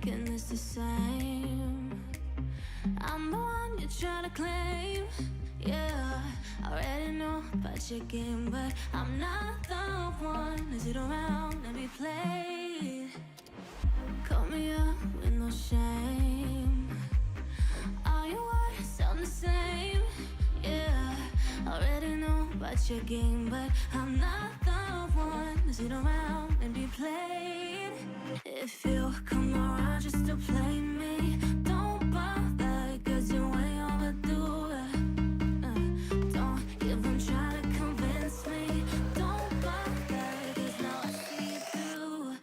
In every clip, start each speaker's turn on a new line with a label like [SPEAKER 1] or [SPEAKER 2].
[SPEAKER 1] thinking it's the same. I'm the one you try to claim. Yeah, I already know about your game, but I'm not the one to sit around and be played. Call me up with no shame. All your words sound the same. Yeah, I already know about your game, but I'm not the one to sit around and be played. If you come around just to play me, don't bother, cause you're way overdue. Don't even try to convince me. Don't bother, cause now I see you through.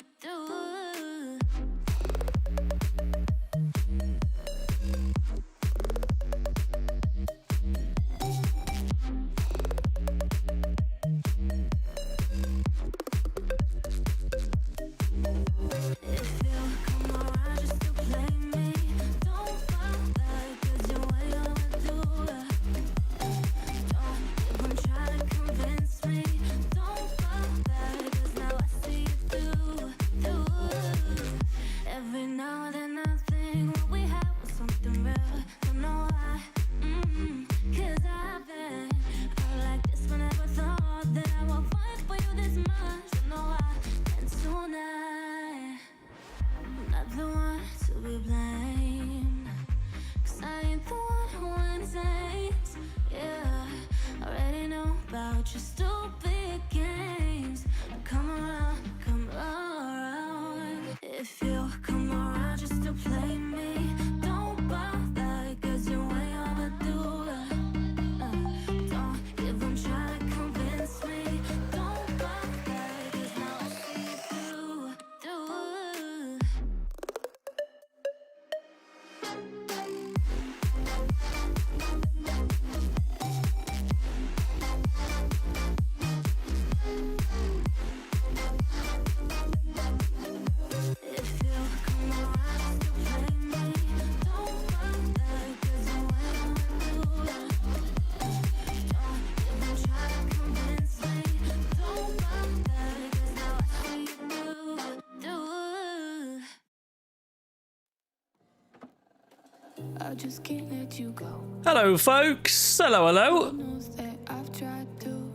[SPEAKER 1] I just can't let you go.
[SPEAKER 2] Hello, folks. Hello, hello.
[SPEAKER 1] Knows that I've tried to.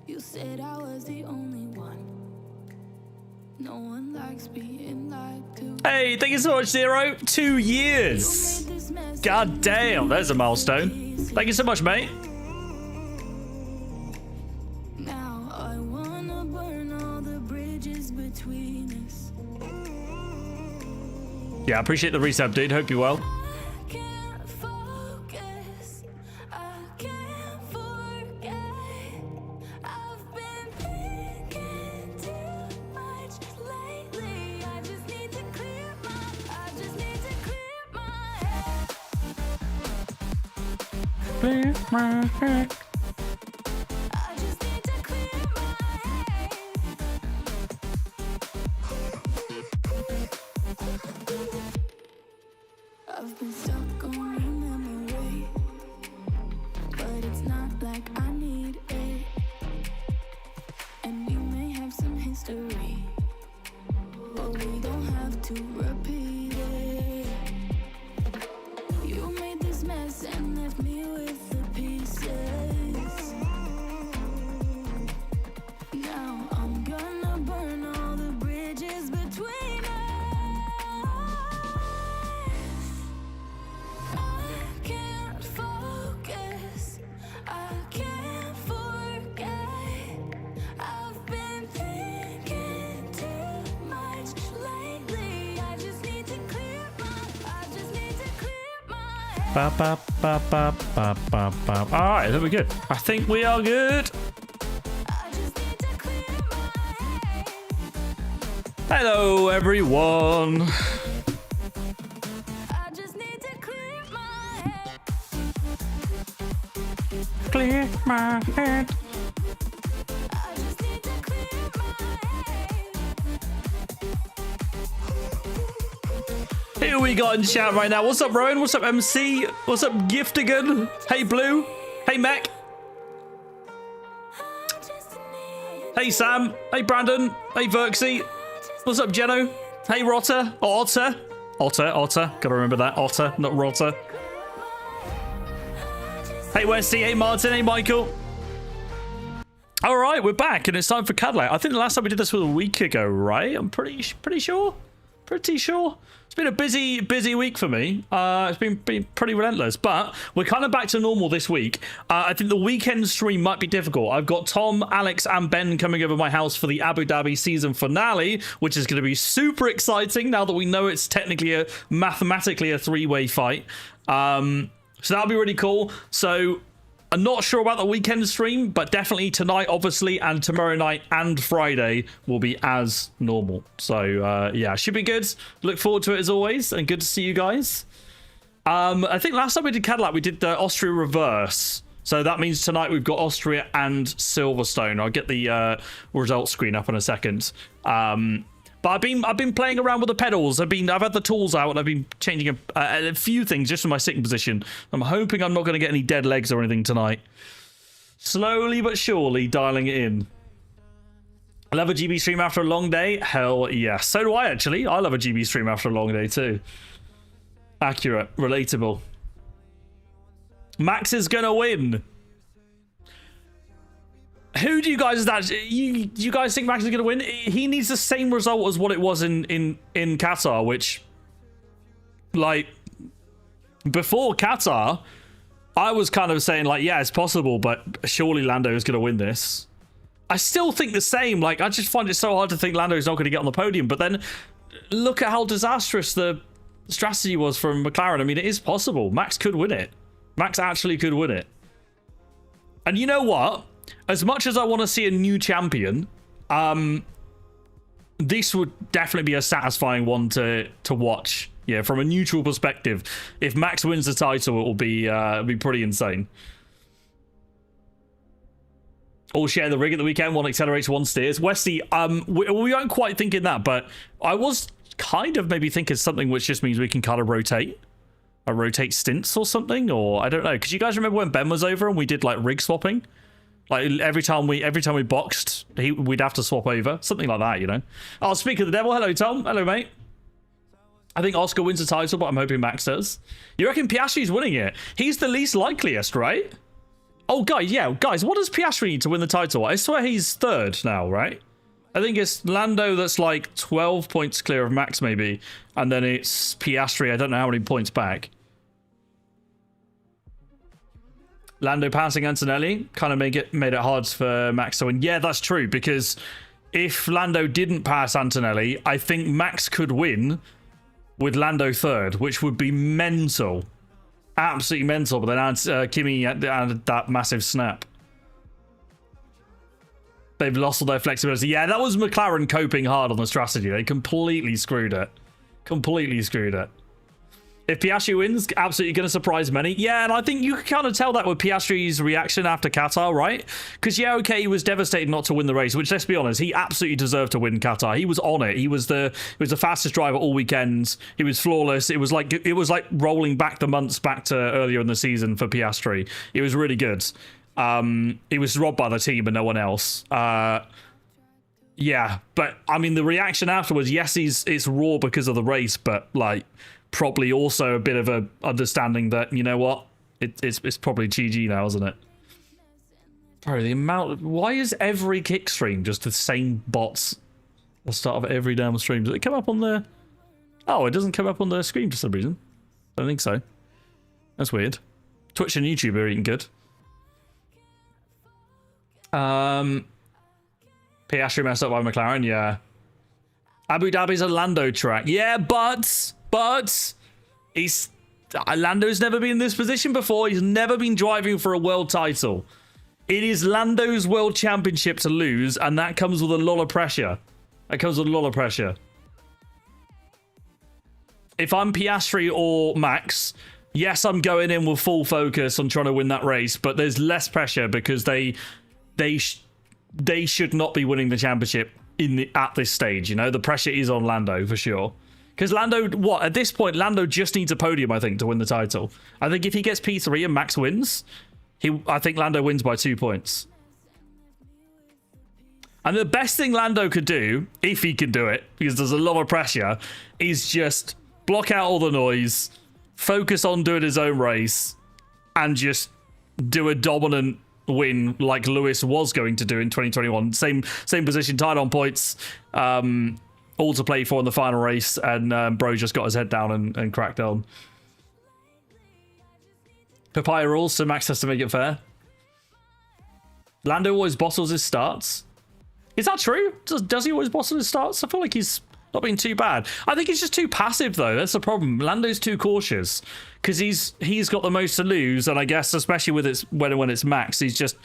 [SPEAKER 1] You said I was the only one. No one likes being lied to.
[SPEAKER 2] Hey, thank you so much, Zero. 2 years. God damn, there's a milestone. Thank you so much, mate.
[SPEAKER 1] Now I wanna burn all the bridges between us.
[SPEAKER 2] Yeah, I appreciate the resub, dude. Hope you're well.
[SPEAKER 1] I can't focus. I can't forget. I've been thinking too much lately. I just need to clear my head. I just need to clear my head. I've been stuck on your memory, but it's not like I need it. And we may have some history, but we don't have to repeat it. You made this mess and left me with the pieces. Now I'm gonna burn all the bridges between us. I can't focus. I can't forget. I've been thinking too much lately. I just need to clear my head.
[SPEAKER 2] Ba, ba, ba, ba, ba, ba, ba. All right, there we go. I think we are good.
[SPEAKER 1] I just need to clear my head.
[SPEAKER 2] Hello, everyone.
[SPEAKER 1] I just need to clear my head.
[SPEAKER 2] Clear my head.
[SPEAKER 1] I just need to clear my head.
[SPEAKER 2] Who we got in chat right now? What's up, Rowan? What's up, MC? What's up, Giftigan? Hey, Blue. Hey, Mac.
[SPEAKER 1] I just need
[SPEAKER 2] Hey, Sam. Hey, Brandon. Hey, Verxy. What's up, Jeno? Hey, Rotter. Or Otter. Otter. Gotta remember that. Otter, not Rotter. Hey, Westy. Hey, Martin. Hey, Michael. All right, we're back, and it's time for CADILLAC. I think the last time we did this was a week ago, right? I'm pretty sure. It's been a busy week for me. It's been pretty relentless, but we're kind of back to normal this week. I think the weekend stream might be difficult. I've got Tom, Alex, and Ben coming over my house for the Abu Dhabi season finale, which is going to be super exciting now that we know it's technically mathematically a three-way fight. So that'll be really cool. So I'm not sure about the weekend stream, but definitely tonight, obviously, and tomorrow night and Friday will be as normal. So, yeah, should be good. Look forward to it as always, and good to see you guys. I think last time we did CADILLAC, we did the Austria reverse. So that means tonight we've got Austria and Silverstone. I'll get the results screen up in a second. But I've been playing around with the pedals. I've had the tools out, and I've been changing a few things just in my sitting position. I'm hoping I'm not going to get any dead legs or anything tonight. Slowly but surely dialing it in. I love a GB stream after a long day. Hell yeah. So do I, actually. I love a GB stream after a long day too. Accurate. Relatable. Max is going to win. Who do you guys you guys think Max is going to win? He needs the same result as what it was in Qatar, which, like, before Qatar, I was kind of saying, like, yeah, it's possible, but surely Lando is going to win this. I still think the same. Like, I just find it so hard to think Lando is not going to get on the podium. But then look at how disastrous the strategy was from McLaren. I mean, it is possible. Max could win it. Max actually could win it. And you know what? As much as I want to see a new champion, this would definitely be a satisfying one to watch. Yeah, from a neutral perspective, if Max wins the title, it will be pretty insane. All share the rig at the weekend. One accelerates, one steers. Westy, we aren't quite thinking that, but I was kind of maybe thinking something which just means we can kind of rotate stints or something, or I don't know. Because you guys remember when Ben was over and we did like rig swapping? Like every time we boxed, we'd have to swap over. Something like that, you know. Oh, speak of the devil. Hello, Tom. Hello, mate. I think Oscar wins the title, but I'm hoping Max does. You reckon Piastri's winning it? He's the least likeliest, right? Oh, guys, what does Piastri need to win the title? I swear he's third now, right? I think it's Lando that's like 12 points clear of Max, maybe. And then it's Piastri. I don't know how many points back. Lando passing Antonelli kind of made it hard for Max to win. Yeah, that's true, because if Lando didn't pass Antonelli, I think Max could win with Lando third, which would be mental. Absolutely mental, but then Kimi had that massive snap. They've lost all their flexibility. Yeah, that was McLaren coping hard on the strategy. They completely screwed it. If Piastri wins, absolutely going to surprise many. Yeah, and I think you can kind of tell that with Piastri's reaction after Qatar, right? Because, yeah, okay, he was devastated not to win the race, which, let's be honest, he absolutely deserved to win Qatar. He was on it. He was the fastest driver all weekend. He was flawless. It was like rolling back the months back to earlier in the season for Piastri. It was really good. He was robbed by the team and no one else. Yeah, but, I mean, the reaction afterwards, yes, it's raw because of the race, but, like, probably also a bit of a understanding that, you know what, it's probably GG now, isn't it? Bro, the amount... Why is every kick stream just the same bots at the start of every damn stream? Does it come up on the... Oh, it doesn't come up on the screen for some reason. I don't think so. That's weird. Twitch and YouTube are eating good. Piastri messed up by McLaren, yeah. Abu Dhabi's a Lando track. Yeah, but Lando's never been in this position before. He's never been driving for a world title. It is Lando's world championship to lose, and that comes with a lot of pressure. If I'm Piastri or Max, yes, I'm going in with full focus on trying to win that race, but there's less pressure because they should not be winning the championship at this stage. You know, the pressure is on Lando for sure. Because Lando, at this point, Lando just needs a podium, I think, to win the title. I think if he gets P3 and Max wins, I think Lando wins by 2 points. And the best thing Lando could do, if he can do it, because there's a lot of pressure, is just block out all the noise, focus on doing his own race, and just do a dominant win like Lewis was going to do in 2021. Same position, tied on points, all to play for in the final race, and Bro just got his head down and cracked on. Papaya rules, so Max has to make it fair. Lando always bottles his starts. Is that true? Does he always bottle his starts? I feel like he's not been too bad. I think he's just too passive, though. That's the problem. Lando's too cautious because he's got the most to lose, and I guess especially with when it's Max, he's just.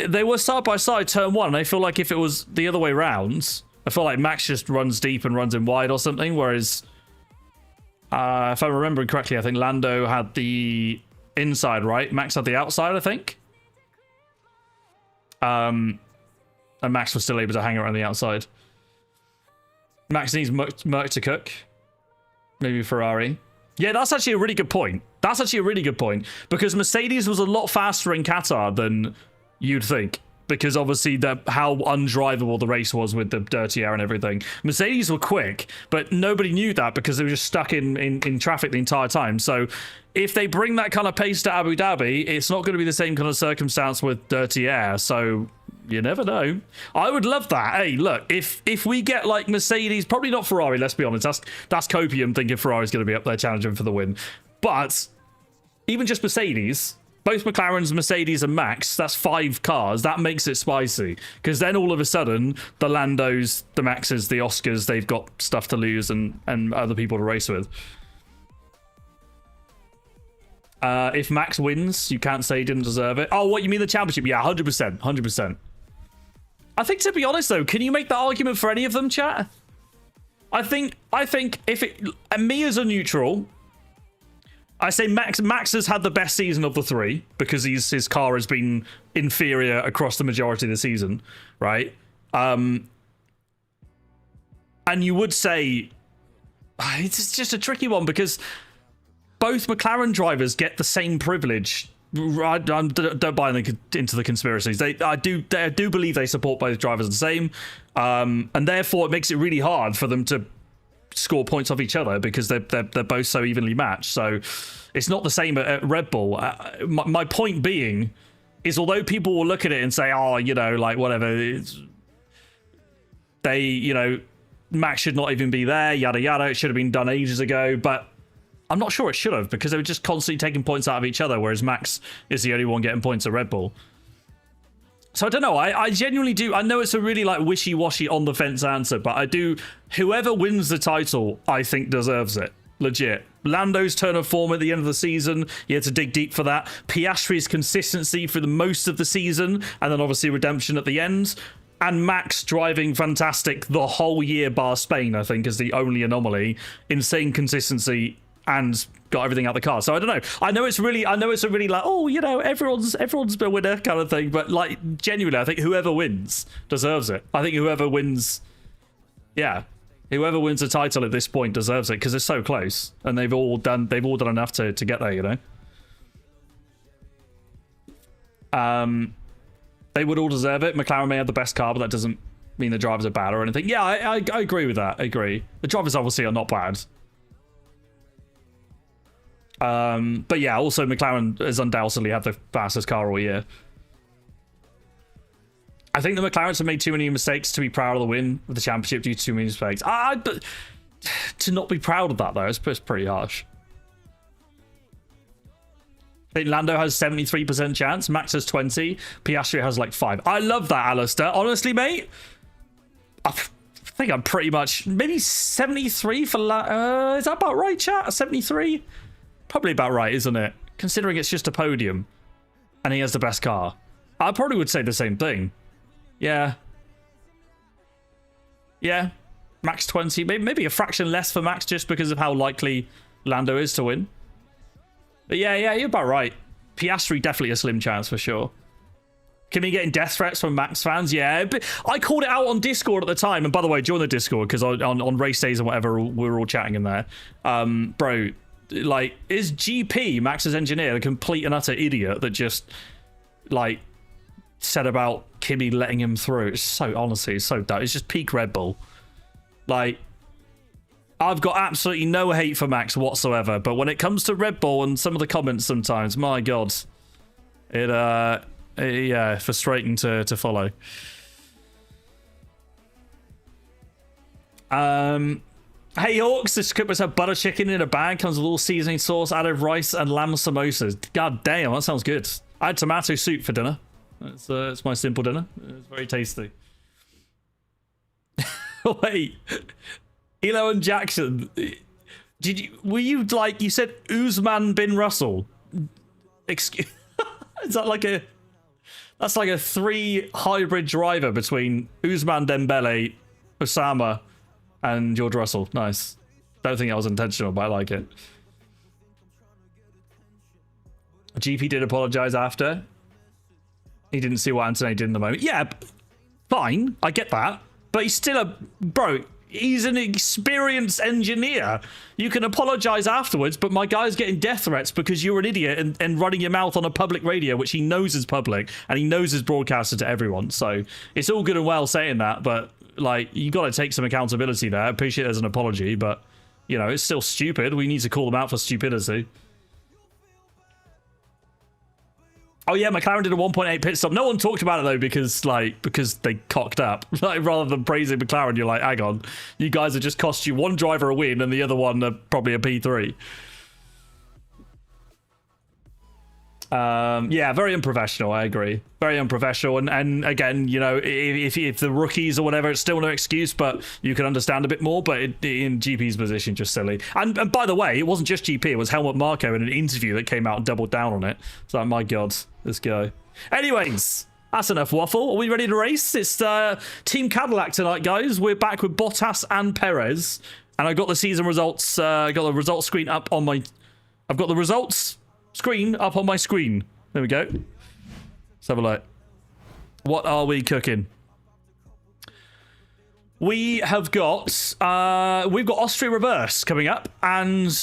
[SPEAKER 2] They were side by side turn one. And I feel like if it was the other way round, I feel like Max just runs deep and runs in wide or something. Whereas, if I'm remembering correctly, I think Lando had the inside, right? Max had the outside, I think. And Max was still able to hang around the outside. Max needs Merc to cook. Maybe Ferrari. Yeah, that's actually a really good point. That's actually a really good point. Because Mercedes was a lot faster in Qatar than you'd think. Because obviously how undrivable the race was with the dirty air and everything. Mercedes were quick, but nobody knew that because they were just stuck in traffic the entire time. So if they bring that kind of pace to Abu Dhabi, it's not going to be the same kind of circumstance with dirty air. So you never know. I would love that. Hey, look, if we get like Mercedes, probably not Ferrari, let's be honest. That's copium thinking Ferrari's going to be up there challenging for the win. But even just Mercedes, both McLarens, Mercedes and Max, that's 5 cars. That makes it spicy. Because then all of a sudden, the Landos, the Maxes, the Oscars, they've got stuff to lose and other people to race with. If Max wins, you can't say he didn't deserve it. Oh, what, you mean the championship? Yeah, 100%. 100%. I think, to be honest, though, can you make that argument for any of them, chat? I think if it... And me as a neutral... I say Max has had the best season of the 3 because his car has been inferior across the majority of the season, right? And you would say it's just a tricky one because both McLaren drivers get the same privilege. I don't buy into the conspiracies. I do believe they support both drivers the same, and therefore it makes it really hard for them to score points off each other because they're both so evenly matched. So it's not the same at Red Bull. My point being is, although people will look at it and say, oh, you know, like whatever, Max should not even be there, yada yada, it should have been done ages ago, but I'm not sure it should have because they were just constantly taking points out of each other, whereas Max is the only one getting points at Red Bull. So I don't know. I genuinely do. I know it's a really like wishy-washy on the fence answer, but I do. Whoever wins the title, I think deserves it. Legit. Lando's turn of form at the end of the season, you had to dig deep for that. Piastri's consistency for the most of the season, and then obviously redemption at the end. And Max driving fantastic the whole year bar Spain, I think, is the only anomaly. Insane consistency and got everything out the car. So I don't know. I know it's a really like, oh, you know, everyone's a winner kind of thing. But like genuinely, I think whoever wins deserves it. I think whoever wins the title at this point deserves it because it's so close and they've all done enough to get there, you know. They would all deserve it. McLaren may have the best car, but that doesn't mean the drivers are bad or anything. Yeah, I agree with that. I agree. The drivers obviously are not bad. But yeah, also McLaren has undoubtedly had the fastest car all year. I think the McLarens have made too many mistakes to be proud of the win of the championship due to too many mistakes. To not be proud of that, though, it's pretty harsh. I think Lando has 73% chance, Max has 20, Piastri has like 5. I love that, Alistair. Honestly, mate, I think I'm pretty much maybe 73 for is that about right, chat? 73? Probably about right, isn't it? Considering it's just a podium and he has the best car. I probably would say the same thing. Yeah. Yeah. Max 20. Maybe a fraction less for Max just because of how likely Lando is to win. But yeah, you're about right. Piastri definitely a slim chance for sure. Can be getting death threats from Max fans? Yeah. But I called it out on Discord at the time. And by the way, join the Discord because on race days and whatever, we were all chatting in there. Bro, like, is GP, Max's engineer, a complete and utter idiot that just, like, said about Kimi letting him through. It's so, honestly, it's so dumb. It's just peak Red Bull. Like, I've got absolutely no hate for Max whatsoever, but when it comes to Red Bull and some of the comments sometimes, my God, yeah, frustrating to follow. Hey Hawks, this cooked myself butter chicken in a bag, comes with all seasoning sauce, added rice and lamb samosas. God damn, that sounds good. I had tomato soup for dinner. It's my simple dinner. It's very tasty. Wait, Elo and Jackson, were you like, you said Usman bin Russell? Excuse, is that like that's like a 3 hybrid driver between Usman Dembele, Osama, and George Russell. Nice. Don't think that was intentional, but I like it. GP did apologize after. He didn't see what Anthony did in the moment. Yeah, fine. I get that. But he's still a... Bro, he's an experienced engineer. You can apologize afterwards, but my guy's getting death threats because you're an idiot and running your mouth on a public radio, which he knows is public, and he knows is broadcasted to everyone. So it's all good and well saying that, but... Like, you got to take some accountability there. I appreciate there's an apology, but, you know, it's still stupid. We need to call them out for stupidity. Oh, yeah, McLaren did a 1.8 pit stop. No one talked about it, though, because they cocked up. Like, rather than praising McLaren, you're like, hang on. You guys have just cost you one driver a win and the other one probably a P3. Yeah, very unprofessional. I agree, very unprofessional. And again, you know, if the rookies or whatever, it's still no excuse, but you can understand a bit more. But in GP's position, just silly. And by the way, it wasn't just GP; it was Helmut Marko in an interview that came out and doubled down on it. So, my God, this guy. Anyways, that's enough waffle. Are we ready to race? It's Team Cadillac tonight, guys. We're back with Bottas and Perez, and I got the season results. I got the results screen up on my. I've got the results screen up on my screen. There we go. Let's have a look. What are we cooking? We have got we've got Austria reverse coming up and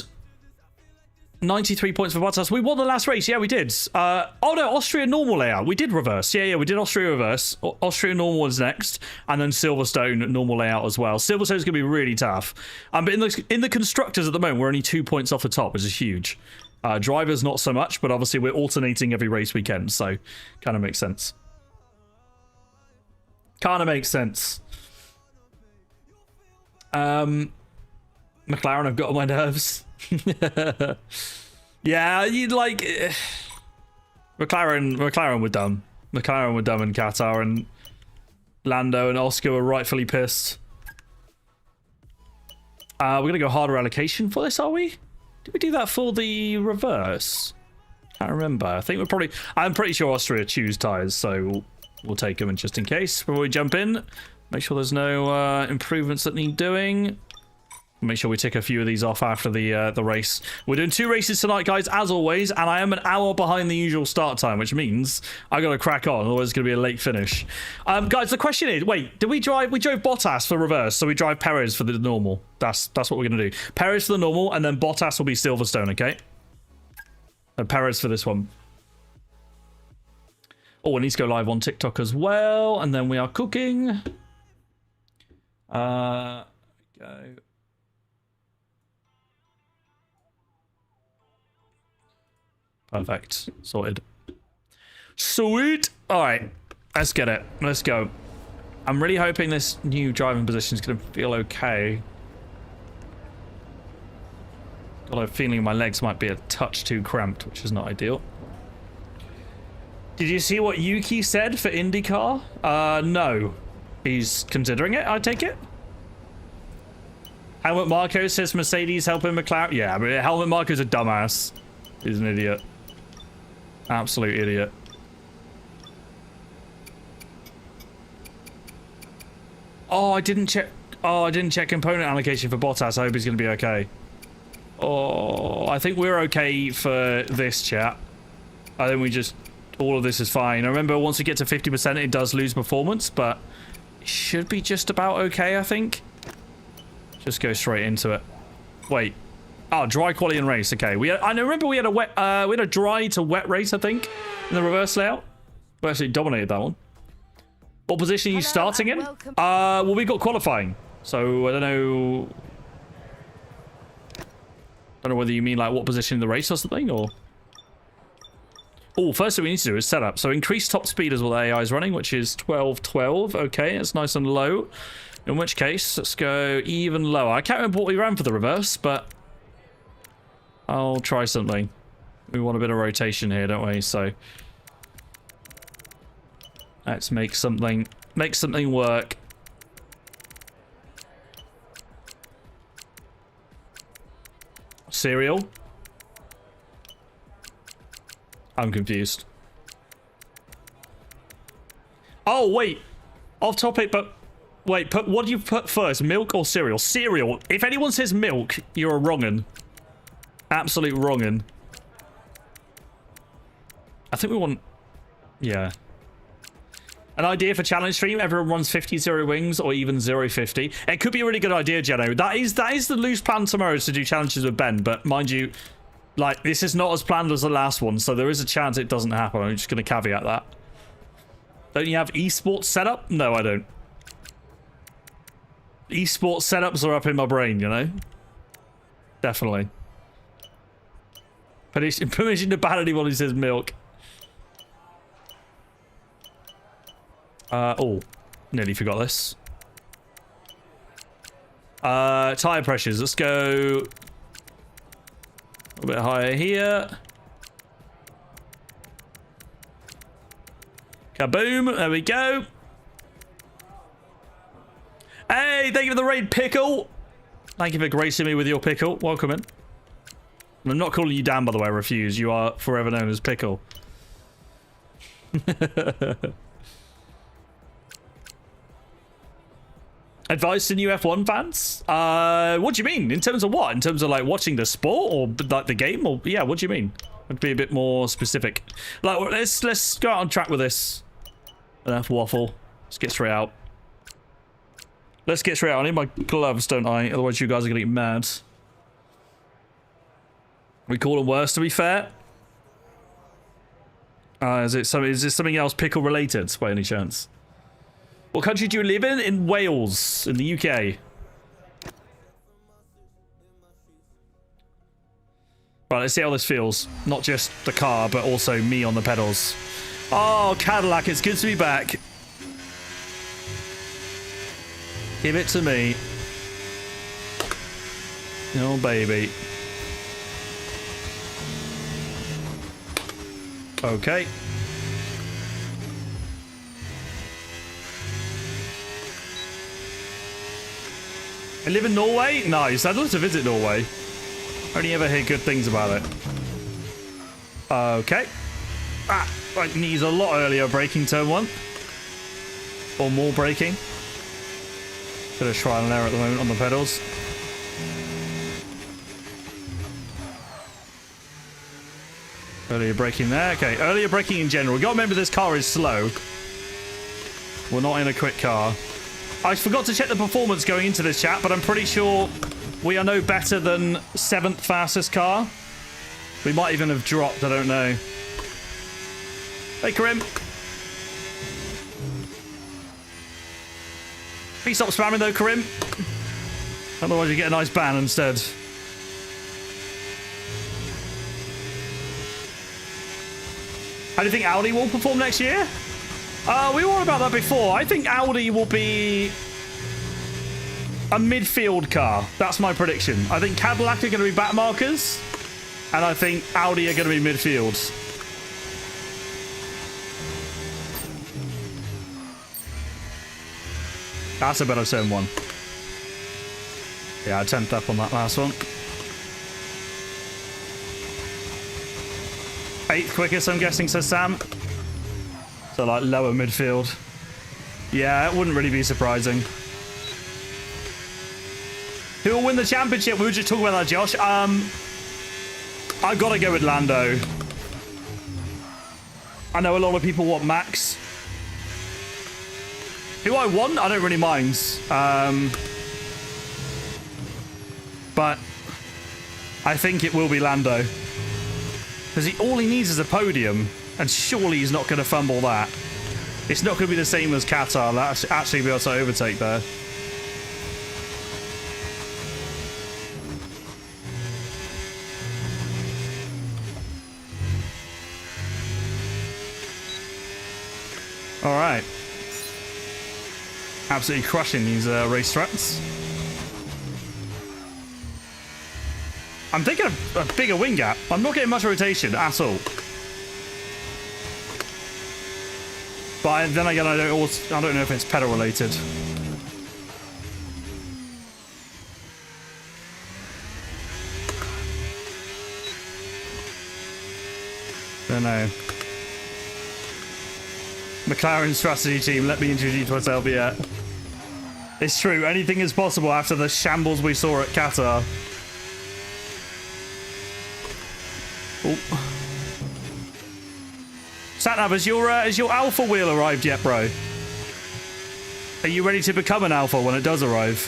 [SPEAKER 2] 93 points for Bottas. We won the last race. Yeah, we did. Oh no, Austria normal layout. We did reverse. Yeah, we did Austria reverse. Austria normal is next, and then Silverstone normal layout as well. Silverstone is going to be really tough. But in the constructors at the moment, we're only 2 points off the top, which is huge. Drivers not so much, but obviously we're alternating every race weekend, so kind of makes sense. Kind of makes sense. McLaren have got on my nerves. Yeah, you'd like McLaren were dumb. McLaren were dumb in Qatar, and Lando and Oscar were rightfully pissed. We're gonna go harder allocation for this, are we? Did we do that for the reverse? Can't remember. I think I'm pretty sure Austria choose tyres, so we'll take them just in case before we jump in. Make sure there's no improvements that need doing. Make sure we tick a few of these off after the race. We're doing 2 races tonight, guys, as always, and I am an hour behind the usual start time, which means I got to crack on, otherwise it's going to be a late finish. Guys, the question is, wait, we drove Bottas for reverse, so we drive Perez for the normal. That's what we're going to do. Perez for the normal, and then Bottas will be Silverstone, okay? And Perez for this one. Oh, I need to go live on TikTok as well, and then we are cooking. Go. Perfect. Sorted. Sweet. All right. Let's get it. Let's go. I'm really hoping this new driving position is going to feel okay. Got a feeling my legs might be a touch too cramped, which is not ideal. Did you see what Yuki said for IndyCar? No. He's considering it, I take it? Helmut Marko says Mercedes helping McLaren. Yeah, but Helmut Marko's a dumbass. He's an idiot. Absolute idiot. Oh, I didn't check. Oh, I didn't check component allocation for Bottas. I hope he's going to be okay. Oh, I think we're okay for this, chat. I think we just... all of this is fine. I remember once we get to 50%, it does lose performance, but it should be just about okay, I think. Just go straight into it. Wait. Oh, dry quality and race. Okay. I remember we had a wet, we had a dry to wet race, I think, in the reverse layout. We actually dominated that one. What position are you starting in? Well, we got qualifying. So, I don't know... I don't know whether you mean, like, what position in the race or something, or... Oh, first thing we need to do is setup. So, increase top speed is what the AI is running, which is 1212. Okay, that's nice and low. In which case, let's go even lower. I can't remember what we ran for the reverse, but... I'll try something. We want a bit of rotation here, don't we? So... Let's make something work. Cereal? I'm confused. Oh, wait. Off topic, but... Wait, what do you put first? Milk or cereal? Cereal. If anyone says milk, you're a wrong'un. Absolute wrong'un. I think we want... Yeah. An idea for challenge stream, everyone runs 50 zero wings or even 050. It could be a really good idea, Jeno. That is the loose plan tomorrow, is to do challenges with Ben, but mind you, like, this is not as planned as the last one, so there is a chance it doesn't happen. I'm just going to caveat that. Don't you have esports setup? No, I don't. Esports setups are up in my brain, you know? Definitely. Permission to ban anyone who says milk. Oh, nearly forgot this. Tire pressures. Let's go a little bit higher here. Kaboom. There we go. Hey, thank you for the raid, Pickle. Thank you for gracing me with your pickle. Welcome in. And I'm not calling you Dan, by the way. I refuse. You are forever known as Pickle. Advice to new F1 fans? What do you mean? In terms of what? In terms of, like, watching the sport or, like, the game? Or, yeah, what do you mean? I'd be a bit more specific. Like, let's go out on track with this. Enough waffle. Let's get straight out. Let's get straight out. I need my gloves, don't I? Otherwise you guys are going to get mad. We call them worse, to be fair. Is this something else pickle related, by any chance? What country do you live in? In Wales, in the UK. Right, let's see how this feels. Not just the car, but also me on the pedals. Oh, Cadillac, it's good to be back. Give it to me. Oh, baby. Okay. I live in Norway? Nice. I'd love to visit Norway. Only ever hear good things about it. Okay. Ah, like needs a lot earlier braking turn one. Or more braking. Bit of trial and error at the moment on the pedals. Earlier braking there. Okay, earlier braking in general. We've got to remember this car is slow. We're not in a quick car. I forgot to check the performance going into this chat, but I'm pretty sure we are no better than 7th fastest car. We might even have dropped, I don't know. Hey, Karim. Please stop spamming though, Karim. Otherwise you get a nice ban instead. How do you think Audi will perform next year? We were on about that before. I think Audi will be a midfield car. That's my prediction. I think Cadillac are going to be back markers, and I think Audi are going to be midfield. That's a better turn one. Yeah, I 10th up on that last one. 8th quickest, I'm guessing, says Sam. So, like, lower midfield. Yeah, it wouldn't really be surprising. Who will win the championship? We were just talking about that, Josh. I've got to go with Lando. I know a lot of people want Max. Who I want, I don't really mind. But I think it will be Lando. Because all he needs is a podium. And surely he's not going to fumble that. It's not going to be the same as Qatar. Let's actually be able to overtake there. All right. Absolutely crushing these race tracks. I'm thinking of a bigger wing gap. I'm not getting much rotation at all. But then again, I don't know if it's pedal related. Don't know. McLaren strategy team, let me introduce myself yet. It's true, anything is possible after the shambles we saw at Qatar. Oh. Satnav, has your alpha wheel arrived yet, bro? Are you ready to become an alpha when it does arrive?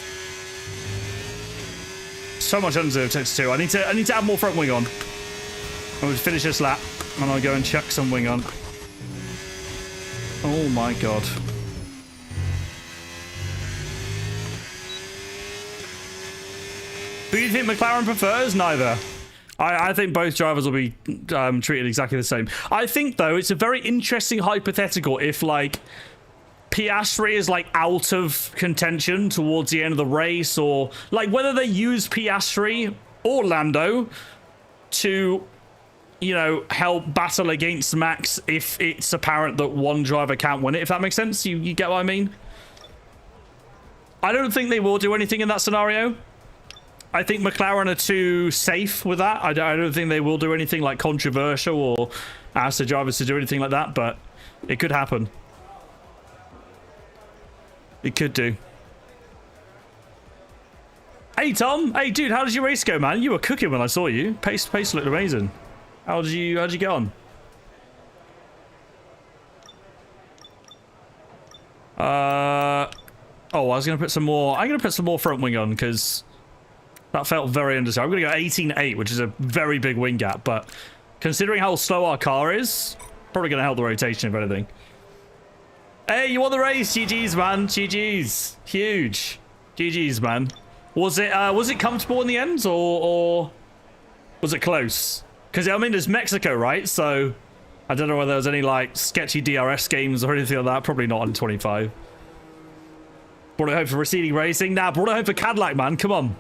[SPEAKER 2] So much undeserved takes two. I need to add more front wing on. I'm going to finish this lap and I'll go and chuck some wing on. Oh my god. Who do you think McLaren prefers? Neither. I think both drivers will be treated exactly the same. I think, though, it's a very interesting hypothetical if, like, Piastri is, like, out of contention towards the end of the race, or, like, whether they use Piastri or Lando to, you know, help battle against Max if it's apparent that one driver can't win it, if that makes sense. You get what I mean? I don't think they will do anything in that scenario. I think McLaren are too safe with that. I don't think they will do anything like controversial or ask the drivers to do anything like that, but it could happen. It could do. Hey, Tom. Hey, dude, how did your race go, man? You were cooking when I saw you. Pace looked amazing. How'd you get on? Oh, I was gonna put some more. I'm gonna put some more front wing on because that felt very understated. I'm gonna go 18.8, which is a very big wing gap, but considering how slow our car is, probably gonna help the rotation if anything. Hey, you won the race. GG's, man. GG's. Huge. GG's, man. Was it comfortable in the end, or was it close? Because I mean, it's Mexico, right? So I don't know whether there was any like sketchy DRS games or anything like that. Probably not on 25. Brought it home for receding racing. Nah, brought it home for Cadillac, man. Come on.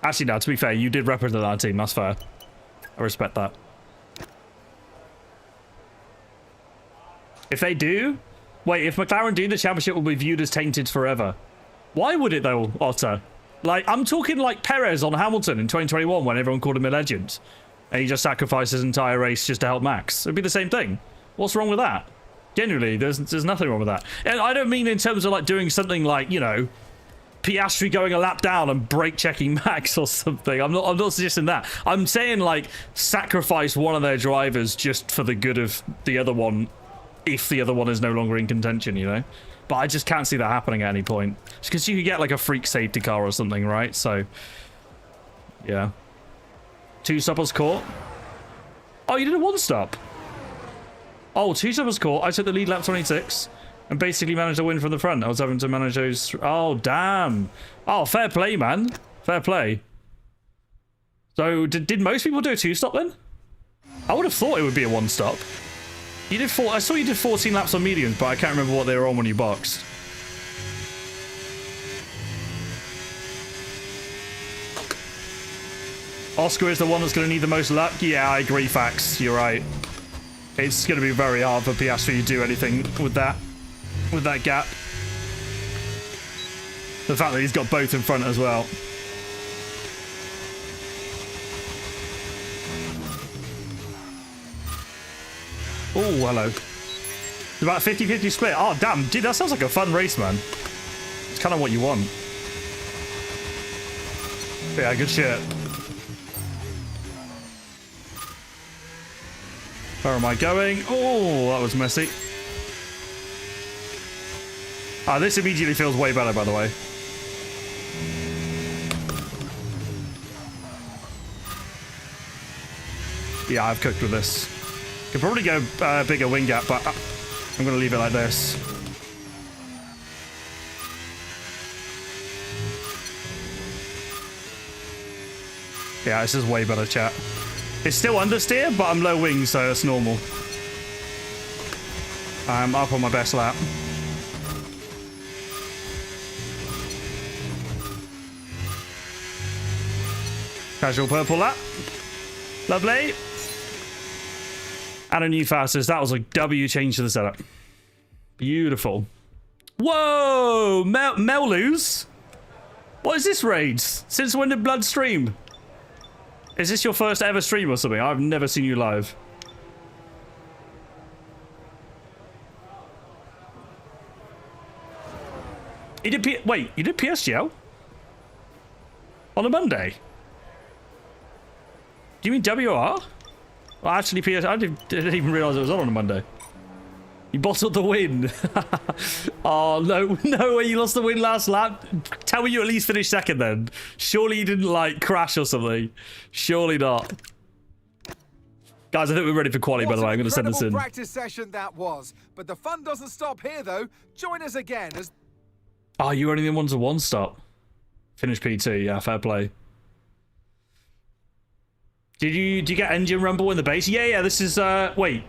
[SPEAKER 2] Actually, no, to be fair, you did represent our team. That's fair. I respect that. If they do... Wait, if McLaren do, the championship will be viewed as tainted forever. Why would it, though, Otter? Like, I'm talking like Perez on Hamilton in 2021 when everyone called him a legend. And he just sacrificed his entire race just to help Max. It'd be the same thing. What's wrong with that? Genuinely, there's nothing wrong with that. And I don't mean in terms of, like, doing something like, you know... Piastri going a lap down and brake checking Max or something. I'm not suggesting that. I'm saying like sacrifice one of their drivers just for the good of the other one if the other one is no longer in contention, you know? But I just can't see that happening at any point. Just because you could get like a freak safety car or something, right? So yeah. 2 stoppers caught. Oh, you did a 1 stop. Oh, 2 stoppers caught. I took the lead lap 26. And basically managed to win from the front. I was having to manage those... Oh, damn. Oh, fair play, man. Fair play. So, did most people do a 2-stop then? I would have thought it would be a 1-stop. You did I saw you did 14 laps on mediums, but I can't remember what they were on when you boxed. Oscar is the one that's going to need the most luck? Yeah, I agree, Fax. You're right. It's going to be very hard for Piastri to do anything with that. With that gap. The fact that he's got both in front as well. Oh, hello. It's about a 50-50 split. Oh, damn. Dude, that sounds like a fun race, man. It's kind of what you want. Yeah, good shit. Where am I going? Oh, that was messy. Ah, this immediately feels way better, by the way. Yeah, I've cooked with this. Could probably go bigger wing gap, but I'm going to leave it like this. Yeah, this is way better, chat. It's still understeer, but I'm low wing, so it's normal. I'm up on my best lap. Casual purple lap. Lovely. And a new fastest. That was a W change to the setup. Beautiful. Whoa! Melus? What is this raid? Since when did Blood stream? Is this your first ever stream or something? I've never seen you live. You did wait, you did PSGL? On a Monday? Do you mean WR? Well, actually, I didn't even realise it was on a Monday. You bottled the win. Oh, no way you lost the win last lap. Tell me you at least finished second then. Surely you didn't, like, crash or something. Surely not. Guys, I think we're ready for quali, by the way. I'm going to send this in.
[SPEAKER 3] Practice session that was. But the fun doesn't stop here, though. Join us again as...
[SPEAKER 2] Oh, you only wanted a one stop. Finish PT, yeah, fair play. Did you get engine rumble in the base? Yeah, this is, wait.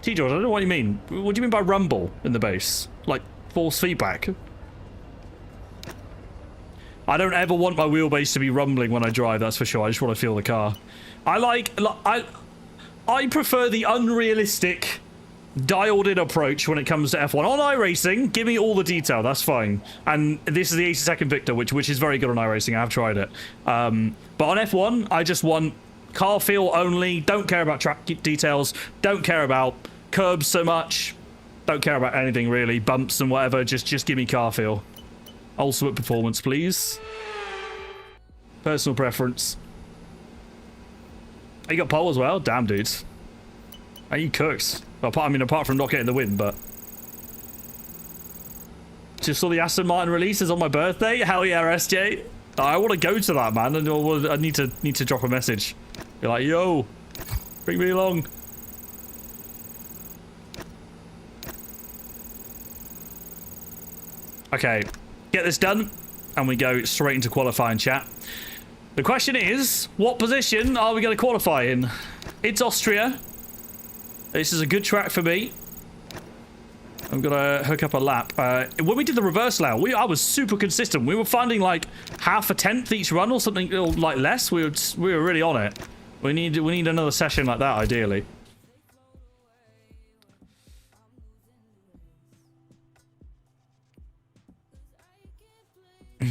[SPEAKER 2] T-George, I don't know what you mean. What do you mean by rumble in the base? Like, force feedback? I don't ever want my wheelbase to be rumbling when I drive, that's for sure. I just want to feel the car. I prefer the unrealistic, dialed-in approach when it comes to F1. On iRacing, give me all the detail, that's fine. And this is the 82nd Victor, which is very good on iRacing. I have tried it. But on F1, I just want car feel only. Don't care about track details. Don't care about curbs so much. Don't care about anything really. Bumps and whatever. Just give me car feel. Ultimate performance, please. Personal preference. Oh, you got pole as well? Damn, dudes. Oh, you cooked. Well, apart from not getting the win, but... Just saw the Aston Martin releases on my birthday. Hell yeah, SJ. I want to go to that, man, and I need to drop a message. Be like, yo, bring me along. Okay, get this done, and we go straight into qualifying, chat. The question is, what position are we going to qualify in? It's Austria. This is a good track for me. I'm gonna hook up a lap. When we did the reverse lap, I was super consistent. We were finding like half a tenth each run or something, or like less. We were really on it. We need another session like that, ideally.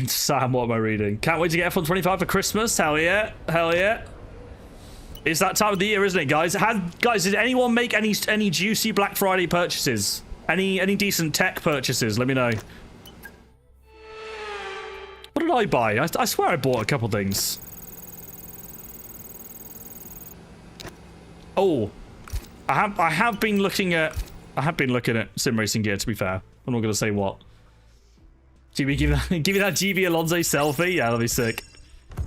[SPEAKER 2] Sam, what am I reading? Can't wait to get F1 25 for Christmas. Hell yeah, hell yeah. It's that time of the year, isn't it, guys? Guys, did anyone make any juicy Black Friday purchases? Any decent tech purchases? Let me know. What did I buy? I swear I bought a couple things. Oh, I have been looking at sim racing gear. To be fair, I'm not gonna say what. GB, give me that GB Alonso selfie. Yeah, that'll be sick.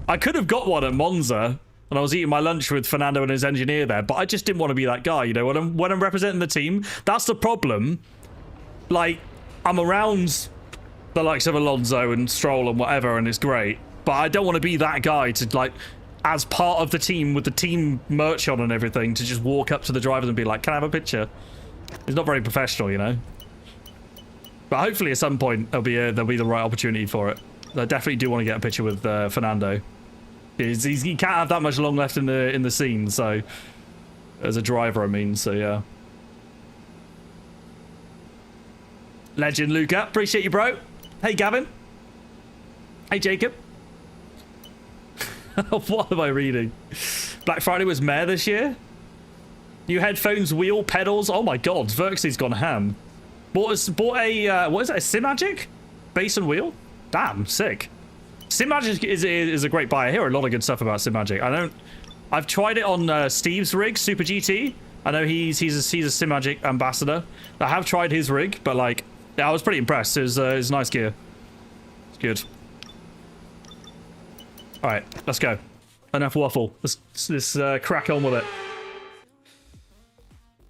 [SPEAKER 2] I could have got one at Monza, and I was eating my lunch with Fernando and his engineer there, but I just didn't want to be that guy. You know, when I'm representing the team, that's the problem. Like, I'm around the likes of Alonso and Stroll and whatever, and it's great, but I don't want to be that guy to, like, as part of the team with the team merch on and everything, to just walk up to the drivers and be like, can I have a picture? It's not very professional, you know. But hopefully at some point there'll be the right opportunity for it. I definitely do want to get a picture with Fernando. He can't have that much long left in the scene, so as a driver, I mean. So yeah. Legend Luca, appreciate you, bro. Hey Gavin. Hey Jacob. What am I reading? Black Friday was Mare this year. New headphones, wheel, pedals. Oh my god, Verxy's gone ham. Bought a what is it? A Simagic? Base and wheel? Damn, sick. Simagic is a great buy. I hear a lot of good stuff about Simagic. I've tried it on Steve's rig, Super GT. I know he's a Simagic ambassador. I have tried his rig, but like, yeah, I was pretty impressed. It's nice gear. It's good. All right, let's go. Enough waffle. Let's crack on with it.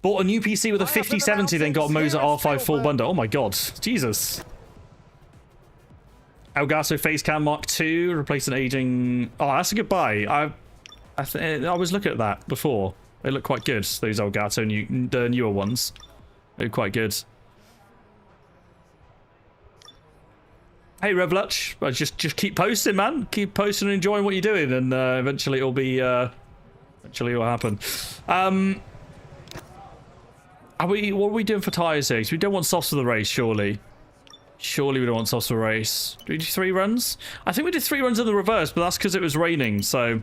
[SPEAKER 2] Bought a new PC with a 5070, then got a Moser R5 full bundle. Oh my god. Jesus. Elgato Facecam Mark II, replace an aging... Oh, that's a good buy. I was looking at that before. They look quite good, those Elgato the newer ones. They're quite good. Hey, Revlutch. Just keep posting, man. Keep posting and enjoying what you're doing, and eventually it'll be... eventually it'll happen. What are we doing for tyres here? We don't want softs for the race, surely. Surely we don't want softs for the race. Do we do 3 runs? I think we did 3 runs in the reverse, but that's because it was raining, so...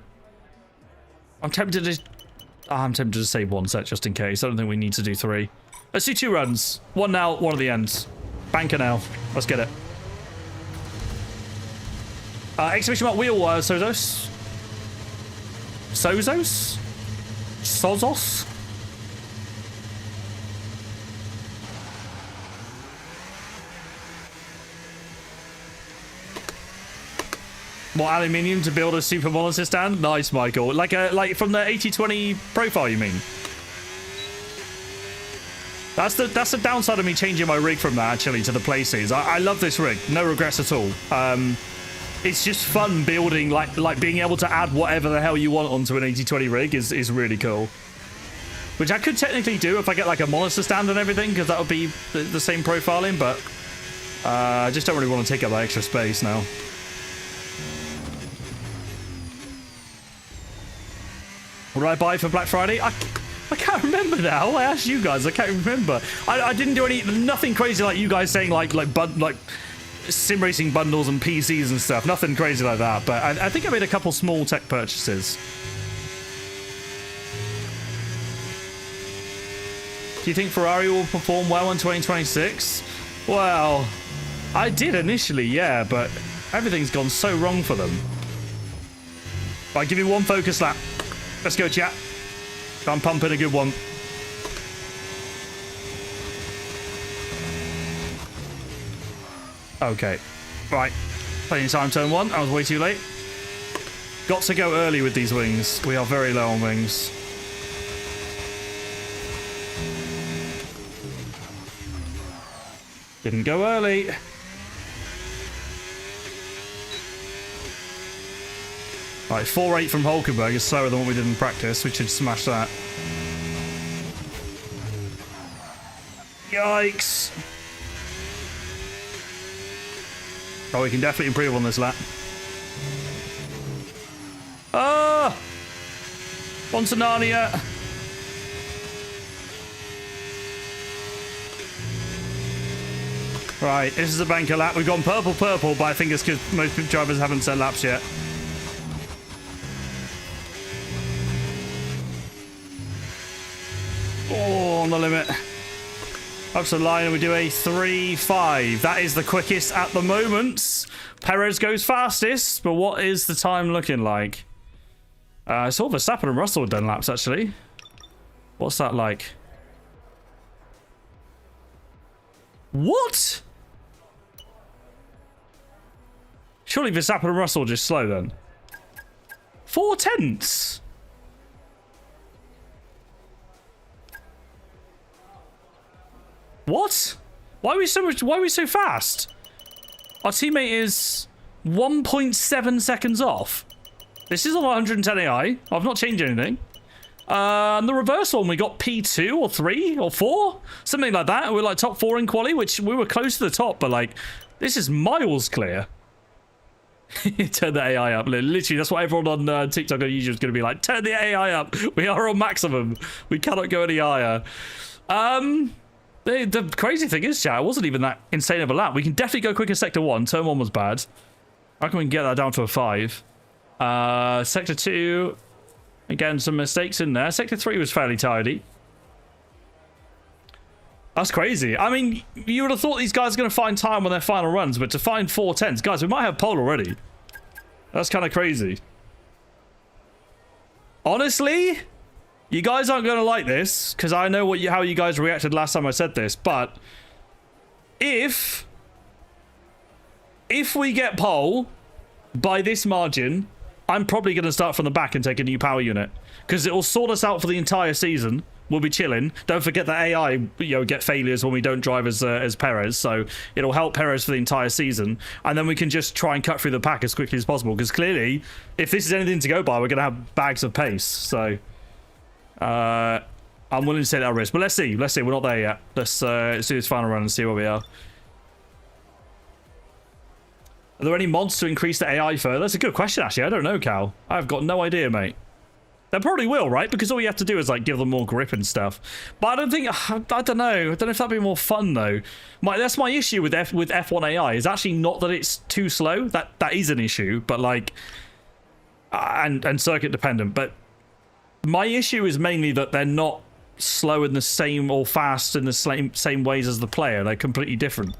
[SPEAKER 2] I'm tempted to say 1 set just in case. I don't think we need to do 3. Let's do 2 runs. 1 now, 1 at the end. Banker now. Let's get it. Exclamation mark wheel, Sozos. Sozos? Sozos? What, aluminium to build a super monitor stand? Nice, Michael. Like from the 8020 profile, you mean? That's the downside of me changing my rig from that actually to the PlayStation. I love this rig, no regrets at all. It's just fun building, like being able to add whatever the hell you want onto an 8020 rig is really cool. Which I could technically do if I get like a monitor stand and everything, because that would be the same profiling, but I just don't really want to take up that extra space now. What did I buy for Black Friday? I can't remember now. I asked you guys. I can't remember. I didn't do nothing crazy like you guys saying like sim racing bundles and PCs and stuff. Nothing crazy like that. But I think I made a couple small tech purchases. Do you think Ferrari will perform well in 2026? Well, I did initially, yeah, but everything's gone so wrong for them. Right, give me 1 focus lap. Let's go, chat. I'm pumping a good one. Okay. Right. Plenty of time, turn 1. I was way too late. Got to go early with these wings. We are very low on wings. Didn't go early. Right, 4.8 from Hulkenberg is slower than what we did in practice. We should smash that. Yikes. Oh, we can definitely improve on this lap. Ah! Fontanania. Right, this is a banker lap. We've gone purple, but I think it's because most drivers haven't set laps yet. Oh, on the limit. Up to the line and we do a 3.5. That is the quickest at the moment. Perez goes fastest, but what is the time looking like? I saw Verstappen and Russell had done laps, actually. What's that like? What? Surely Verstappen and Russell are just slow then. 4 tenths. What? Why are we so fast? Our teammate is 1.7 seconds off. This is on 110 AI. I've not changed anything. And the reverse one, we got P2 or 3 or 4, something like that. We're like top 4 in quali, which we were close to the top, but like this is miles clear. Turn the AI up. Literally, that's what everyone on TikTok and YouTube is going to be like. Turn the AI up. We are on maximum. We cannot go any higher. The crazy thing is, chat, it wasn't even that insane of a lap. We can definitely go quicker sector 1. Turn 1 was bad. I reckon we can get that down to a 5. Sector 2, again, some mistakes in there. Sector 3 was fairly tidy. That's crazy. I mean, you would have thought these guys are going to find time on their final runs, but to find 4.10s, guys, we might have pole already. That's kind of crazy. Honestly, you guys aren't going to like this, because I know how you guys reacted last time I said this, but if we get pole by this margin, I'm probably going to start from the back and take a new power unit, because it will sort us out for the entire season. We'll be chilling. Don't forget that AI, get failures when we don't drive as Perez, so it'll help Perez for the entire season, and then we can just try and cut through the pack as quickly as possible, because clearly, if this is anything to go by, we're going to have bags of pace, so I'm willing to take that risk, but let's see, we're not there yet. Let's do this final run and see where we are. Are there any mods to increase the AI further? That's a good question, actually. I don't know, Cal. I've got no idea, mate. They probably will, right? Because all you have to do is, like, give them more grip and stuff. But I don't think... I don't know. I don't know if that'd be more fun, though. That's my issue with F1 AI, is actually not that it's too slow. That is an issue, but, like... and circuit dependent. But my issue is mainly that they're not slow in the same or fast in the same ways as the player. They're completely different.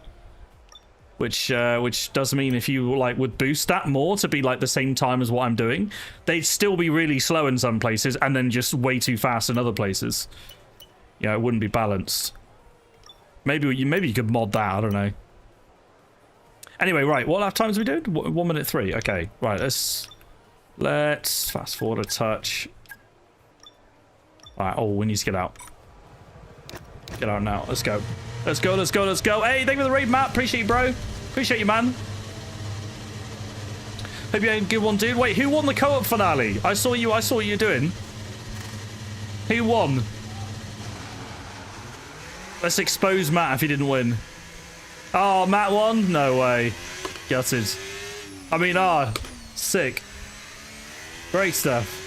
[SPEAKER 2] Which does mean if you would boost that more to be like the same time as what I'm doing, they'd still be really slow in some places and then just way too fast in other places. Yeah, it wouldn't be balanced. Maybe you could mod that. I don't know. Anyway, right. What lap times are we doing? 1 minute 3. Okay, right. Let's fast forward a touch. All right. Oh, we need to get out. Get out now. Let's go. Let's go. Hey, thank you for the raid, Matt. Appreciate you, bro. Appreciate you, man. Hope you had a good one, dude. Wait, who won the co-op finale? I saw what you're doing. Who won? Let's expose Matt if he didn't win. Oh, Matt won? No way. Gutted. I mean, sick. Great stuff.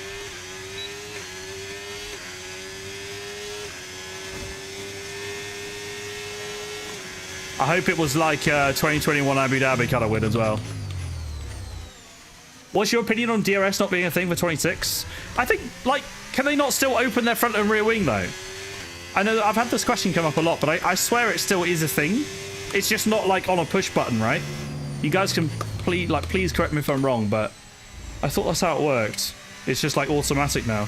[SPEAKER 2] I hope it was like 2021 Abu Dhabi kind of win as well. What's your opinion on DRS not being a thing for 26? I think, can they not still open their front and rear wing, though? I know that I've had this question come up a lot, but I swear it still is a thing. It's just not, on a push button, right? You guys can, please correct me if I'm wrong, but I thought that's how it worked. It's just, automatic now.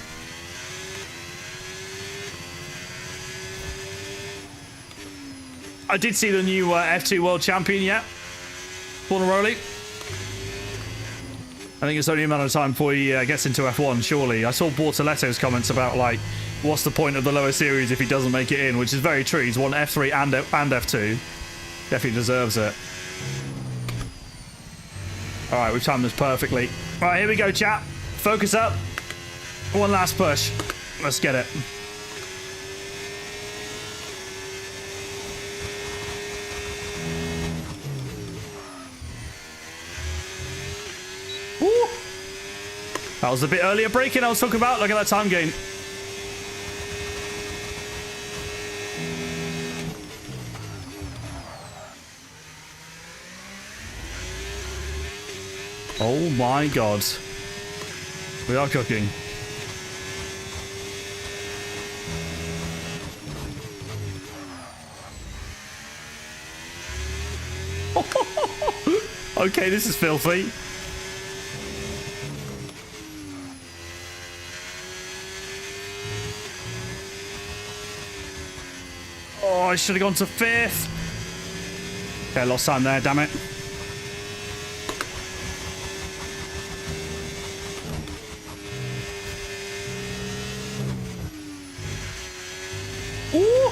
[SPEAKER 2] I did see the new F2 World Champion, yeah. Fornaroli. I think it's only a matter of time before he gets into F1, surely. I saw Bortoletto's comments about, what's the point of the lower series if he doesn't make it in, which is very true. He's won F3 and F2. Definitely deserves it. All right, we've timed this perfectly. All right, here we go, chat. Focus up. One last push. Let's get it. Woo! That was a bit earlier braking I was talking about. Look at that time gain. Oh my god. We are cooking. Okay, this is filthy. Oh, I should have gone to 5th. Okay, lost time there, damn it. Ooh!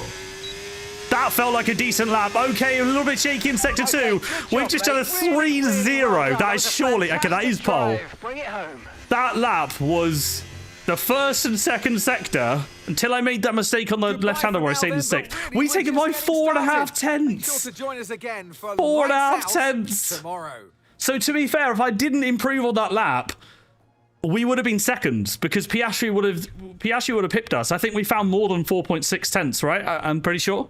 [SPEAKER 2] That felt like a decent lap. Okay, a little bit shaky in sector 2. We've just done a 3-0. That is surely... Okay, that is pole. That lap was the first and second sector until I made that mistake on the left-hander where I stayed in 6th. We've taken by 4.5 tenths. 4.5 tenths. So to be fair, if I didn't improve on that lap, we would have been second because Piastri would have pipped us. I think we found more than 4.6 tenths, right? I'm pretty sure.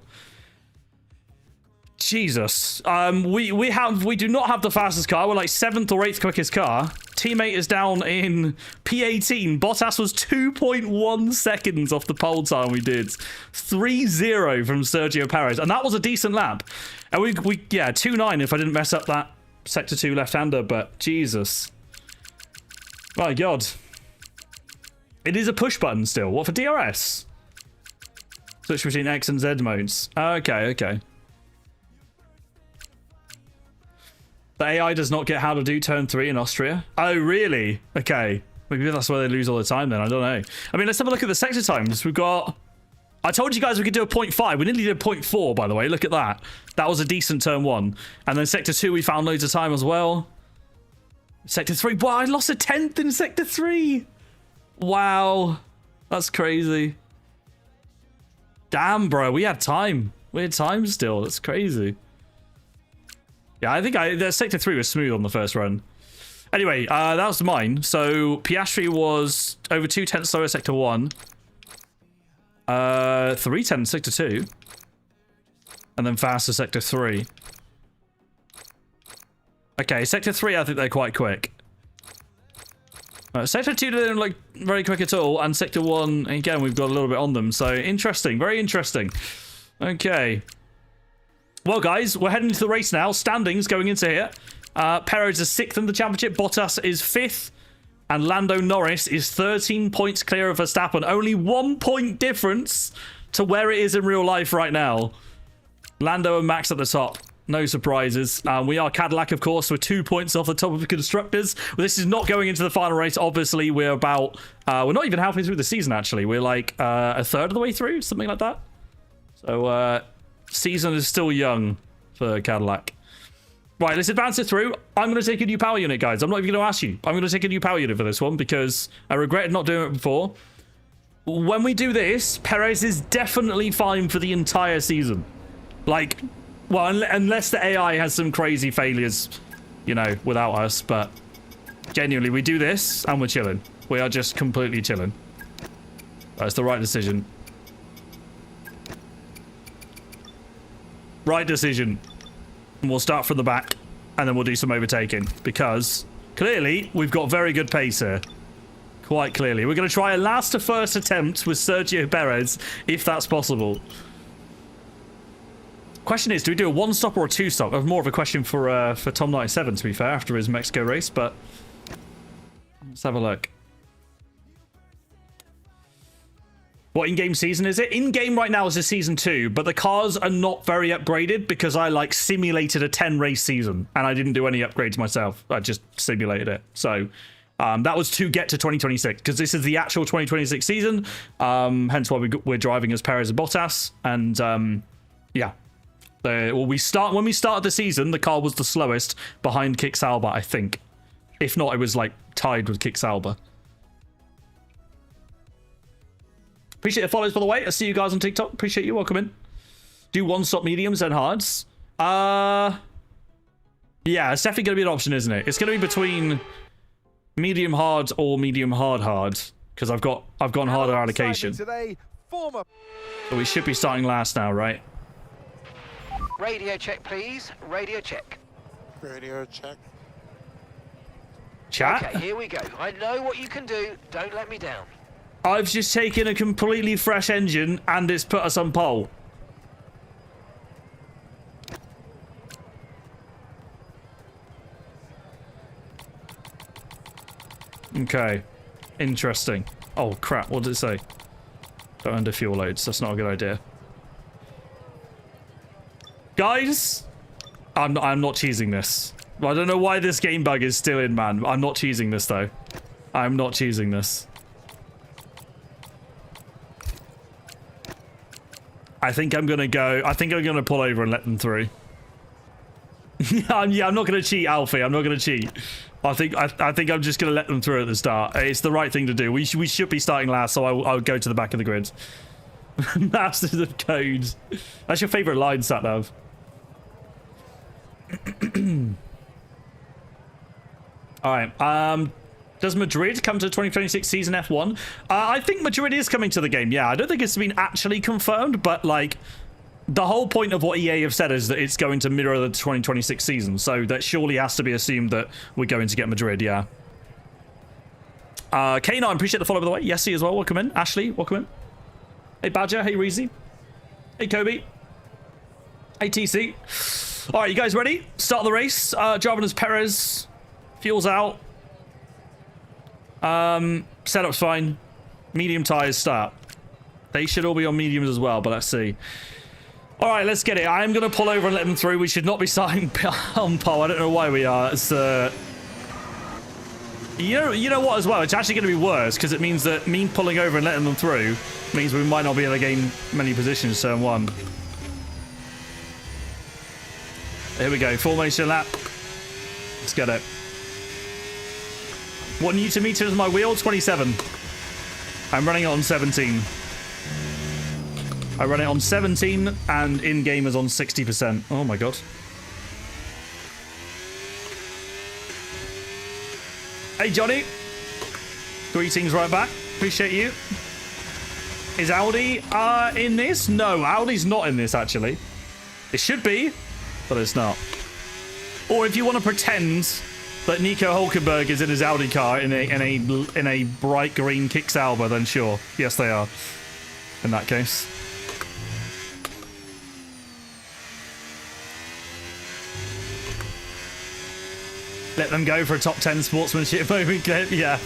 [SPEAKER 2] Jesus. We do not have the fastest car. We're like 7th or 8th quickest car. Teammate is down in P18. Bottas was 2.1 seconds off the pole time we did. 3-0 from Sergio Perez. And that was a decent lap. And we 2-9 if I didn't mess up that sector 2 left-hander, but Jesus. My god. It is a push button still. What, for DRS? Switch between X and Z modes. Okay. The AI does not get how to do turn 3 in Austria. Oh, really? Okay. Maybe that's where they lose all the time then. I don't know. I mean, let's have a look at the sector times. We've got I told you guys we could do a 0.5. We nearly did a 0.4, by the way. Look at that. That was a decent turn 1. And then sector 2, we found loads of time as well. Sector 3. Wow, I lost a 10th in sector 3. Wow. That's crazy. Damn, bro. We had time. We had time still. That's crazy. Yeah, I think the sector 3 was smooth on the first run. Anyway, that was mine. So Piastri was over 2 tenths slower sector 1. 3 tenths sector 2. And then faster sector 3. Okay, sector 3, I think they're quite quick. Sector 2 didn't look very quick at all. And sector 1, again, we've got a little bit on them. So interesting, very interesting. Okay. Well, guys, we're heading into the race now. Standings going into here. Perez is 6th in the championship. Bottas is 5th. And Lando Norris is 13 points clear of Verstappen. Only 1 point difference to where it is in real life right now. Lando and Max at the top. No surprises. We are Cadillac, of course. We're 2 points off the top of the constructors. This is not going into the final race. Obviously, we're about... we're not even halfway through the season, actually. We're like a third of the way through, something like that. So, season is still young for Cadillac. Right, let's advance it through. I'm going to take a new power unit, guys. I'm not even going to ask you. I'm going to take a new power unit for this one because I regretted not doing it before. When we do this, Perez is definitely fine for the entire season. Like, well, unless the AI has some crazy failures, you know, without us. But genuinely, we do this and we're chilling. We are just completely chilling. That's the right decision. Right decision. And we'll start from the back, and then we'll do some overtaking, because clearly we've got very good pace here. Quite clearly. We're going to try a last to first attempt with Sergio Perez, if that's possible. Question is, do we do a 1-stop or a 2-stop? That's more of a question for Tom97, to be fair, after his Mexico race, but let's have a look. What in-game season is it? In-game right now is a season 2, but the cars are not very upgraded because I like simulated a 10-race season and I didn't do any upgrades myself. I just simulated it. So that was to get to 2026 because this is the actual 2026 season. Hence why we're driving as Perez and Bottas. And yeah, when we started the season, the car was the slowest behind Kick Sauber, I think. If not, it was like tied with Kick Sauber. Appreciate the follows, by the way. I see you guys on TikTok. Appreciate you. Welcome in. Do 1-stop mediums and hards. Yeah, it's definitely going to be an option, isn't it? It's going to be between medium hard or medium hard because I've gone harder allocation.
[SPEAKER 3] Today,
[SPEAKER 2] So we should be starting last now, right?
[SPEAKER 4] Radio check, please. Radio check.
[SPEAKER 5] Radio check.
[SPEAKER 2] Chat?
[SPEAKER 4] Okay, here we go. I know what you can do. Don't let me down.
[SPEAKER 2] I've just taken a completely fresh engine and it's put us on pole. Okay. Interesting. Oh, crap. What did it say? Don't under fuel loads. That's not a good idea. Guys, I'm not cheesing this. I don't know why this game bug is still in, man. I'm not cheesing this, though. I'm not cheesing this. I think I'm gonna pull over and let them through. Yeah, I'm not gonna cheat, Alfie. I'm not gonna cheat. I think I'm just gonna let them through at the start. It's the right thing to do. We should be starting last, so I'll go to the back of the grid. Masters of codes. That's your favorite line, Satnav. All right. Does Madrid come to the 2026 season F1? I think Madrid is coming to the game. Yeah, I don't think it's been actually confirmed, but like the whole point of what EA have said is that it's going to mirror the 2026 season. So that surely has to be assumed that we're going to get Madrid. Yeah. K9, appreciate the follow, by the way. Yessie as well. Welcome in. Ashley, welcome in. Hey Badger. Hey Reezy. Hey Kobe. Hey TC. All right, you guys ready? Start the race. Driving as Perez. Fuel's out. Setup's fine. Medium tires start. They should all be on mediums as well, but let's see. All right, let's get it. I'm going to pull over and let them through. We should not be starting on pole. I don't know why we are. It's, You know what as well? It's actually going to be worse because it means that me pulling over and letting them through means we might not be able to gain many positions turn one. Here we go. Formation lap. Let's get it. What Newton meter is my wheel? 27. I'm running it on 17. I run it on 17 and in-game is on 60%. Oh my god. Hey Johnny. Greetings right back. Appreciate you. Is Audi in this? No, Audi's not in this actually. It should be, but it's not. Or if you want to pretend that Nico Hulkenberg is in his Audi car in a bright green kick Sauber, then sure. Yes, they are. In that case. Let them go for a top 10 sportsmanship moment clip. Yeah.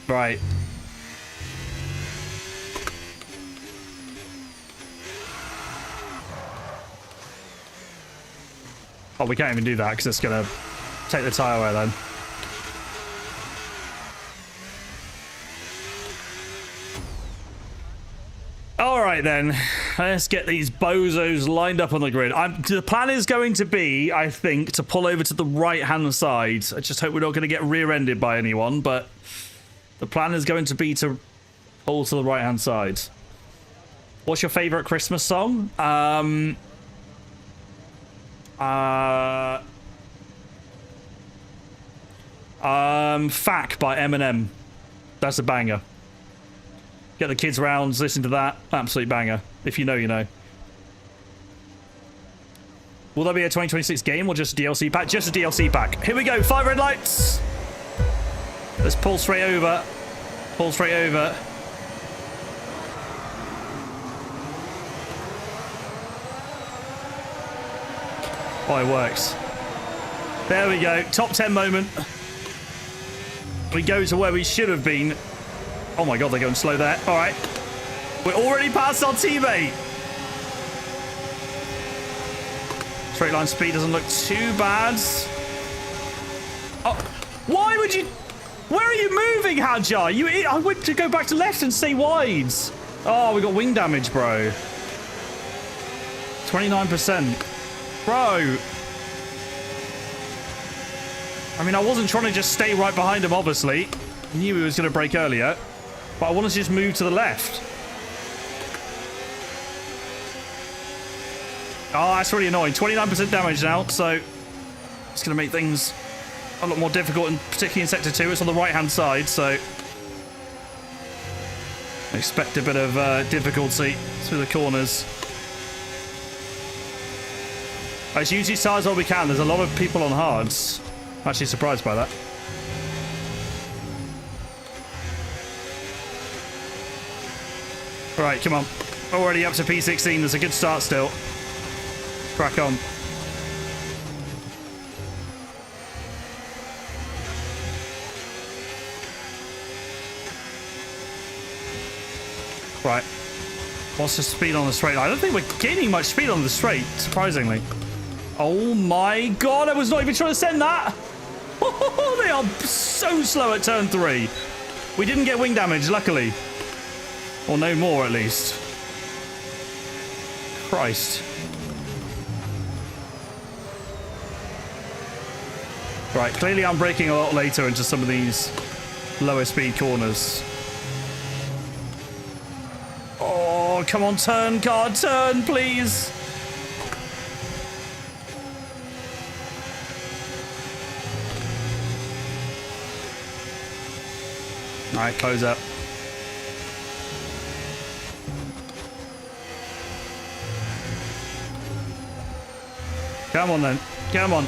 [SPEAKER 2] Right. Oh, we can't even do that because it's going to take the tyre away then. All right, then. Let's get these bozos lined up on the grid. The plan is going to be, I think, to pull over to the right-hand side. I just hope we're not going to get rear-ended by anyone, but the plan is going to be to pull to the right-hand side. What's your favourite Christmas song? Fack by Eminem. That's a banger. Get the kids round, listen to that. Absolute banger. If you know, you know. Will there be a 2026 game or just a DLC pack? Just a DLC pack. Here we go. 5 red lights. Let's pull straight over. Pull straight over. Oh, it works. There we go. Top 10 moment. We go to where we should have been. Oh my god, they're going slow there. All right. We're already past our teammate. Straight line speed doesn't look too bad. Oh, why would you... Where are you moving, Hadjar? I went to go back to left and stay wide. Oh, we got wing damage, bro. 29%. Bro. I mean, I wasn't trying to just stay right behind him, obviously. I knew he was going to brake earlier. But I wanted to just move to the left. Oh, that's really annoying. 29% damage now, so it's going to make things a lot more difficult, and particularly in Sector 2. It's on the right-hand side, so expect a bit of difficulty through the corners. Let's use these tires while we can. There's a lot of people on hards. I'm actually surprised by that. Right, come on. Already up to P16. There's a good start still. Crack on. Right. What's the speed on the straight line? I don't think we're gaining much speed on the straight, surprisingly. Oh my god, I was not even trying to send that. They are so slow at turn 3. We didn't get wing damage, luckily. Or no more, at least. Christ. Right, clearly I'm braking a lot later into some of these lower speed corners. Oh, come on, turn, car, turn, please. All right, close up. Come on then. Come on.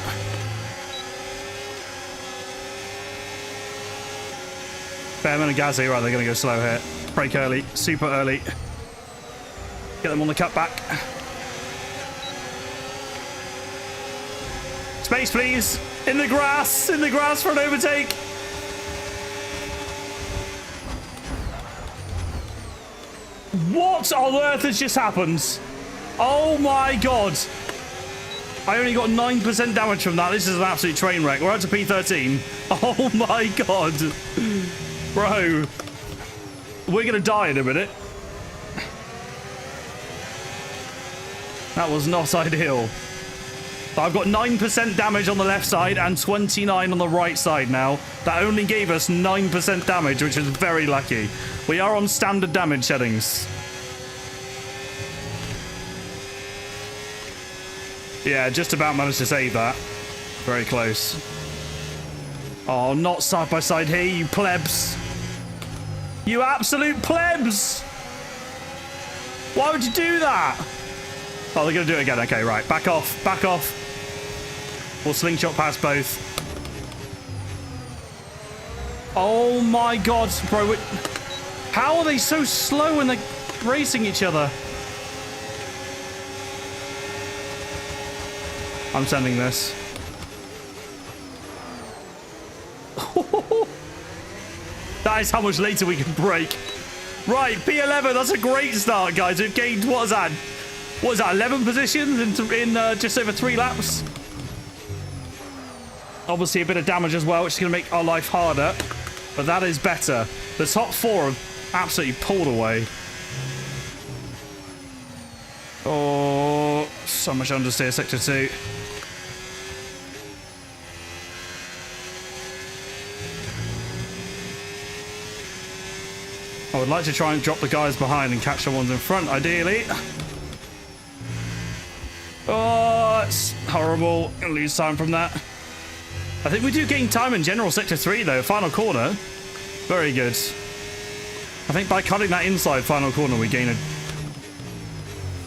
[SPEAKER 2] Behrman and Gazzy, right, they're going to go slow here. Brake early, super early. Get them on the cutback. Space, please. In the grass for an overtake. What on earth has just happened? Oh my god. I only got 9% damage from that. This is an absolute train wreck. We're up to P13. Oh my god. Bro. We're going to die in a minute. That was not ideal. I've got 9% damage on the left side and 29 on the right side now. That only gave us 9% damage, which is very lucky. We are on standard damage settings. Yeah, just about managed to save that. Very close. Oh, not side by side here, you plebs. You absolute plebs! Why would you do that? Oh, they're going to do it again. Okay, right. Back off. Back off. We'll slingshot past both. Oh my god, bro. How are they so slow when they're racing each other? I'm sending this. That is how much later we can brake. Right, P11. That's a great start, guys. We've gained, what is that? What is that, 11 positions in just over 3 laps? Obviously a bit of damage as well, which is going to make our life harder. But that is better. The top 4 have absolutely pulled away. Oh, so much understeer, sector 2. I would like to try and drop the guys behind and catch the ones in front, ideally. Oh, it's horrible. Gonna lose time from that. I think we do gain time in general sector 3 though. Final corner. Very good. I think by cutting that inside final corner we gain a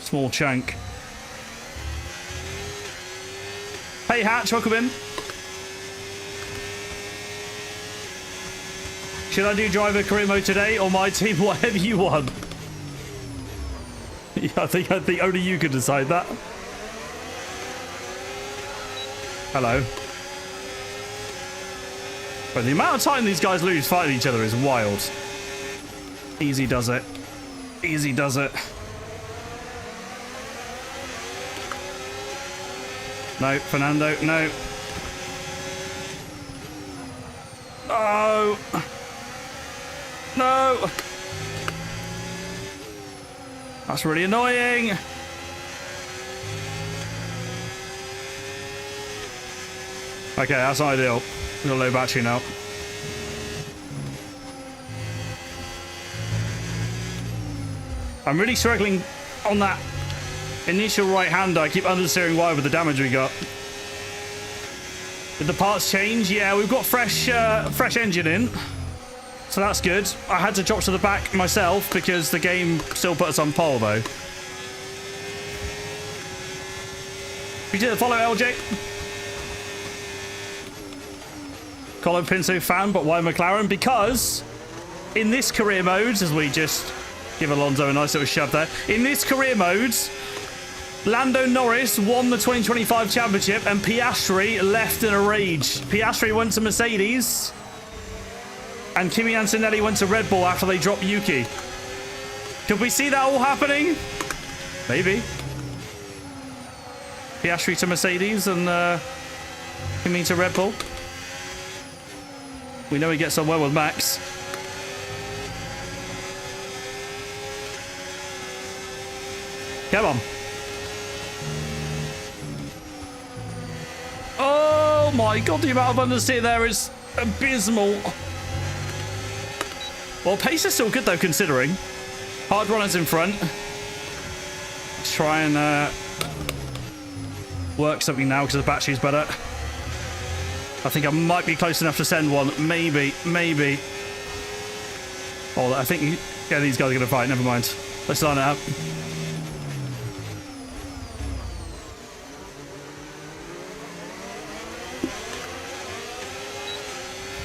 [SPEAKER 2] small chunk. Hey Hatch, welcome in. Should I do driver career mode today or my team? Whatever you want. Yeah, I think only you can decide that. Hello. But the amount of time these guys lose fighting each other is wild. Easy does it. Easy does it. No, Fernando, no. Oh. No. That's really annoying. Okay, that's ideal. We've got a low battery now. I'm really struggling on that initial right-hander. I keep understeering wide with the damage we got. Did the parts change? Yeah, we've got fresh engine in. So that's good. I had to drop to the back myself because the game still put us on pole, though. We did follow LJ. Colin Pinto fan, but why McLaren? Because in this career mode, as we just give Alonso a nice little shove there, in this career mode, Lando Norris won the 2025 championship and Piastri left in a rage. Piastri went to Mercedes and Kimi Antonelli went to Red Bull after they dropped Yuki. Could we see that all happening? Maybe. Piastri to Mercedes and Kimi to Red Bull. We know he gets on well with Max. Come on. Oh my god, the amount of understeer there is abysmal. Well, pace is still good though, considering. Hard runners in front. Let's try and work something now because the battery's better. I think I might be close enough to send one. Maybe. Oh, I think... Yeah, these guys are going to fight. Never mind. Let's line it up.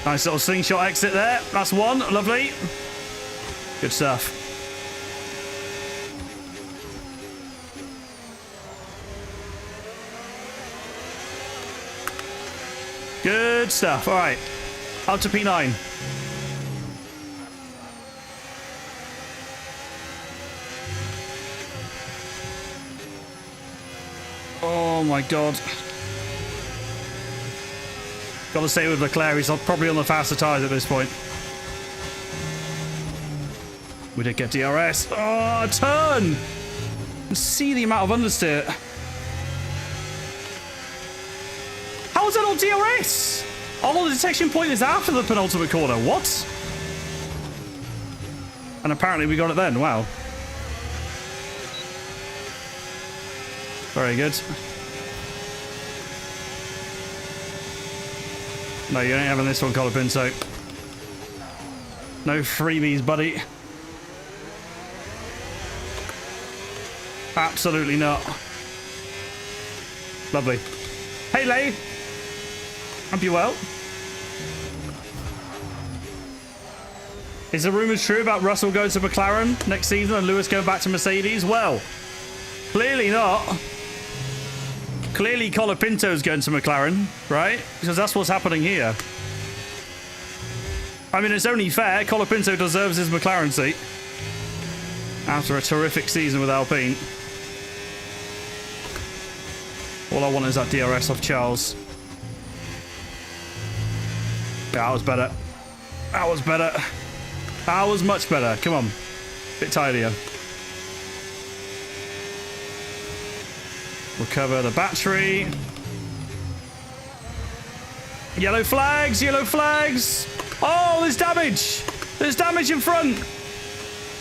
[SPEAKER 2] Nice little slingshot exit there. That's one. Lovely. Good stuff. Good stuff. All right. Up to P9. Oh my god. Gotta stay with Leclerc. He's probably on the faster tyres at this point. We did get DRS. Oh, a turn! See the amount of understeer. How is that on DRS? Oh, the detection point is after the penultimate corner. What? And apparently we got it then. Wow. Very good. No, you ain't having this one, Colapinto. No freebies, buddy. Absolutely not. Lovely. Hey, Lay. Hope you well. Is the rumours true about Russell going to McLaren next season and Lewis going back to Mercedes? Well, clearly not. Clearly Colapinto's going to McLaren, right? Because that's what's happening here. I mean, it's only fair. Colapinto deserves his McLaren seat after a terrific season with Alpine. All I want is that DRS off Charles. Yeah, that was better. That was better. That was much better. Come on. Bit tidier. Recover the battery. Yellow flags. Yellow flags. Oh, there's damage. There's damage in front.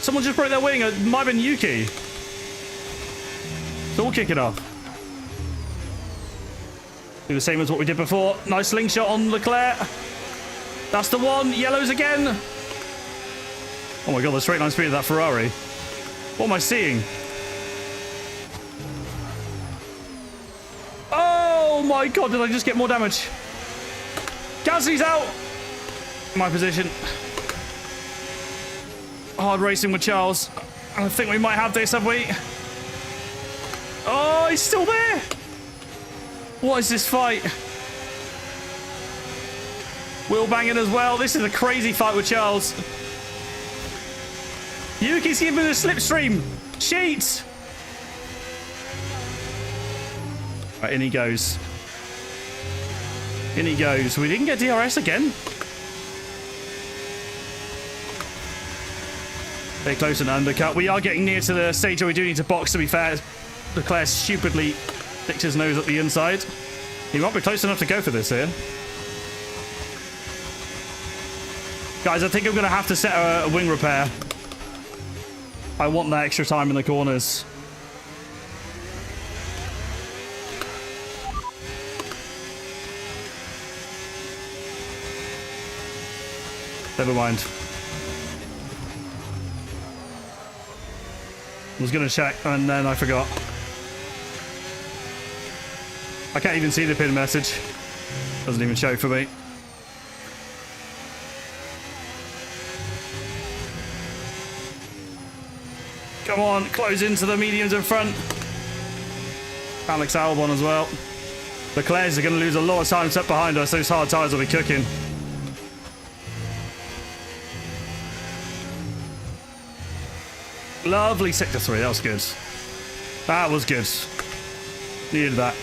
[SPEAKER 2] Someone just broke their wing. It might have been Yuki. So we'll kick it off. Do the same as what we did before. Nice slingshot on Leclerc. That's the one. Yellows again. Oh my god, the straight line speed of that Ferrari. What am I seeing? Oh my god, did I just get more damage? Gasly's out. My position. Hard racing with Charles. I think we might have this, have we? Oh, he's still there. What is this fight? Wheel banging as well. This is a crazy fight with Charles. Yuki's giving me a slipstream. Cheat. Right, in he goes. In he goes. We didn't get DRS again. Very close and undercut. We are getting near to the stage where we do need to box, to be fair. Leclerc stupidly sticked his nose at the inside. He might be close enough to go for this here. Guys, I think I'm going to have to set a wing repair. I want that extra time in the corners. Never mind. I was going to check and then I forgot. I can't even see the pin message. Doesn't even show for me. Come on, close into the mediums in front. Alex Albon as well. Leclerc's are going to lose a lot of time set behind us. Those hard tyres will be cooking. Lovely sector 3. That was good. That was good. Needed that.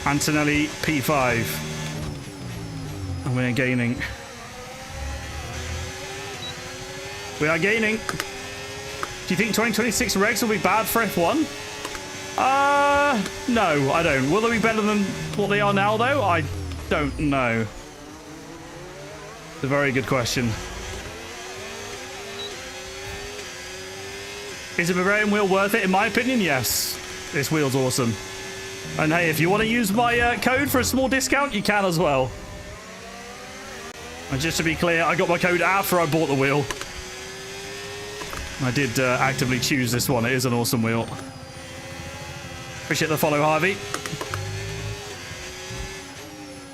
[SPEAKER 2] Antonelli P5. And we're gaining. We are gaining. Do you think 2026 regs will be bad for F1? No, I don't. Will they be better than what they are now, though? I don't know. It's a very good question. Is a Bavarian wheel worth it? In my opinion, yes. This wheel's awesome. And hey, if you want to use my code for a small discount, you can as well. And just to be clear, I got my code after I bought the wheel. I did actively choose this one. It is an awesome wheel. Appreciate the follow, Harvey.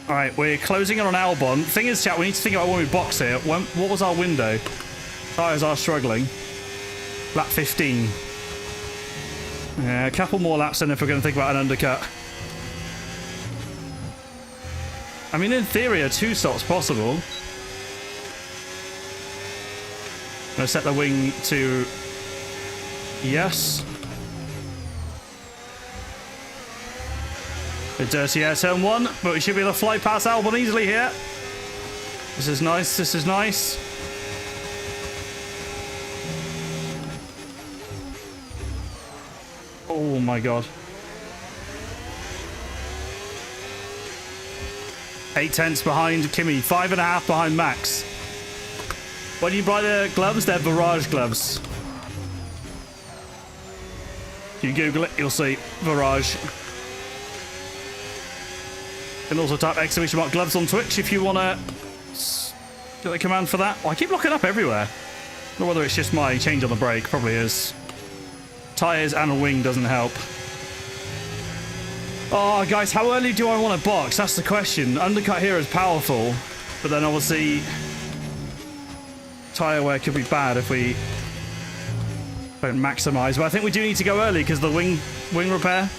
[SPEAKER 2] All right, we're closing in on Albon. Thing is, chat, we need to think about when we box here. What was our window? Tyres are struggling. Lap 15. Yeah, a couple more laps then if we're going to think about an undercut. I mean, in theory, a 2 stop's possible. I'm going to set the wing to yes. Bit dirty air turn 1, but we should be able to fly past Albon easily here. This is nice. This is nice. Oh my god. 8 tenths behind Kimi, 5.5 behind Max. When you buy the gloves, they're Virage gloves. If you Google it, you'll see Virage. You can also type !gloves on Twitch if you want to get the command for that. Oh, I keep locking up everywhere. I don't know whether it's just my change on the brake. Probably is. Tires and a wing doesn't help. Oh, guys, how early do I want to box? That's the question. Undercut here is powerful, but then obviously tire wear could be bad if we don't maximize. But I think we do need to go early because the wing repair.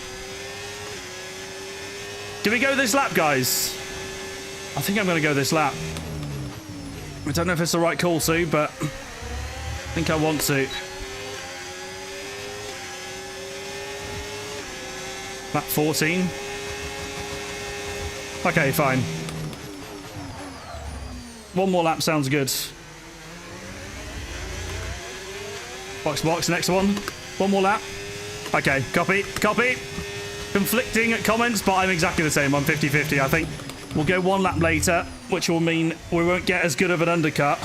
[SPEAKER 2] Do we go this lap, guys? I think I'm going to go this lap. I don't know if it's the right call, Sue, but I think I want to. Lap 14. Okay, fine. One more lap sounds good. Box, next one. One more lap. Okay, copy. Conflicting comments, but I'm exactly the same. I'm 50-50. I think we'll go one lap later, which will mean we won't get as good of an undercut,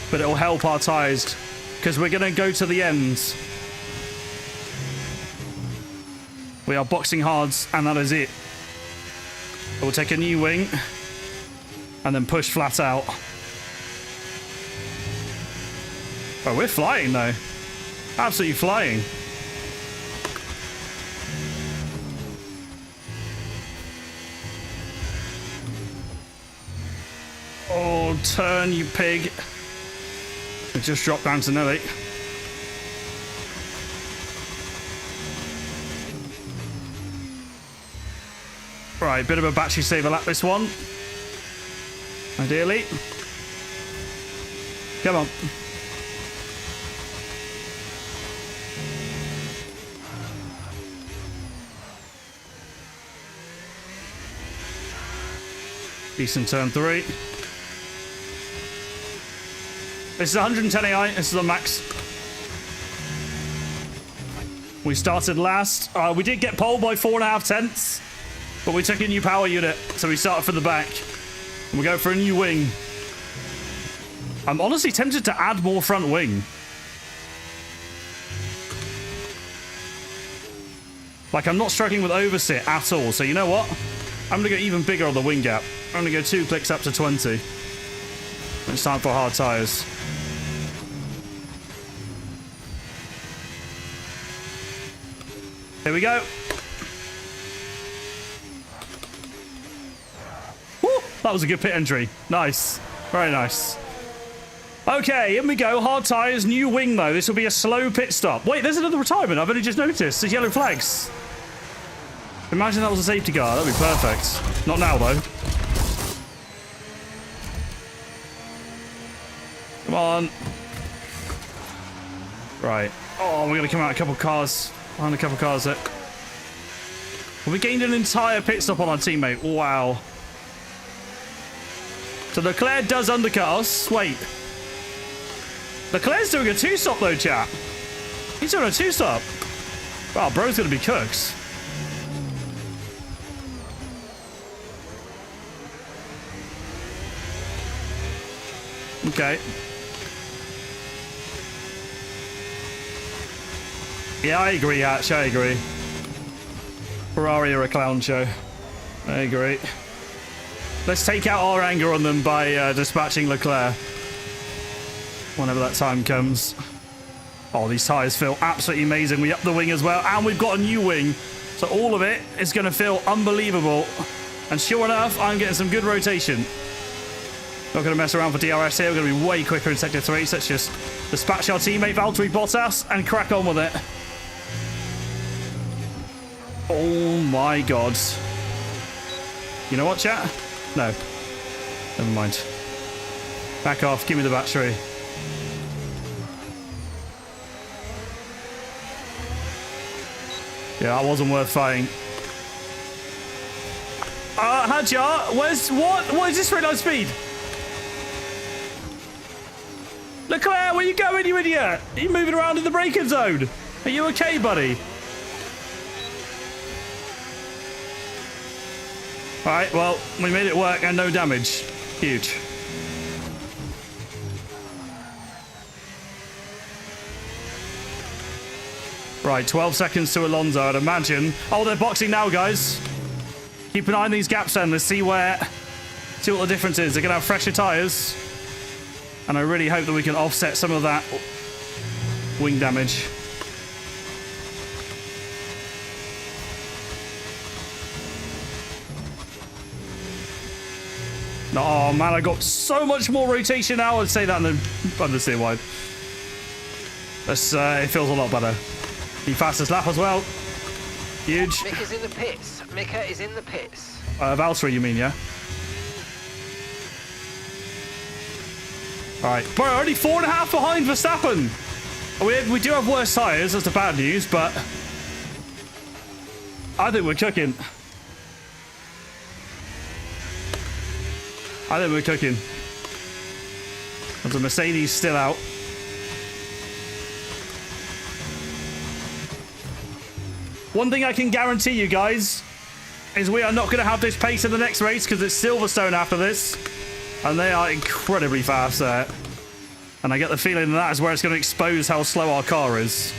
[SPEAKER 2] but it'll help our tyres because we're going to go to the ends. We are boxing hards, and that is it. We'll take a new wing and then push flat out. Oh, we're flying, though. Absolutely flying. Oh, turn, you pig. We just dropped down to Nelly. Right, bit of a battery saver lap this one. Ideally. Come on. Decent turn 3. This is 110 AI. This is on max. We started last. We did get pole by 4.5 tenths. But we took a new power unit, so we started from the back. And we go for a new wing. I'm honestly tempted to add more front wing. Like, I'm not struggling with oversit at all. So you know what? I'm going to go even bigger on the wing gap. I'm going to go 2 clicks up to 20. It's time for hard tyres. Here we go. That was a good pit entry. Nice. Very nice. Okay, in we go. Hard tyres, new wing, though. This will be a slow pit stop. Wait, there's another retirement. I've only just noticed. There's yellow flags. Imagine that was a safety car. That'd be perfect. Not now, though. Come on. Right. Oh, we're going to come out a couple of cars. Behind a couple of cars there. Well, we gained an entire pit stop on our teammate. Wow. So Leclerc does undercut us. Wait. Leclerc's doing a 2-stop though, chat. He's doing a 2-stop. Wow, bro's going to be cooked. Okay. Yeah, I agree, Hatch. I agree. Ferrari are a clown show. I agree. Let's take out our anger on them by dispatching Leclerc. Whenever that time comes. Oh, these tyres feel absolutely amazing. We up the wing as well. And we've got a new wing. So all of it is going to feel unbelievable. And sure enough, I'm getting some good rotation. Not going to mess around for DRS here. We're going to be way quicker in Sector 3. So let's just dispatch our teammate Valtteri Bottas and crack on with it. Oh my God. You know what, chat? No. Never mind. Back off. Give me the battery. Yeah, that wasn't worth fighting. Hadjar, what is this red light speed? Leclerc, where you going, you idiot? Are you moving around in the braking zone? Are you okay, buddy? All right, well, we made it work and no damage. Huge. Right, 12 seconds to Alonso, I'd imagine. Oh, they're boxing now, guys. Keep an eye on these gaps then. Let's see what the difference is. They're going to have fresher tyres. And I really hope that we can offset some of that wing damage. Oh, man, I got so much more rotation now. I'd say that in the understeer wide. It feels a lot better. The fastest lap as well. Huge.
[SPEAKER 4] Mika's in the pits. Mika is in the pits.
[SPEAKER 2] Valtteri, you mean, yeah? All right. Bro, only 4.5 behind Verstappen. We do have worse tyres. That's the bad news, but I think we're cooking. There's a Mercedes still out. One thing I can guarantee you guys is we are not going to have this pace in the next race because it's Silverstone after this. And they are incredibly fast there. And I get the feeling that is where it's going to expose how slow our car is.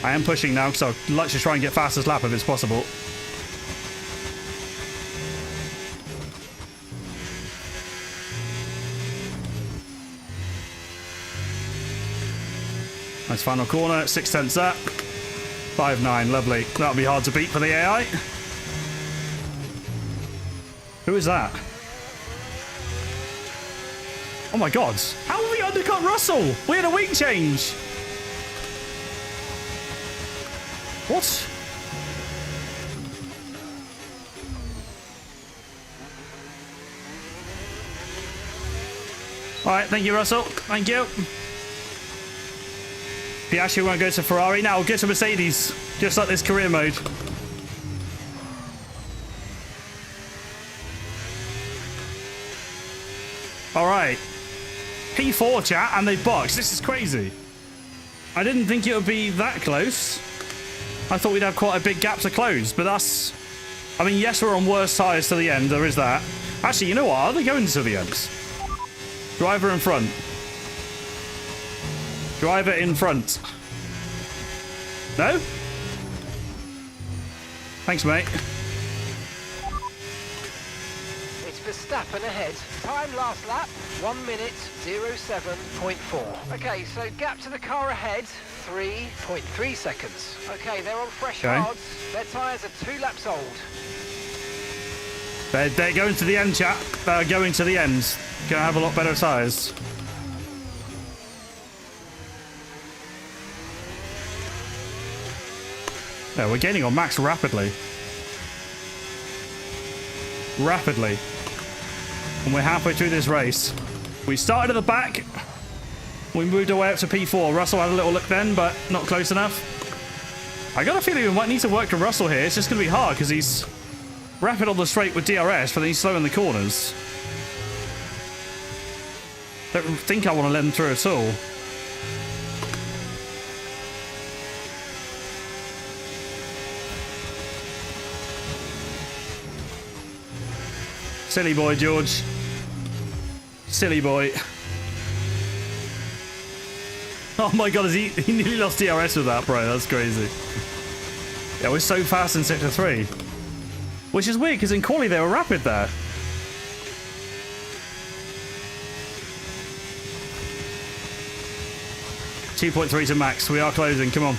[SPEAKER 2] I am pushing now because I'd like to try and get fastest lap if it's possible. Nice final corner, 6/10 up. 5.9, lovely. That'll be hard to beat for the AI. Who is that? Oh my god. How have we undercut Russell? We had a wing change. What? Alright, thank you, Russell. Thank you. Piastri won't go to Ferrari. Now we'll go to Mercedes. Just like this career mode. Alright. P4 chat and they box. This is crazy. I didn't think it would be that close. I thought we'd have quite a big gap to close, but that's... I mean, yes, we're on worse tyres to the end. There is that. Actually, you know what? Are they going to the ends? Driver in front. Driver in front. No? Thanks, mate.
[SPEAKER 4] It's Verstappen ahead. Time last lap, 1 minute 07.4. Okay, so gap to the car ahead, 3.3 seconds. Okay, they're on fresh hards. Their tyres are 2 laps old.
[SPEAKER 2] They're going to the end, chat. They're going to the end. Gonna have a lot better tyres. Yeah, we're gaining on Max rapidly. Rapidly. And we're halfway through this race. We started at the back. We moved our way up to P4. Russell had a little look then, but not close enough. I got a feeling we might need to work to Russell here. It's just going to be hard because he's rapid on the straight with DRS, but then he's slow in the corners. Don't think I want to let him through at all. Silly boy, George. Silly boy. Oh my god, he nearly lost DRS with that, bro. That's crazy. Yeah, we're so fast in Sector 3. Which is weird, because in quali they were rapid there. .3 to max. We are closing. Come on.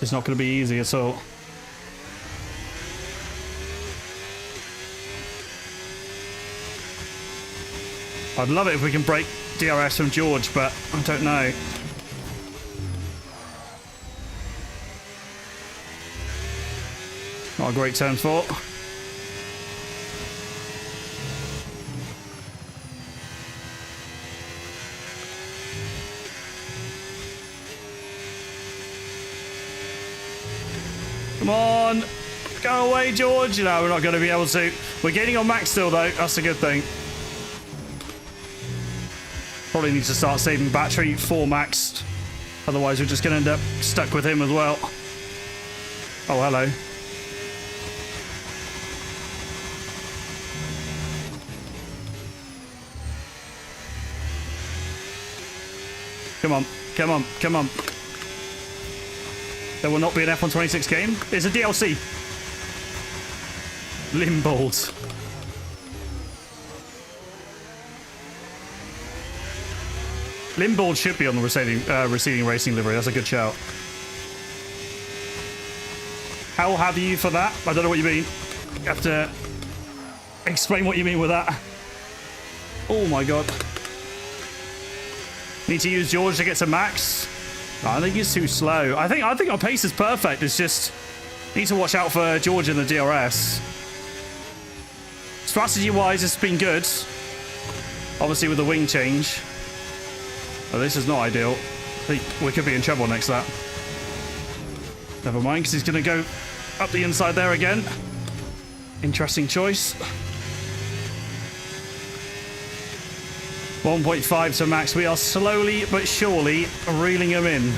[SPEAKER 2] It's not going to be easy at all. I'd love it if we can break DRS from George, but I don't know. Not a great turn 4. Come on. Go away, George. No, we're not going to be able to. We're gaining on Max still, though. That's a good thing. Probably need to start saving battery for Max. Otherwise, we're just going to end up stuck with him as well. Oh, hello. Come on. Come on. Come on. There will not be an F126 game. It's a DLC. Limbold. Limbold should be on the receding racing livery. That's a good shout. How have you for that? I don't know what you mean. You have to explain what you mean with that. Oh my god. Need to use George to get to Max. No, I think he's too slow. I think our pace is perfect. It's just need to watch out for George in the DRS. Strategy-wise, it's been good. Obviously, with the wing change. Oh, this is not ideal. I think we could be in trouble next lap. Never mind, because he's going to go up the inside there again. Interesting choice. 1.5 to Max. We are slowly but surely reeling him in.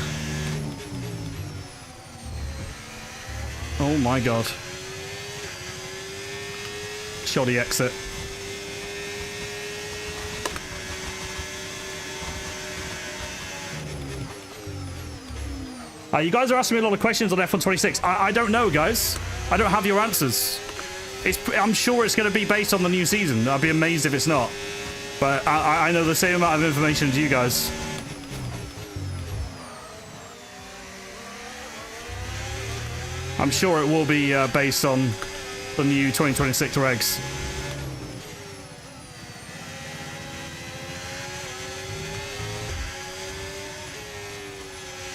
[SPEAKER 2] Oh my god. Shoddy exit. You guys are asking me a lot of questions on F126. I don't know, guys. I don't have your answers. I'm sure it's going to be based on the new season. I'd be amazed if it's not. But I know the same amount of information as you guys. I'm sure it will be based on the new 2026 regs.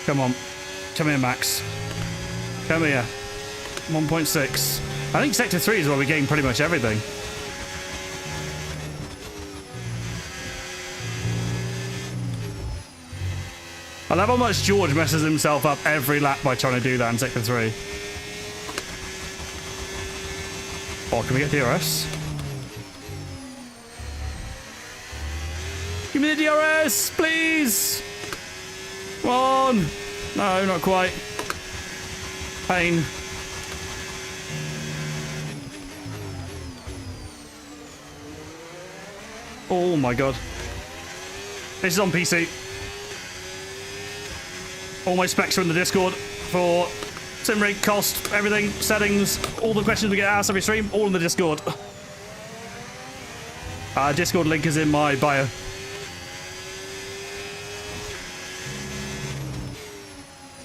[SPEAKER 2] Come on. Come here, Max. Come here. 1.6. I think Sector 3 is where we gain pretty much everything. I love how much George messes himself up every lap by trying to do that in Sector 3. Oh, can we get DRS? Give me the DRS, please! Come on! No, not quite. Pain. Oh my god. This is on PC. All my specs are in the Discord for sim rig, cost, everything, settings, all the questions we get asked every stream, all in the Discord. Discord link is in my bio.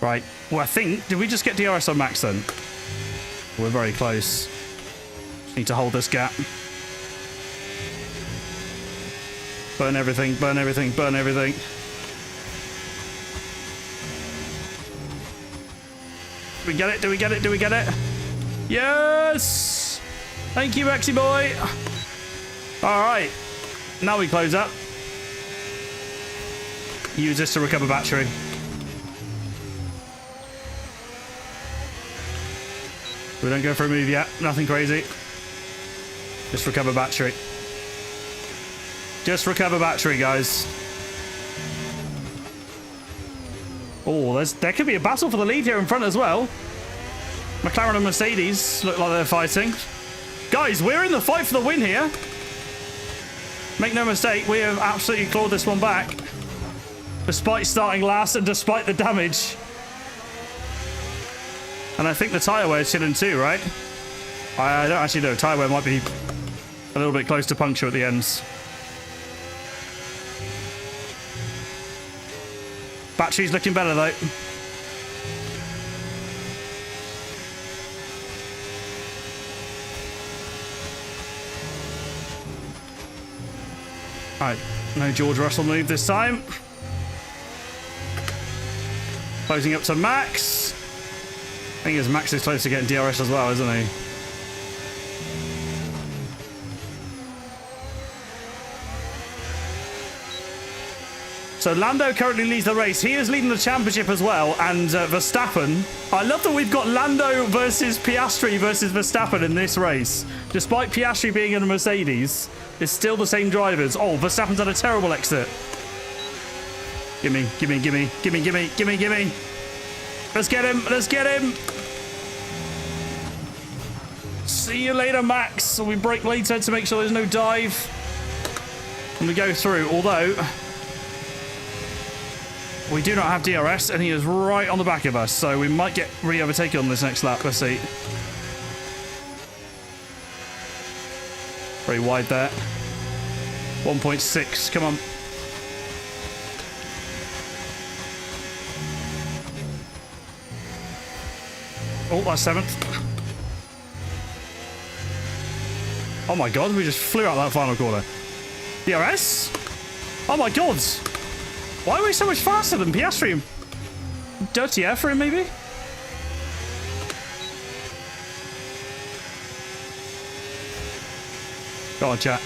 [SPEAKER 2] Right. Well, I think... Did we just get DRS on Max then? We're very close. Just need to hold this gap. Burn everything, burn everything, burn everything. Do we get it? Do we get it? Do we get it? Yes! Thank you, Maxi boy. All right. Now we close up. Use this to recover battery. We don't go for a move yet. Nothing crazy. Just recover battery. Just recover battery, guys. Oh, there could be a battle for the lead here in front as well. McLaren and Mercedes look like they're fighting. Guys, we're in the fight for the win here. Make no mistake, we have absolutely clawed this one back. Despite starting last and despite the damage. And I think the tyre wear is chilling too, right? I don't actually know. Tyre wear might be a little bit close to puncture at the ends. Battery's looking better though. Alright, no George Russell move this time. Closing up to Max. I think Max is close to getting DRS as well, isn't he? So Lando currently leads the race. He is leading the championship as well. And Verstappen. I love that we've got Lando versus Piastri versus Verstappen in this race. Despite Piastri being in a Mercedes, it's still the same drivers. Oh, Verstappen's had a terrible exit. Gimme, gimme, gimme, gimme, gimme, gimme, gimme. Let's get him. Let's get him. See you later, Max. We brake later to make sure there's no dive. And we go through, although we do not have DRS, and he is right on the back of us, so we might get re-overtaken on this next lap. Let's see. Very wide there. 1.6, come on. Oh, that's 7th. Oh my god, we just flew out that final corner. DRS? Oh my god! Why are we so much faster than Piastri? Dirty air for him, maybe? Go on, chat.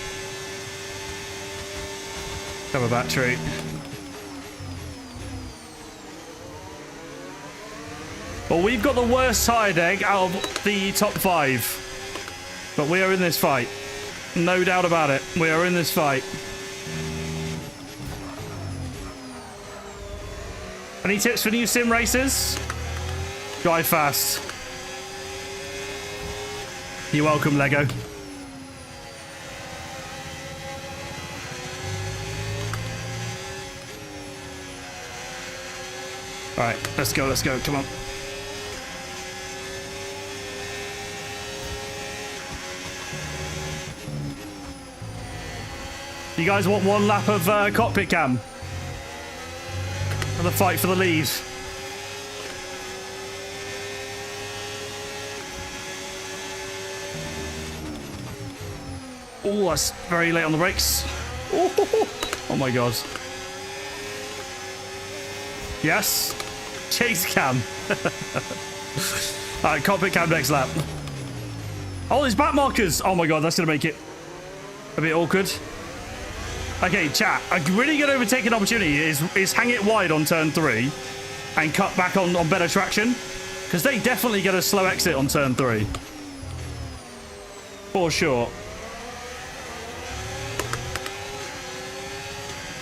[SPEAKER 2] Cover battery. Well, we've got the worst tire deg out of the top 5. But we are in this fight. No doubt about it. We are in this fight. Any tips for new sim races? Drive fast. You're welcome, Lego. Alright, let's go, come on. You guys want one lap of cockpit cam? For the fight for the lead. Oh, that's very late on the brakes. Oh my god. Yes. Chase cam. Alright, cockpit cam next lap. Oh, there's back markers. Oh my god, that's going to make it a bit awkward. Okay, chat. A really good overtaking opportunity is hang it wide on turn 3 and cut back on better traction. Because they definitely get a slow exit on turn 3. For sure.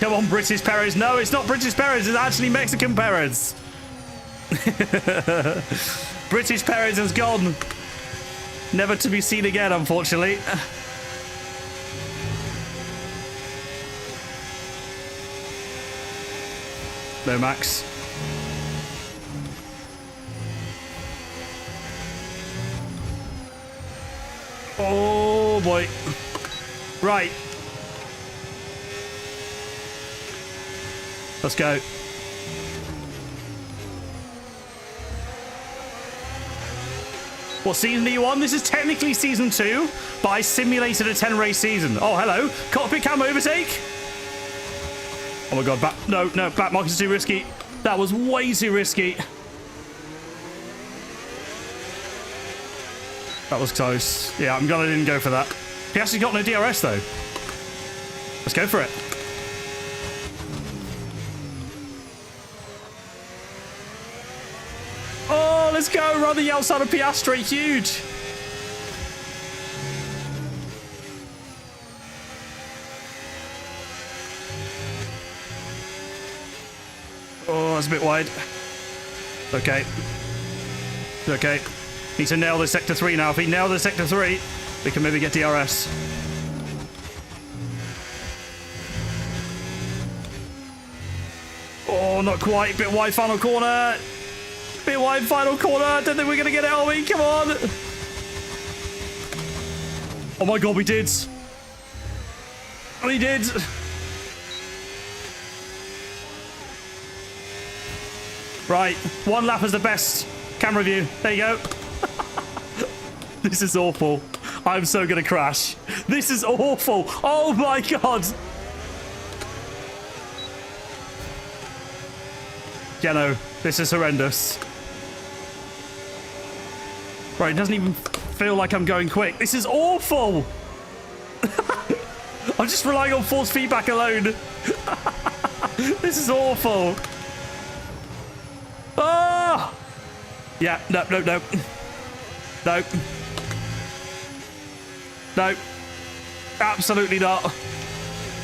[SPEAKER 2] Come on, British Perez. No, it's not British Perez. It's actually Mexican Perez. British Perez has gone. Never to be seen again, unfortunately. No, Max. Oh, boy. Right. Let's go. What season are you on? This is technically season 2, but I simulated a 10-race season. Oh, hello. Cockpit cam overtake. Oh my god, no, back markers is too risky. That was way too risky. That was close. Yeah, I'm glad I didn't go for that. He actually got no DRS though. Let's go for it. Oh, let's go. Run the outside of Piastri. Huge. Oh, that's a bit wide. Okay. Okay. Need to nail the sector 3 now. If we nail the sector 3, we can maybe get DRS. Oh, not quite. Bit wide final corner. Bit wide final corner. Don't think we're going to get it, are we? Come on. Oh my god, we did. We did. Right, 1 lap is the best. Camera view. There you go. This is awful. I'm so gonna crash. This is awful. Oh my god. Yeah, no, this is horrendous. Right, it doesn't even feel like I'm going quick. This is awful. I'm just relying on force feedback alone. This is awful. Oh! Yeah, no. No. No. Absolutely not.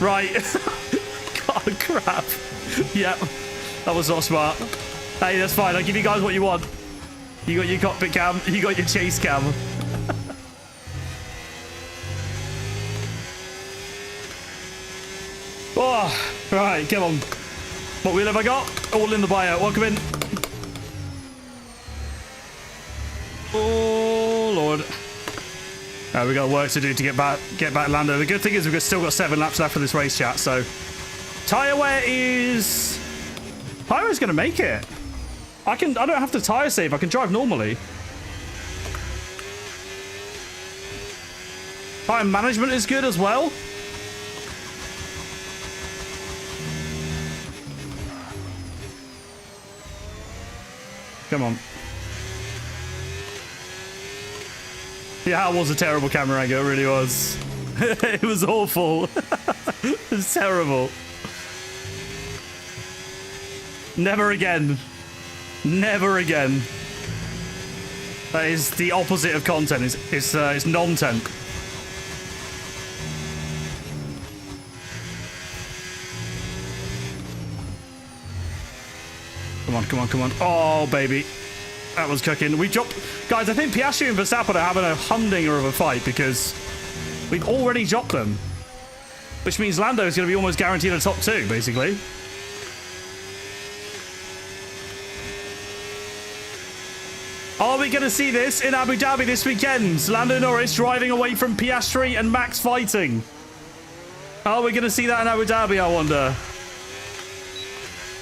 [SPEAKER 2] Right. God, crap. Yep. That was not smart. Hey, that's fine. I'll give you guys what you want. You got your cockpit cam. You got your chase cam. Oh, right. Come on. What wheel have I got? All in the bio. Welcome in. Oh, Lord. We got work to do to get back Lando. The good thing is we've still got 7 laps left for this race, chat. So, tyre wear is... Tyre is going to make it. I don't have to tyre save. I can drive normally. Tyre management is good as well. Come on. Yeah, it was a terrible camera angle. It really was. It was awful. It was terrible. Never again. Never again. That is the opposite of content. It's non-tent. Come on. Oh, baby. That was cooking. We dropped... Guys, I think Piastri and Verstappen are having a humdinger of a fight because we've already dropped them. Which means Lando is going to be almost guaranteed a top 2, basically. Are we going to see this in Abu Dhabi this weekend? Lando Norris driving away from Piastri and Max fighting. Are we going to see that in Abu Dhabi, I wonder?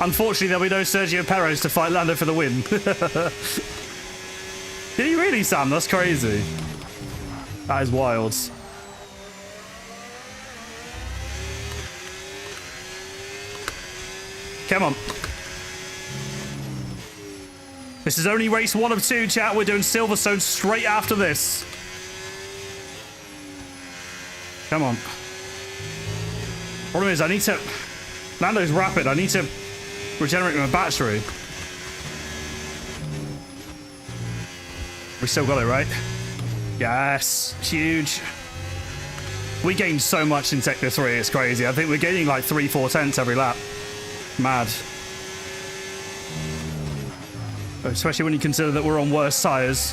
[SPEAKER 2] Unfortunately, there'll be no Sergio Perez to fight Lando for the win. Did he really, Sam? That's crazy. That is wild. Come on. This is only race 1 of 2, chat. We're doing Silverstone straight after this. Come on. Problem is, I need to... Lando's rapid. I need to regenerate my battery. We still got it, right? Yes. Huge. We gained so much in Sector 3. It's crazy. I think we're gaining like 3-4 tenths every lap. Mad. Especially when you consider that we're on worse tyres.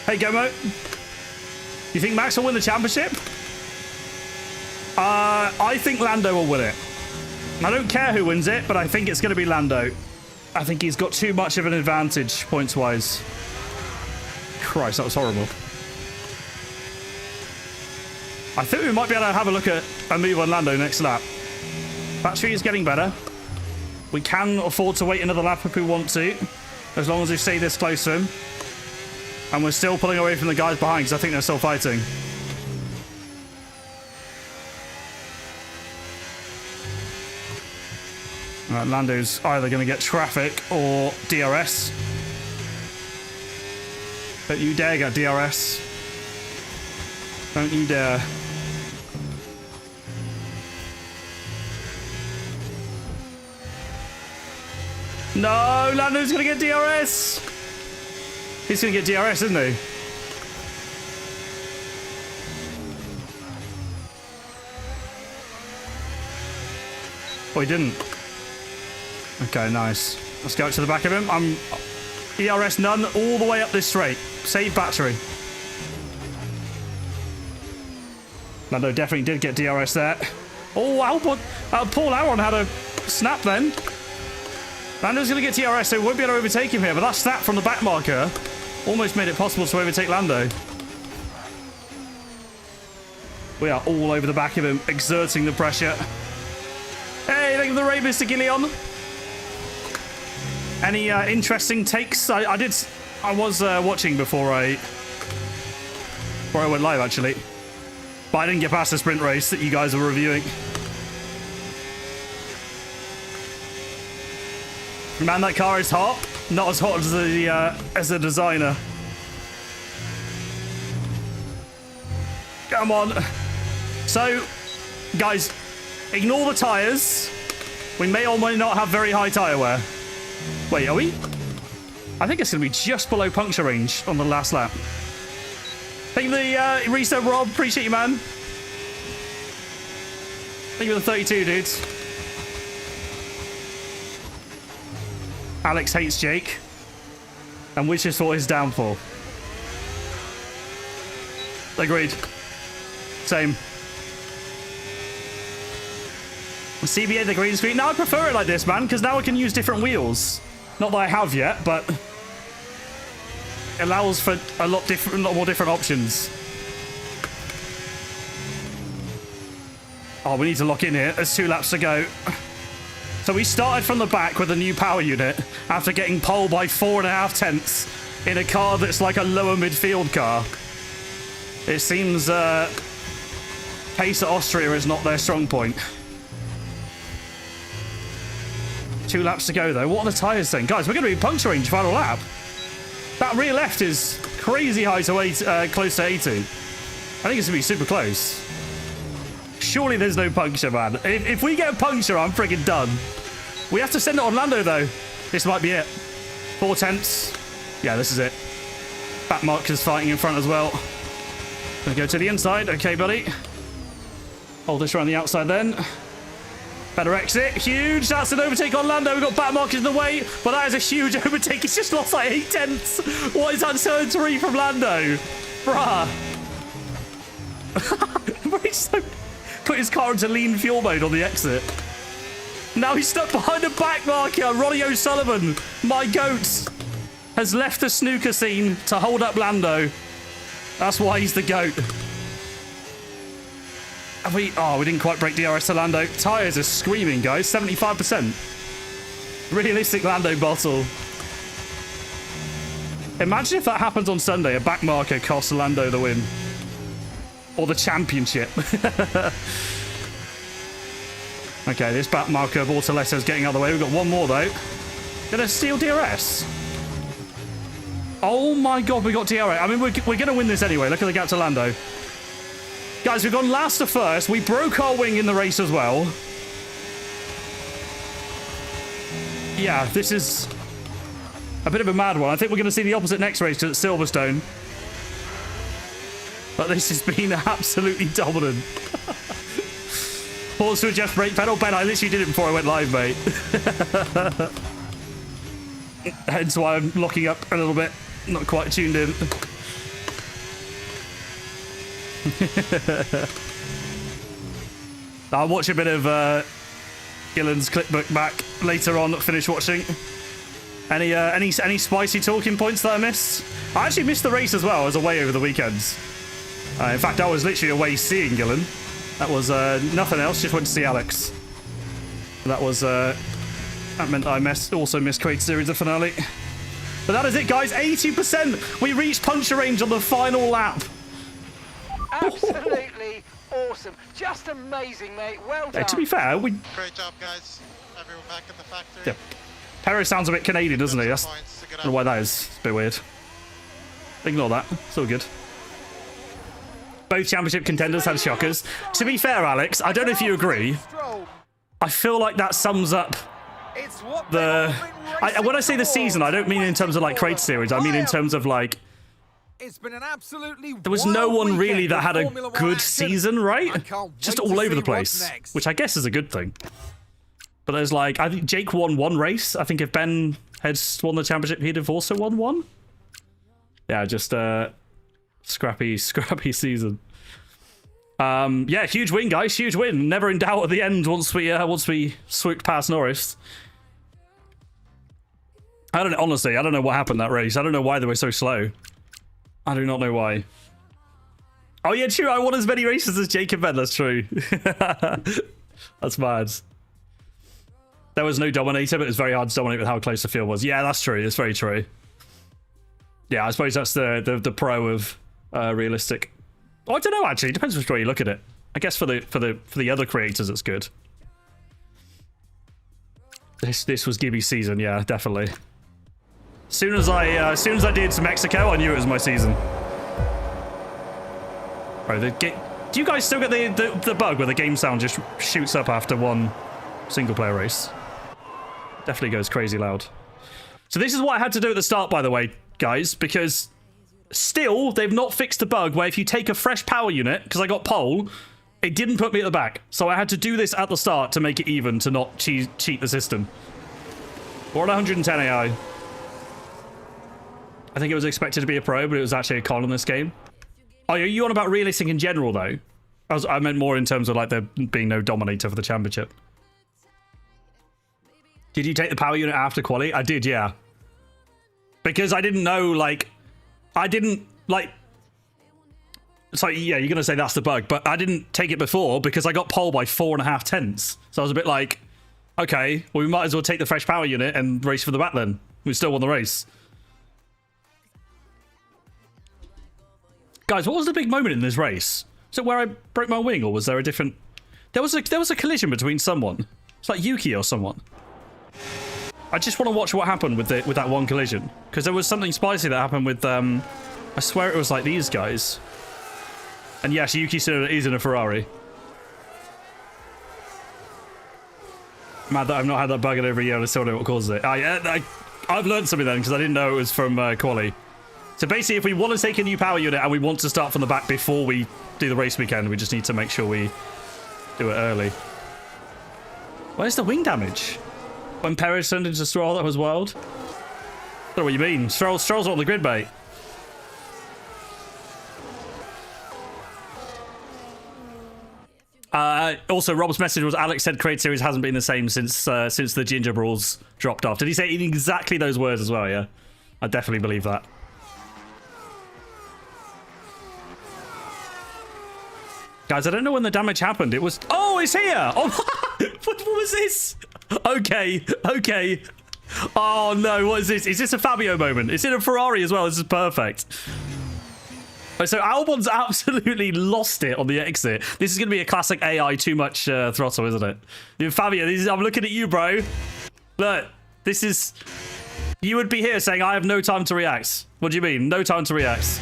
[SPEAKER 2] Hey, Gomo. You think Max will win the championship? I think Lando will win it. I don't care who wins it, but I think it's going to be Lando. I think he's got too much of an advantage points-wise. Christ, that was horrible. I think we might be able to have a look at a move on Lando next lap. Battery is getting better. We can afford to wait another lap if we want to, as long as we stay this close to him. And we're still pulling away from the guys behind, because I think they're still fighting. Right, Lando's either going to get traffic or DRS. Don't you dare get DRS. Don't you dare. No, Lando's going to get DRS. He's going to get DRS, isn't he? Oh, he didn't. Okay, nice. Let's go to the back of him. I'm ERS none all the way up this straight. Save battery. Lando definitely did get DRS there. Oh, Paul Albon had a snap then. Lando's going to get DRS, so we won't be able to overtake him here, but that snap from the back marker almost made it possible to overtake Lando. We are all over the back of him, exerting the pressure. Hey, look at the raid, Mr. Gillion. Any interesting takes? I was watching before I went live, actually. But I didn't get past the sprint race that you guys were reviewing. Man, that car is hot. Not as hot as the designer. Come on. So, guys, Ignore the tyres. We may or may not have very high tyre wear. Wait, are we? I think it's going to be just below puncture range on the last lap. Thank you for the reset, Rob. Appreciate you, man. Thank you for the 32, dudes. Alex hates Jake and wishes for his downfall. Agreed. Same. CBA the green screen. Now I prefer it like this, man, because now I can use different wheels. Not that I have yet, but it allows for a lot more different options. Oh, we need to lock in here. There's 2 laps to go. So we started from the back with a new power unit after getting pole by 4.5 tenths in a car that's like a lower midfield car. It seems pace at Austria is not their strong point. 2 laps to go, though. What are the tyres saying? Guys, we're going to be puncture range final lap. That rear left is crazy high to close to 80. I think it's going to be super close. Surely there's no puncture, man. If we get a puncture, I'm freaking done. We have to send it on Lando, though. This might be it. 4 tenths. Yeah, this is it. Back markers fighting in front as well. Gonna go to the inside. Okay, buddy. Hold this around the outside then. Better exit. Huge. That's an overtake on Lando. We've got back markers in the way, but that is a huge overtake. He's just lost like 8 tenths. What is that turn 3 from Lando? Bruh. Put his car into lean fuel mode on the exit. Now he's stuck behind a back marker. Ronnie O'Sullivan, my goat, has left the snooker scene to hold up Lando. That's why he's the GOAT. We didn't quite break DRS to Lando. Tyres are screaming, guys. 75%. Realistic Lando bottle. Imagine if that happens on Sunday. A back marker costs Lando the win. Or the championship. Okay, this back marker of Autoletto's getting out of the way. We've got one more, though. Gonna steal DRS. Oh my god, we got DRS. I mean, we're going to win this anyway. Look at the gap to Lando. Guys, we've gone last to first. We broke our wing in the race as well. Yeah, this is a bit of a mad one. I think we're going to see the opposite next race at Silverstone. But this has been absolutely dominant. Pause to adjust brake pedal. Ben, I literally did it before I went live, mate. Hence why I'm locking up a little bit. Not quite tuned in. I'll watch a bit of Gillen's clipbook back later on. Finish watching. Any spicy talking points that I missed? I actually missed the race as well. I was away over the weekends. In fact, I was literally away seeing Gillen. That was nothing else. Just went to see Alex. That was that meant I also missed Create Series, the finale. But that is it, guys. 80%. We reached puncture range on the final lap.
[SPEAKER 4] Absolutely awesome. Just amazing, mate. Well done.
[SPEAKER 2] To be fair, we...
[SPEAKER 5] Great job, guys. Everyone back in the factory.
[SPEAKER 2] Yeah. Perez sounds a bit Canadian, doesn't he? I don't know why that is. It's a bit weird. Ignore that. It's all good. Both championship contenders had shockers. To be fair, Alex, I don't know if you agree. I feel like that sums up the... when I say the season, I don't mean in terms of like Crate Series. I mean in terms of like...
[SPEAKER 3] It's been an absolutely
[SPEAKER 2] there was no one really that had a good season, right? Just all over the place, which I guess is a good thing. But there's like, I think Jake won 1 race. I think if Ben had won the championship, he'd have also won 1. Yeah, just scrappy season. Yeah, huge win, guys. Huge win. Never in doubt at the end once we swooped past Norris. Honestly, I don't know what happened that race. I don't know why they were so slow. I do not know why. Oh yeah, true. I won as many races as Jacob Ben. That's true. That's mad. There was no dominator, but it's very hard to dominate with how close the field was. Yeah, that's true. It's very true. Yeah, I suppose that's the pro of realistic. Oh, I don't know actually. It depends which way you look at it. I guess for the other creators, it's good. This was Gibby's season. Yeah, definitely. As soon as I did to Mexico, I knew it was my season. Right, Do you guys still get the bug where the game sound just shoots up after one single player race? Definitely goes crazy loud. So this is what I had to do at the start, by the way, guys, because still they've not fixed the bug where if you take a fresh power unit, because I got pole, it didn't put me at the back. So I had to do this at the start to make it even, to not cheat the system. We're on 110 AI. I think it was expected to be a pro, but it was actually a con in this game. Oh, are you on about realistic in general, though? I meant more in terms of, like, there being no dominator for the championship. Did you take the power unit after quali? I did, yeah. Because I didn't know, like... So, yeah, you're going to say that's the bug, but I didn't take it before because I got pole by 4.5 tenths. So I was a bit like, okay, well, we might as well take the fresh power unit and race for the back then. We still won the race. Guys, what was the big moment in this race? Is it where I broke my wing, or was there a different... There was a collision between someone. It's like Yuki or someone. I just want to watch what happened with that one collision. Because there was something spicy that happened with... I swear it was like these guys. And yes, Yuki is in a Ferrari. Mad that I've not had that bug in over a year and I still don't know what causes it. I've learned something then because I didn't know it was from quali. So basically, if we want to take a new power unit and we want to start from the back before we do the race weekend, we just need to make sure we do it early. Where's the wing damage? When Perez turned into Stroll, that was wild. I don't know what you mean. Stroll's not on the grid, mate. Also, Rob's message was Alex said Create Series hasn't been the same since the Ginger Brawls dropped off. Did he say exactly those words as well? Yeah, I definitely believe that. Guys, I don't know when the damage happened. It was... Oh, it's here! Oh, what was this? Okay. Oh, no, what is this? Is this a Fabio moment? It's in a Ferrari as well. This is perfect. So Albon's absolutely lost it on the exit. This is going to be a classic AI too much throttle, isn't it? Fabio, I'm looking at you, bro. Look, this is... You would be here saying, I have no time to react. What do you mean? No time to react.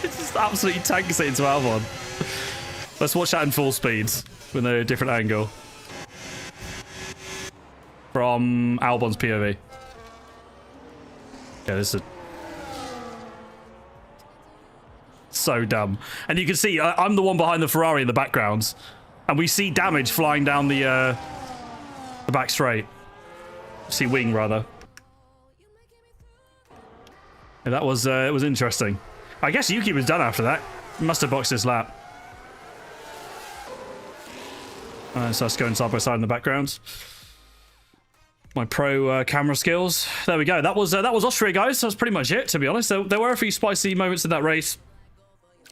[SPEAKER 2] It's just absolutely tanks it into Albon. Let's watch that in full speed with a different angle. From Albon's POV. Yeah, this is... So dumb. And you can see I'm the one behind the Ferrari in the background, and we see damage flying down the back straight. See wing rather. And that was it was interesting. I guess Yuki was done after that. He must have boxed his lap. So let's go side by side in the background. My pro camera skills. There we go. That was Austria, guys. That was pretty much it, to be honest. There were a few spicy moments in that race.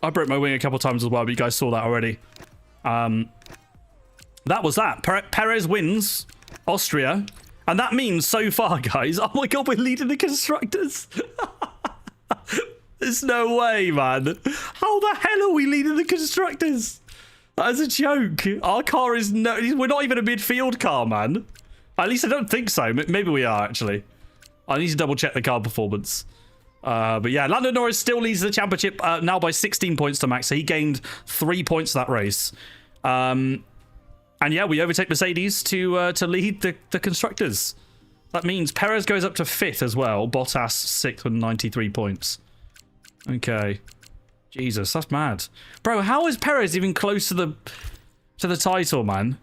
[SPEAKER 2] I broke my wing a couple times as well, but you guys saw that already. That was that. Perez wins Austria. And that means so far, guys... Oh my god, we're leading the constructors. There's no way, man. How the hell are we leading the constructors? That is a joke. Our car is no... We're not even a midfield car, man. At least I don't think so. Maybe we are, actually. I need to double check the car performance. But yeah, Lando Norris still leads the championship now by 16 points to Max. So he gained 3 points that race. And yeah, we overtake Mercedes to lead the constructors. That means Perez goes up to 5th as well. Bottas 6th with 93 points. Okay. Jesus, that's mad. Bro, how is Perez even close to the title, man?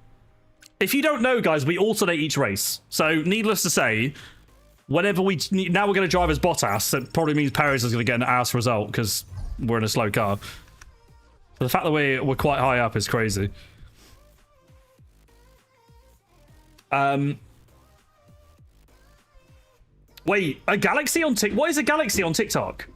[SPEAKER 2] If you don't know, guys, we alternate each race. So, needless to say, whenever now we're going to drive as Bottas, it probably means Perez is going to get an ass result because we're in a slow car. So the fact that we're quite high up is crazy. Wait, a galaxy on TikTok? What is a galaxy on TikTok?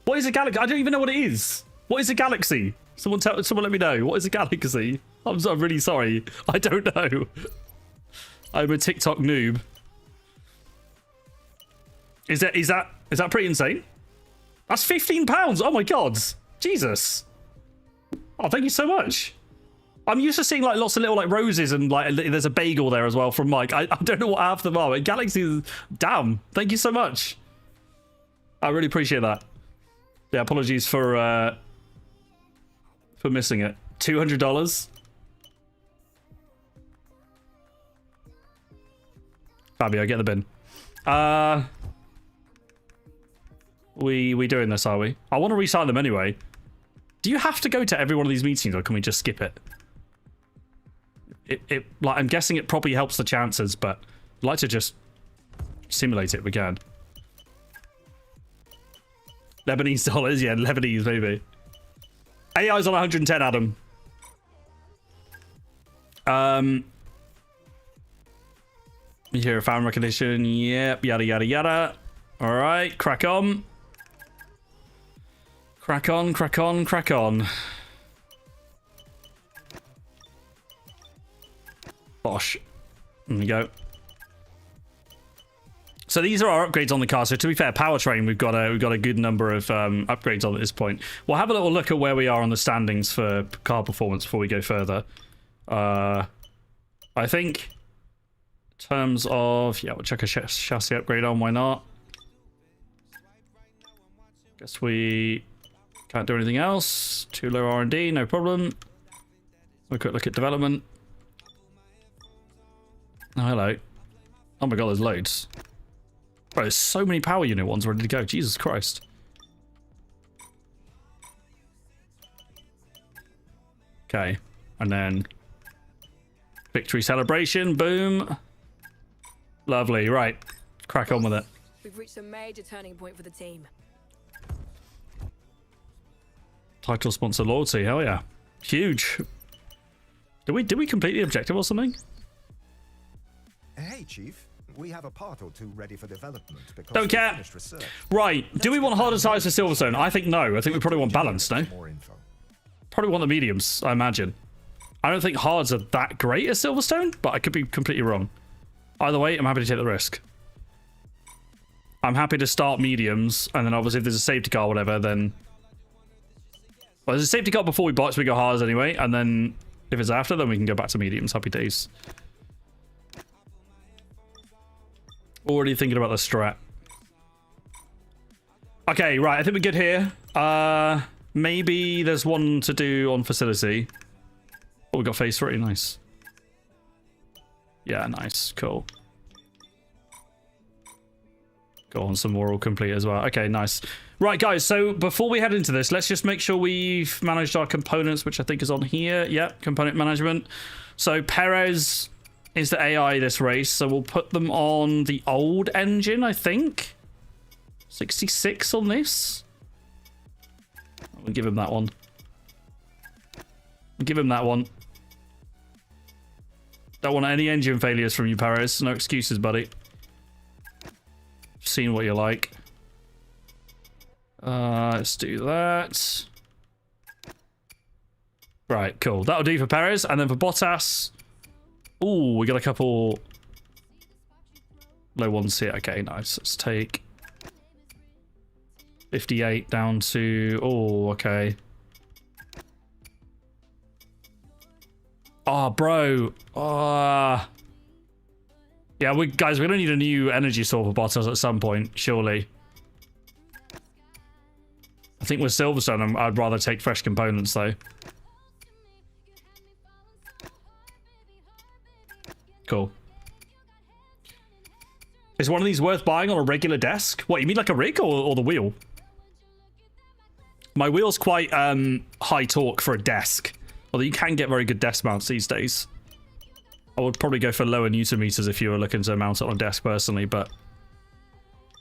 [SPEAKER 2] What is a galaxy? I don't even know what it is. What is a galaxy? Someone let me know. What is a galaxy? I'm really sorry. I don't know. I'm a TikTok noob. Is that pretty insane? That's £15. Oh my god. Jesus. Oh, thank you so much. I'm used to seeing like lots of little like roses and like there's a bagel there as well from Mike. I don't know what half of them are. Galaxy, damn. Thank you so much. I really appreciate that. Yeah, apologies for for missing it. $200. Fabio, get the bin. We doing this, are we? I want to restart them anyway. Do you have to go to every one of these meetings, or can we just skip it? Like, I'm guessing it probably helps the chances, but I'd like to just simulate it if we can. Lebanese dollars, yeah, Lebanese maybe. AI's on 110, Adam. You hear a fan recognition, yep, yada yada yada. All right, crack on. Crack on, crack on, crack on. Bosh. There we go. So these are our upgrades on the car. So to be fair, powertrain, we've got a good number of upgrades on at this point. We'll have a little look at where we are on the standings for car performance before we go further. I think in terms of, yeah, we'll check a chassis upgrade on. Why not? Guess we can't do anything else. Too low R&D, no problem. We'll quick look at development. Oh, hello. Oh my god, there's loads. Bro, there's so many power unit ones ready to go. Jesus Christ. Okay. And then victory celebration. Boom. Lovely. Right. Crack on with it.
[SPEAKER 6] We've reached a major turning point for the team.
[SPEAKER 2] Title sponsor loyalty. Hell yeah. Huge. Did we complete the objective or something?
[SPEAKER 7] Hey, Chief. We have a part or two ready for development because
[SPEAKER 2] Don't care.
[SPEAKER 7] finished research.
[SPEAKER 2] Right. Do we want harder tires for Silverstone? I think no. I think we probably want balance, no?
[SPEAKER 7] More info.
[SPEAKER 2] Probably want the mediums, I imagine. I don't think hards are that great at Silverstone, but I could be completely wrong. Either way, I'm happy to take the risk. I'm happy to start mediums, and then obviously if there's a safety car or whatever, then... Well, there's a safety car before we box, we go hards anyway, and then if it's after, then we can go back to mediums. Happy days. Already thinking about the strat. Okay, right, I think we're good here. Maybe there's one to do on facility. Oh, we got phase 3, nice. Yeah, nice, cool. Go on, some more all complete as well. Okay, nice. Right, guys, so before we head into this, let's just make sure we've managed our components, which I think is on here. Yep, component management. So Perez is the AI this race, so we'll put them on the old engine, I think. 66 on this. We'll give him that one. We'll give him that one. Don't want any engine failures from you, Perez. No excuses, buddy. Seen what you like. Let's do that. Right, cool. That'll do for Perez. And then for Bottas... Ooh, we got a couple low ones here. Okay, nice. Let's take 58 down to... Oh, okay. Oh, bro. Yeah, guys, we're going to need a new energy source for Bottas at some point, surely. I think with Silverstone, I'd rather take fresh components, though. Cool. Is one of these worth buying on a regular desk? What, you mean like a rig or the wheel? My wheel's quite high torque for a desk. Although you can get very good desk mounts these days. I would probably go for lower Newton meters if you were looking to mount it on a desk personally, but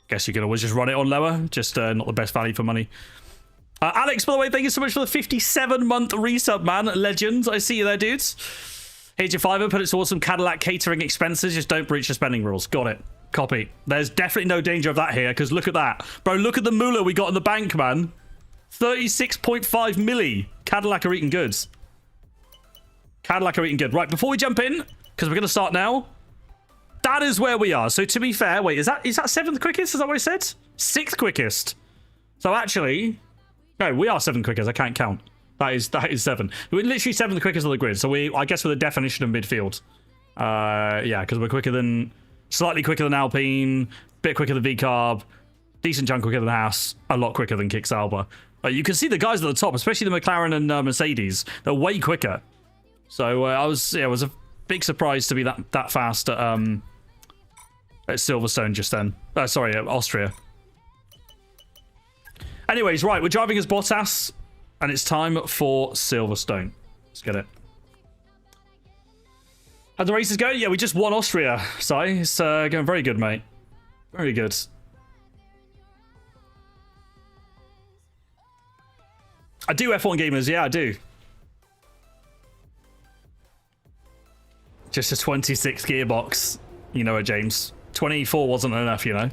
[SPEAKER 2] guess you can always just run it on lower. Just not the best value for money. Alex, by the way, thank you so much for the 57-month resub, man. Legends. I see you there, dudes. Here's your $5, put it towards some Cadillac catering expenses. Just don't breach the spending rules. Got it. Copy. There's definitely no danger of that here, because look at that. Bro, look at the moolah we got in the bank, man. 36.5 milli. Cadillac are eating goods. Cadillac are eating good. Right, before we jump in, because we're going to start now, that is where we are. So to be fair, wait, is that 7th quickest? Is that what I said? 6th quickest. So actually, no, we are 7th quickest. I can't count. That is 7. We're literally 7th quickest on the grid. So I guess we're the definition of midfield. Yeah, because we're slightly quicker than Alpine, bit quicker than VCarb, decent chunk quicker than Haas, a lot quicker than Kick Sauber. You can see the guys at the top, especially the McLaren and Mercedes. They're way quicker. So it was a big surprise to be that fast at Silverstone just then. Sorry, Austria. Anyways, right, we're driving as Bottas, and it's time for Silverstone. Let's get it. How'd the races go? Yeah, we just won Austria, Si. It's going very good, mate. Very good. I do F1 gamers, yeah, I do. Just a 26 gearbox. You know it, James. 24 wasn't enough, you know.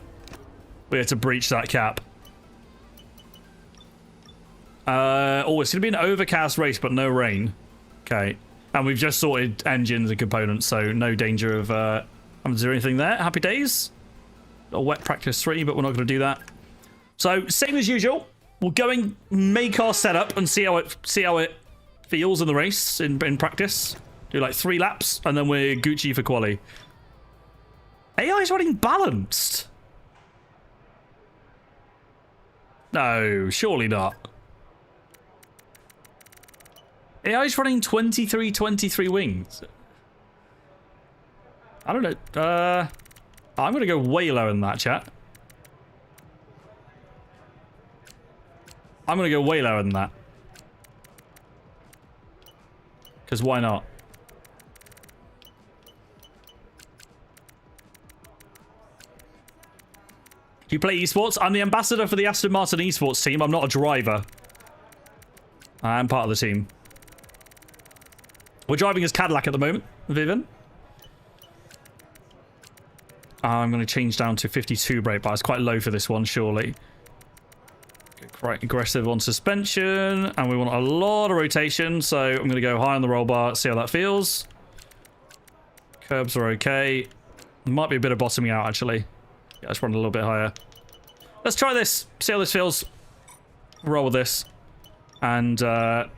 [SPEAKER 2] We had to breach that cap. Oh, it's going to be an overcast race, but no rain. Okay. And we've just sorted engines and components, so no danger of having to do anything there. Happy days. A wet practice 3, but we're not going to do that. So, same as usual. We'll go and make our setup and see how it feels in the race, in practice. Do like 3 laps, and then we're Gucci for quali. AI's running balanced. No, surely not. AI's running 23 wings. I don't know. I'm going to go way lower than that, chat. I'm going to go way lower than that. Because why not? Do you play esports? I'm the ambassador for the Aston Martin esports team. I'm not a driver. I am part of the team. We're driving as Cadillac at the moment, Vivian. I'm going to change down to 52 brake bars. Quite low for this one, surely. Get quite aggressive on suspension. And we want a lot of rotation. So I'm going to go high on the roll bar, see how that feels. Curbs are okay. Might be a bit of bottoming out, actually. Yeah, let's run a little bit higher. Let's try this. See how this feels. Roll with this. And, oh,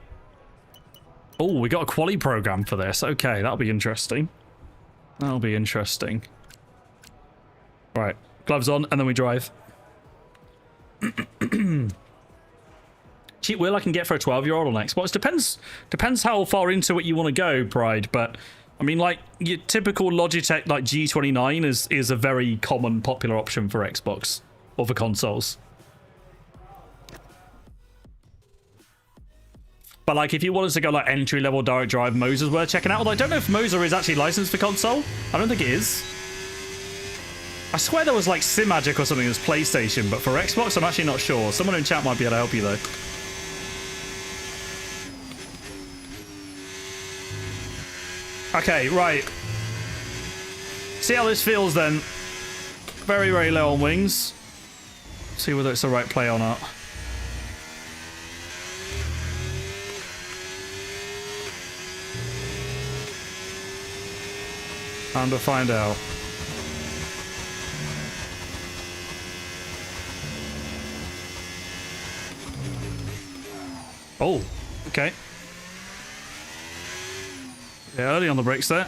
[SPEAKER 2] we got a quali program for this. Okay, that'll be interesting. That'll be interesting. Right, gloves on, and then we drive. Cheap wheel I can get for a 12-year-old on Xbox. Depends how far into it you want to go, Pride. But I mean, like your typical Logitech, like G29 is a very common, popular option for Xbox or for consoles. But like, if you wanted to go like entry-level direct drive, Moser's worth checking out. Although I don't know if Moser is actually licensed for console. I don't think it is. I swear there was like SimMagic or something as PlayStation, but for Xbox, I'm actually not sure. Someone in chat might be able to help you though. Okay, right. See how this feels then. Very, very low on wings. See whether it's the right play or not. Time to find out. Oh, okay. Yeah, early on the brakes there.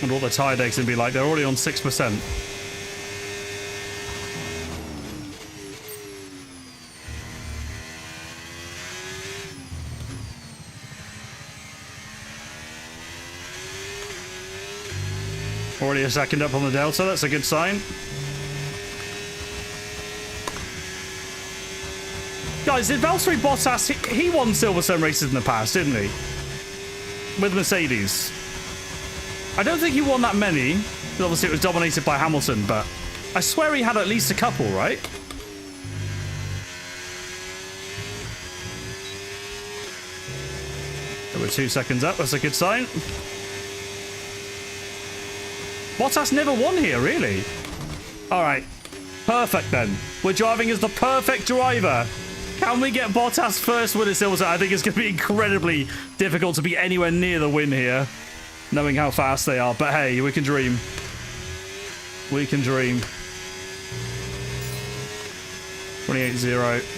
[SPEAKER 2] And what the tyre deck's gonna be like. They're already on 6%. Already a second up on the Delta, that's a good sign. Guys, did Valtteri Bottas, he won Silverstone races in the past, didn't he? With Mercedes. I don't think he won that many, because obviously it was dominated by Hamilton, but I swear he had at least a couple, right? We're 2 seconds up, that's a good sign. Bottas never won here, really. All right. Perfect, then. We're driving as the perfect driver. Can we get Bottas first win at Silverstone? I think it's going to be incredibly difficult to be anywhere near the win here, knowing how fast they are. But hey, we can dream. We can dream. 28-0.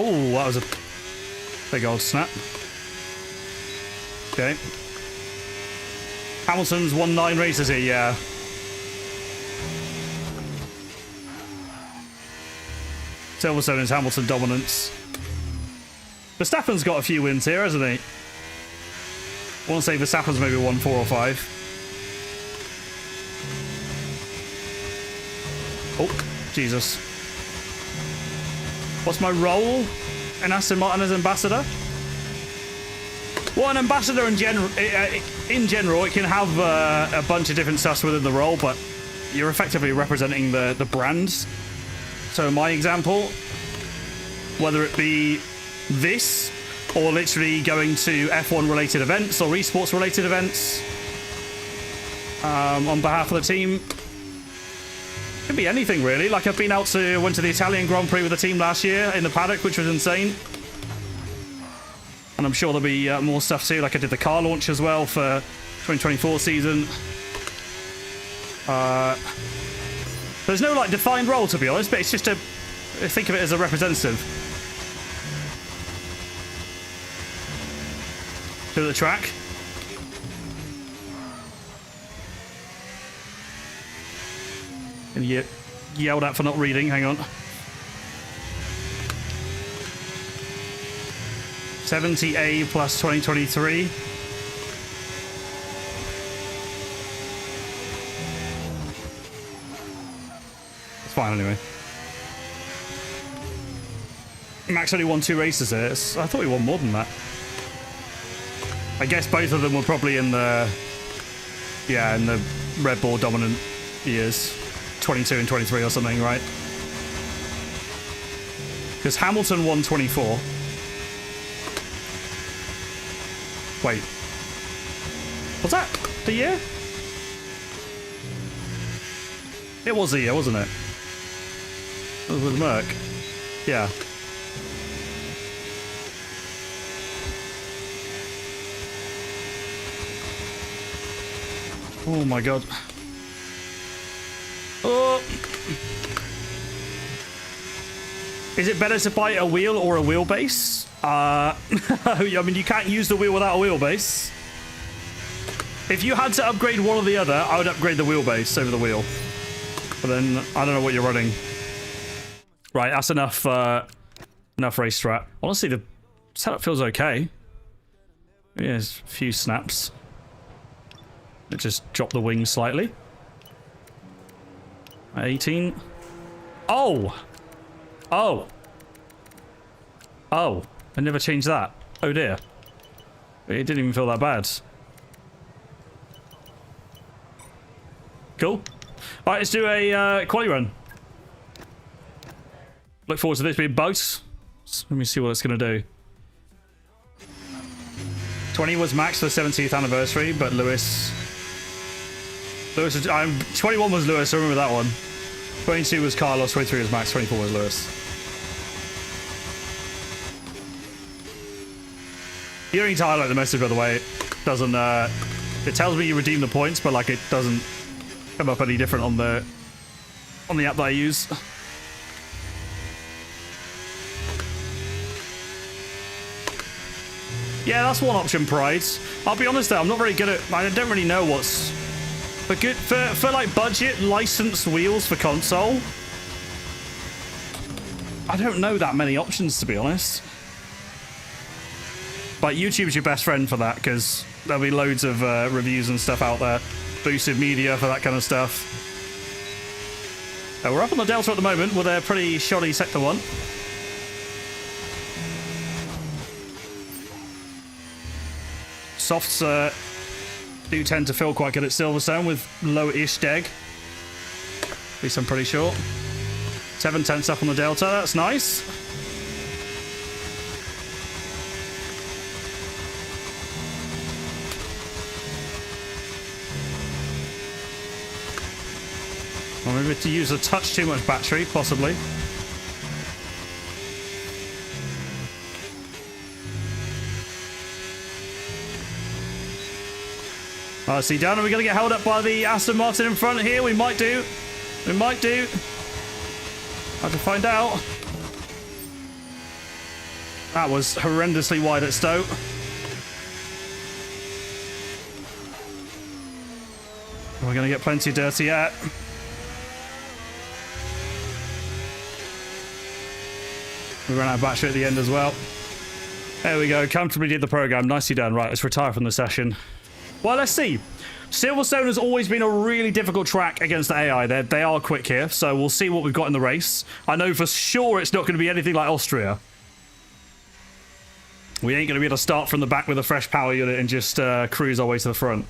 [SPEAKER 2] Oh, that was a big old snap. Okay. Hamilton's won 9 races here, yeah. Silverstone is Hamilton dominance. Verstappen's got a few wins here, hasn't he? I want to say Verstappen's maybe won 4 or 5. Oh, Jesus. What's my role in Aston Martin as ambassador? Well, an ambassador in general, it can have a bunch of different stuff within the role, but you're effectively representing the brands. So in my example, whether it be this, or literally going to F1 related events or esports related events on behalf of the team, could be anything really. Like I've been out to, went to the Italian Grand Prix with the team last year in the paddock, which was insane. And I'm sure there'll be more stuff too. Like I did the car launch as well for 2024 season. There's no like defined role to be honest, but it's just think of it as a representative. To the track. And you yelled at for not reading, hang on. 70A plus 2023. It's fine anyway. Max only won 2 races here. I thought he won more than that. I guess both of them were probably in the Red Bull dominant years. 22 and 23 or something, right? Because Hamilton won 24. Wait. Was that the year? It was the year, wasn't it? It was with Merc. Yeah. Oh my god. Oh. Is it better to buy a wheel or a wheelbase? I mean, you can't use the wheel without a wheelbase. If you had to upgrade one or the other, I would upgrade the wheelbase over the wheel. But then, I don't know what you're running. Right, that's enough race strat. Honestly, the setup feels okay. Yeah, there's a few snaps. It just dropped the wings slightly. 18. Oh! Oh! Oh, I never changed that. Oh dear. It didn't even feel that bad. Cool. Alright, let's do a quali run. Look forward to this being bugs. Let me see what it's going to do. 20 was Max for the 17th anniversary, but Lewis... 21 was Lewis, I remember that one. 22 was Carlos, 23 was Max, 24 was Lewis. You don't need to highlight the message, by the way. It doesn't, it tells me you redeem the points, but like it doesn't come up any different on the app that I use. Yeah, that's one option, Pride. I'll be honest though, I'm not very good at, I don't really know what's good for like budget licensed wheels for console. I don't know that many options, to be honest. But YouTube's your best friend for that, because there'll be loads of reviews and stuff out there. Boosted media for that kind of stuff. We're up on the Delta at the moment with a pretty shoddy Sector 1. Softs do tend to feel quite good at Silverstone with low-ish deg. At least I'm pretty sure. 7/10 up on the Delta, that's nice. Or maybe to use a touch too much battery, possibly. See, Dan, are we going to get held up by the Aston Martin in front here? We might do. We might do. I have to find out. That was horrendously wide at Stowe. We're going to get plenty dirty yet. We ran out of battery at the end as well. There we go. Comfortably did the program. Nicely done. Right, let's retire from the session. Well, let's see. Silverstone has always been a really difficult track against the AI. They are quick here, so we'll see what we've got in the race. I know for sure it's not going to be anything like Austria. We ain't going to be able to start from the back with a fresh power unit and just cruise our way to the front.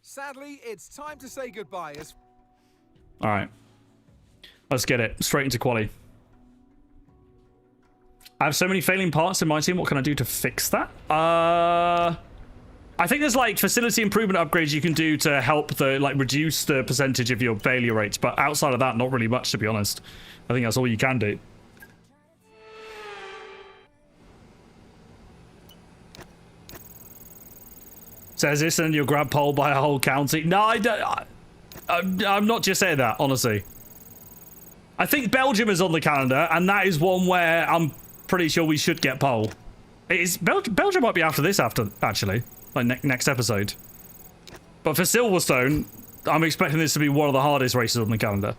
[SPEAKER 3] Sadly, it's time to say goodbye.
[SPEAKER 2] All right. Let's get it. Straight into quali. I have so many failing parts in my team. What can I do to fix that? I think there's like facility improvement upgrades you can do to help reduce the percentage of your failure rates. But outside of that, not really much, to be honest. I think that's all you can do. Says this and you'll grab pole by a whole county. No, I'm not just saying that, honestly. I think Belgium is on the calendar, and that is one where I'm pretty sure we should get pole. Belgium might be after this, actually. Like next episode. But for Silverstone, I'm expecting this to be one of the hardest races on the calendar.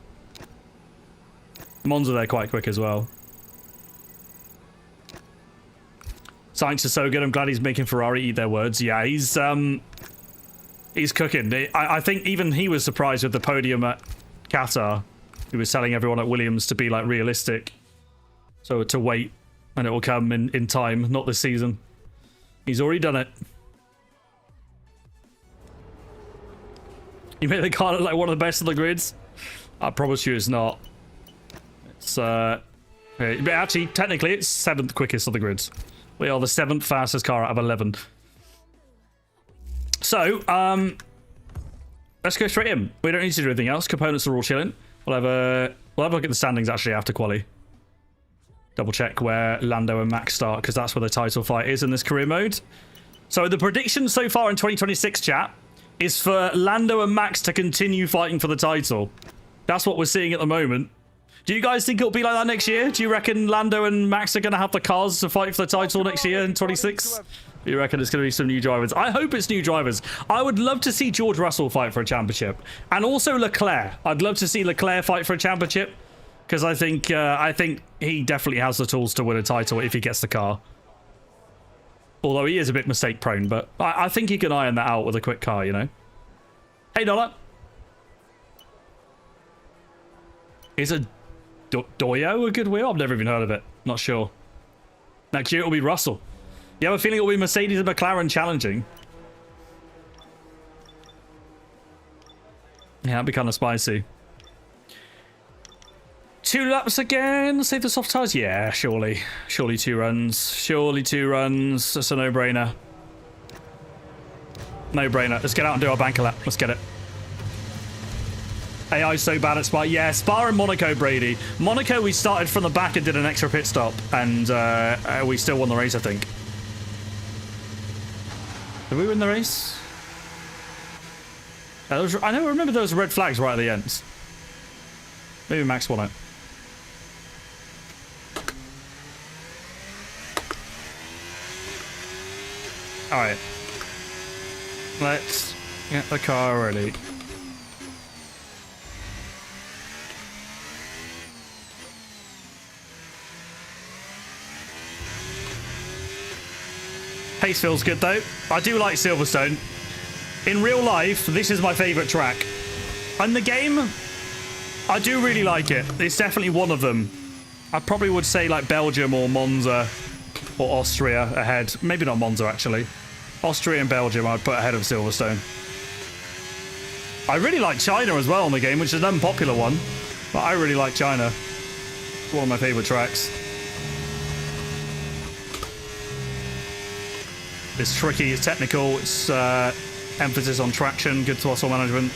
[SPEAKER 2] Monza there quite quick as well. Sainz is so good. I'm glad he's making Ferrari eat their words. Yeah, he's cooking. I think even he was surprised with the podium at Qatar. He was telling everyone at Williams to be like realistic. So to wait, and it will come in time, not this season. He's already done it. You made the car look like one of the best of the grids. I promise you it's not. It's but actually, technically, it's 7th quickest of the grids. We are the 7th fastest car out of 11. So, let's go straight in. We don't need to do anything else. Components are all chilling. We'll have a look at the standings actually after quali. Double check where Lando and Max start, because that's where the title fight is in this career mode. So the prediction so far in 2026, chat, is for Lando and Max to continue fighting for the title. That's what we're seeing at the moment. Do you guys think it'll be like that next year? Do you reckon Lando and Max are going to have the cars to fight for the title next year in 26? You reckon it's going to be some new drivers? I hope it's new drivers. I would love to see George Russell fight for a championship. And also Leclerc. I'd love to see Leclerc fight for a championship. Because I think he definitely has the tools to win a title if he gets the car. Although he is a bit mistake prone, but I think he can iron that out with a quick car, you know? Hey, Dollar. Is a Doyo a good wheel? I've never even heard of it. Not sure. Next year it'll be Russell. You have a feeling it'll be Mercedes and McLaren challenging? Yeah, that'd be kind of spicy. 2 laps again? Save the soft tires? Yeah, surely. Surely 2 runs. Surely 2 runs. That's a no-brainer. No-brainer. Let's get out and do our banker lap. Let's get it. AI's so bad at Spa. Yeah, Spa and Monaco, Brady. Monaco, we started from the back and did an extra pit stop. And we still won the race, I think. Did we win the race? I remember there was red flags right at the end. Maybe Max won it. Alright. Let's get the car ready. Pace feels good though. I do like Silverstone. In real life, this is my favourite track. In the game, I do really like it. It's definitely one of them. I probably would say like Belgium or Monza or Austria ahead. Maybe not Monza actually. Austria and Belgium I'd put ahead of Silverstone. I really like China as well in the game, which is an unpopular one. But I really like China. It's one of my favourite tracks. It's tricky, it's technical, it's emphasis on traction, good throttle management.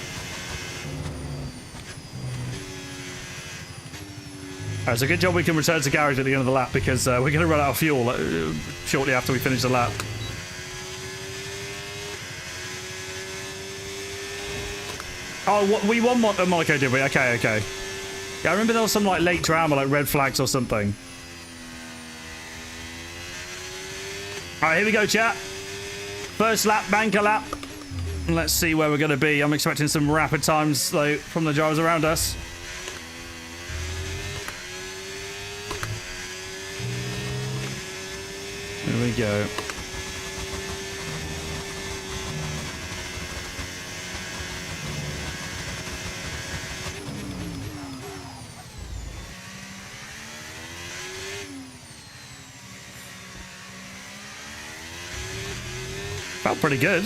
[SPEAKER 2] It's a good job we can return to garage at the end of the lap because we're going to run out of fuel shortly after we finish the lap. Oh, we won Monaco, did we? Okay. Yeah, I remember there was some like late drama, like red flags or something. right, here we go, chat. First lap, banker lap. Let's see where we're going to be. I'm expecting some rapid times, though, from the drivers around us. Here we go. Felt pretty good.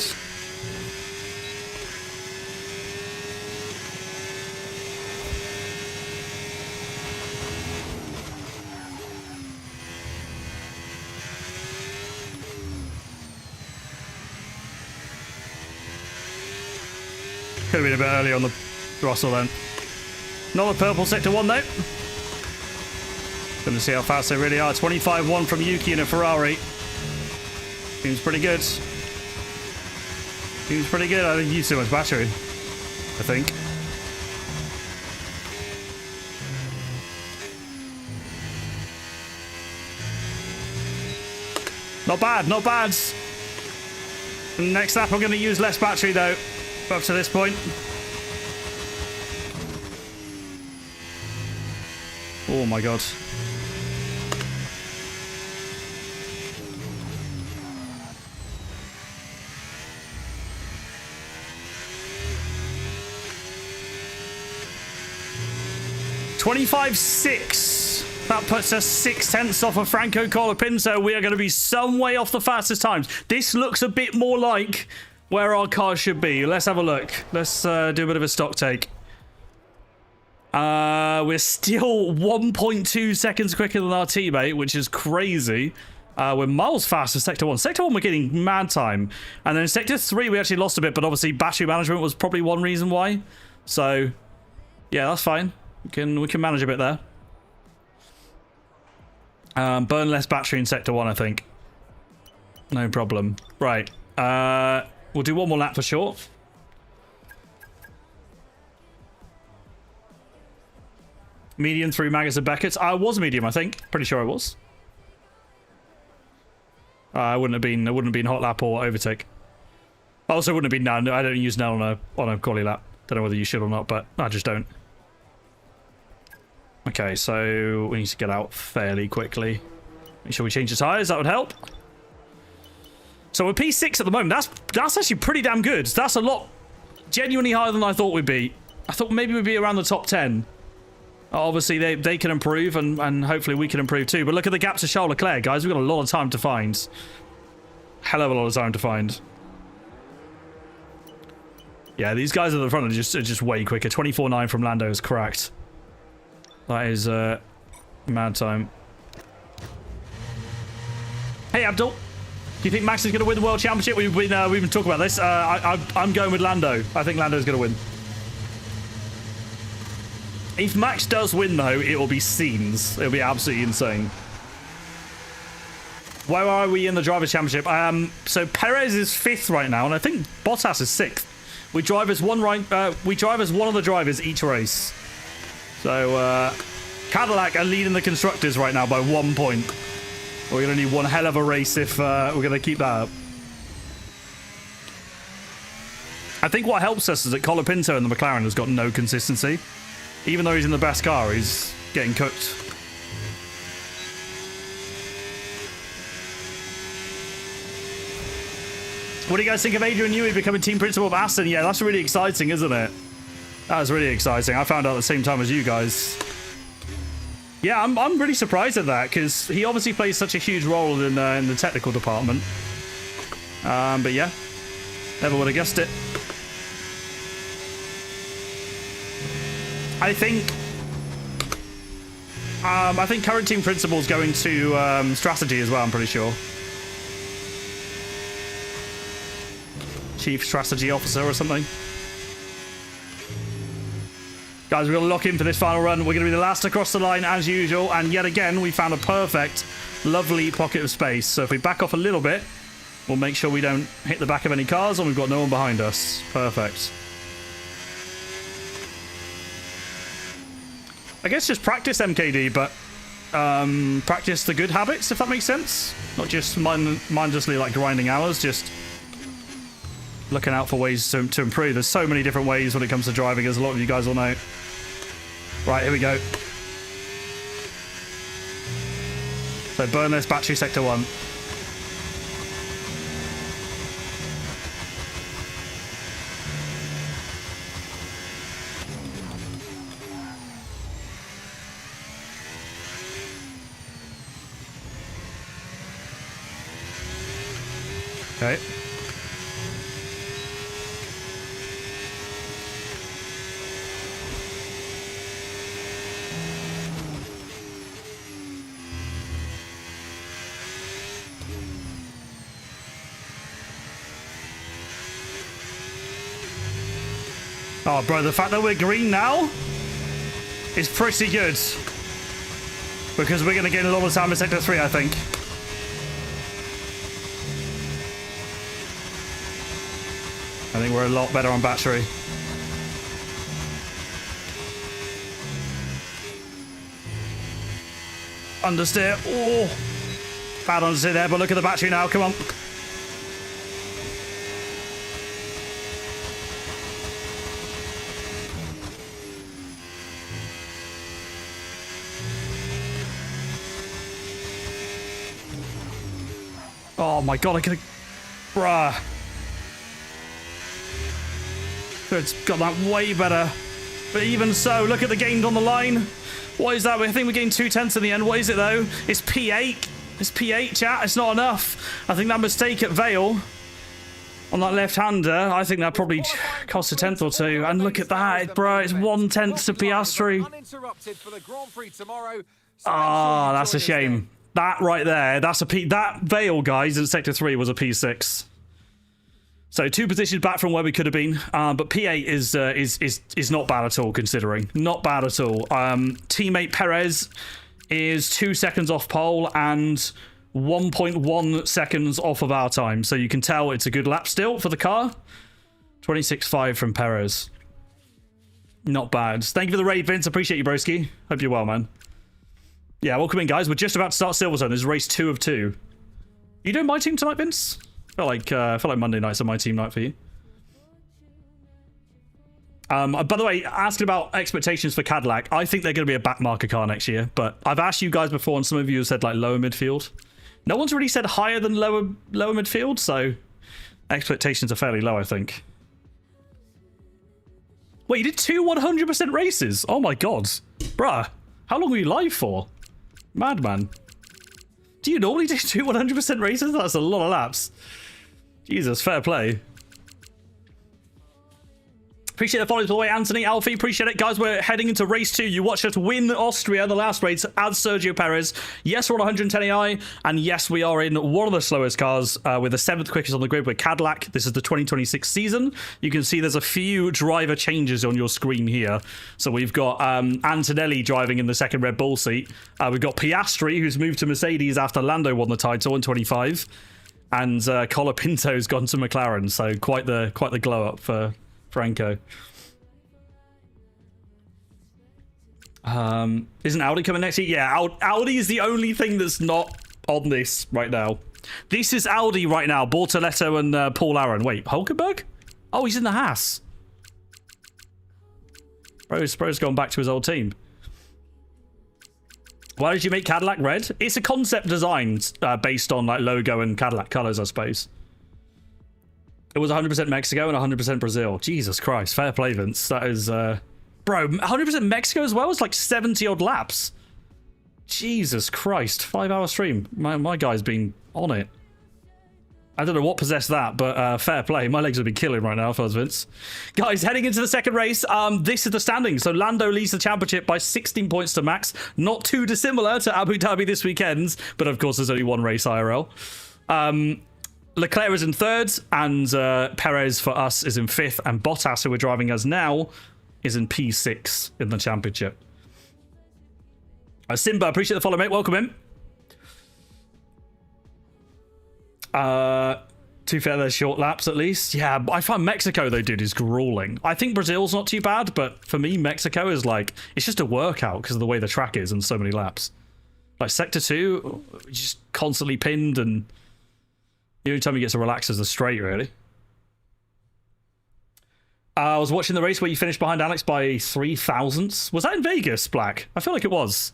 [SPEAKER 2] Could have been a bit early on the throttle then. Not the purple sector 1 though. Going to see how fast they really are. 25-1 from Yuki in a Ferrari. Seems pretty good. Seems pretty good. I didn't use too much battery, I think. Not bad, not bad. Next lap, I'm going to use less battery though. Up to this point. Oh my god. $25.6. That puts us 6/10 off of Franco Colapinto. We are going to be some way off the fastest times. This looks a bit more like where our cars should be. Let's have a look. Let's do a bit of a stock take. We're still 1.2 seconds quicker than our teammate, which is crazy. We're miles faster Sector 1. Sector 1, we're getting mad time. And then Sector 3, we actually lost a bit, but obviously battery management was probably one reason why. So, yeah, that's fine. We can manage a bit there. Burn less battery in Sector 1, I think. No problem. Right. We'll do one more lap for short. Medium through Magus and Beckett's. I was medium, I think. Pretty sure I was. I wouldn't have been hot lap or overtake. Also, wouldn't have been none. I don't use none on a quali lap. Don't know whether you should or not, but I just don't. Okay, so we need to get out fairly quickly. Make sure we change the tires. That would help. So we're P6 at the moment. That's actually pretty damn good. That's a lot genuinely higher than I thought we'd be. I thought maybe we'd be around the top 10. Obviously, they can improve, and hopefully we can improve too. But look at the gap to Charles Leclerc, guys. We've got a lot of time to find. Hell of a lot of time to find. Yeah, these guys at the front are just way quicker. 24.9 from Lando is correct. That is mad time. Hey, Abdul. Do you think Max is going to win the World Championship? We've been talking about this. I'm going with Lando. I think Lando's going to win. If Max does win, though, it will be scenes. It'll be absolutely insane. Where are we in the Drivers' Championship? So Perez is 5th right now, and I think Bottas is 6th. We drive as one of the drivers each race. So Cadillac are leading the constructors right now by 1 point. We're going to need one hell of a race if we're going to keep that up. I think what helps us is that Colapinto in the McLaren has got no consistency. Even though he's in the best car, he's getting cooked. What do you guys think of Adrian Newey becoming team principal of Aston? Yeah, that's really exciting, isn't it? That is really exciting. I found out at the same time as you guys. Yeah, I'm really surprised at that, because he obviously plays such a huge role in the technical department. But yeah, never would have guessed it. I think current team principal is going to strategy as well, I'm pretty sure. Chief Strategy Officer or something. Guys, we're going to lock in for this final run. We're going to be the last across the line as usual. And yet again, we found a perfect, lovely pocket of space. So if we back off a little bit, we'll make sure we don't hit the back of any cars and we've got no one behind us. Perfect. I guess just practice MKD, but practice the good habits, if that makes sense. Not just mindlessly like grinding hours, just looking out for ways to improve. There's so many different ways when it comes to driving, as a lot of you guys will know. Right, here we go. So burn this battery sector 1. Okay. Oh, bro, the fact that we're green now is pretty good. Because we're going to gain a lot of time in Sector 3, I think. I think we're a lot better on battery. Understeer. Oh, bad understeer there, but look at the battery now. Come on. Oh my god, I could have... Bruh. It's got that way better. But even so, look at the gains on the line. What is that? I think we gained 2/10 in the end. What is it, though? It's P8. It's P8, chat. It's not enough. I think that mistake at Vale on that left-hander, I think that probably cost a tenth or two. And look at that, bro. It's 1/10 to Piastri. Ah, that's a shame. That right there, that's a P... That Vale, guys, in Sector 3 was a P6. So 2 positions back from where we could have been, but P8 is not bad at all, considering. Not bad at all. Teammate Perez is 2 seconds off pole and 1.1 seconds off of our time. So you can tell it's a good lap still for the car. 26.5 from Perez. Not bad. Thank you for the raid, Vince. Appreciate you, broski. Hope you're well, man. Yeah, welcome in, guys. We're just about to start Silverstone. This is race 2 of 2. You doing my team tonight, Vince? I feel like Monday night's a my team night for you. By the way, asking about expectations for Cadillac, I think they're going to be a backmarker car next year, but I've asked you guys before, and some of you have said like lower midfield. No one's really said higher than lower midfield, so expectations are fairly low, I think. Wait, you did 2 100% races? Oh my god. Bruh, how long were you live for? Madman. Do you normally do 2 100% races? That's a lot of laps. Jesus, fair play. Appreciate the follows, by the way, Anthony, Alfie, appreciate it. Guys, we're heading into race 2. You watched us win Austria, the last race, as Sergio Perez. Yes, we're on 110 AI, and yes, we are in one of the slowest cars with the 7th quickest on the grid with Cadillac. This is the 2026 season. You can see there's a few driver changes on your screen here. So we've got Antonelli driving in the second Red Bull seat. We've got Piastri, who's moved to Mercedes after Lando won the title in 25. And Colapinto's gone to McLaren, so quite the glow up for Franco. Isn't Audi coming next year? Yeah, Audi is the only thing that's not on this right now. This is Audi right now. Bortoletto and Paul Aron. Wait, Hulkenberg? Oh, he's in the Haas. Bro's gone back to his old team. Why did you make Cadillac red? It's a concept design based on like logo and Cadillac colors, I suppose. It was 100% Mexico and 100% Brazil. Jesus Christ, fair play, Vince. That is, bro, 100% Mexico as well? It's like 70 odd laps. Jesus Christ, 5-hour stream. My guy's been on it. I don't know what possessed that, but fair play. My legs would be killing right now if I was Vince. Guys, heading into the second race, this is the standings. So Lando leads the championship by 16 points to Max. Not too dissimilar to Abu Dhabi this weekend, but of course there's only one race IRL. Leclerc is in 3rd, and Perez for us is in 5th, and Bottas, who we're driving as now, is in P6 in the championship. Simba, appreciate the follow, mate. Welcome in. To be fair, there's short laps at least. Yeah, I find Mexico, though, dude, is grueling. I think Brazil's not too bad, but for me, Mexico is like, it's just a workout because of the way the track is and so many laps. Like Sector 2, just constantly pinned, and the only time he gets to relax is the straight, really. I was watching the race where you finished behind Alex by 3 thousandths. Was that in Vegas, Black? I feel like it was.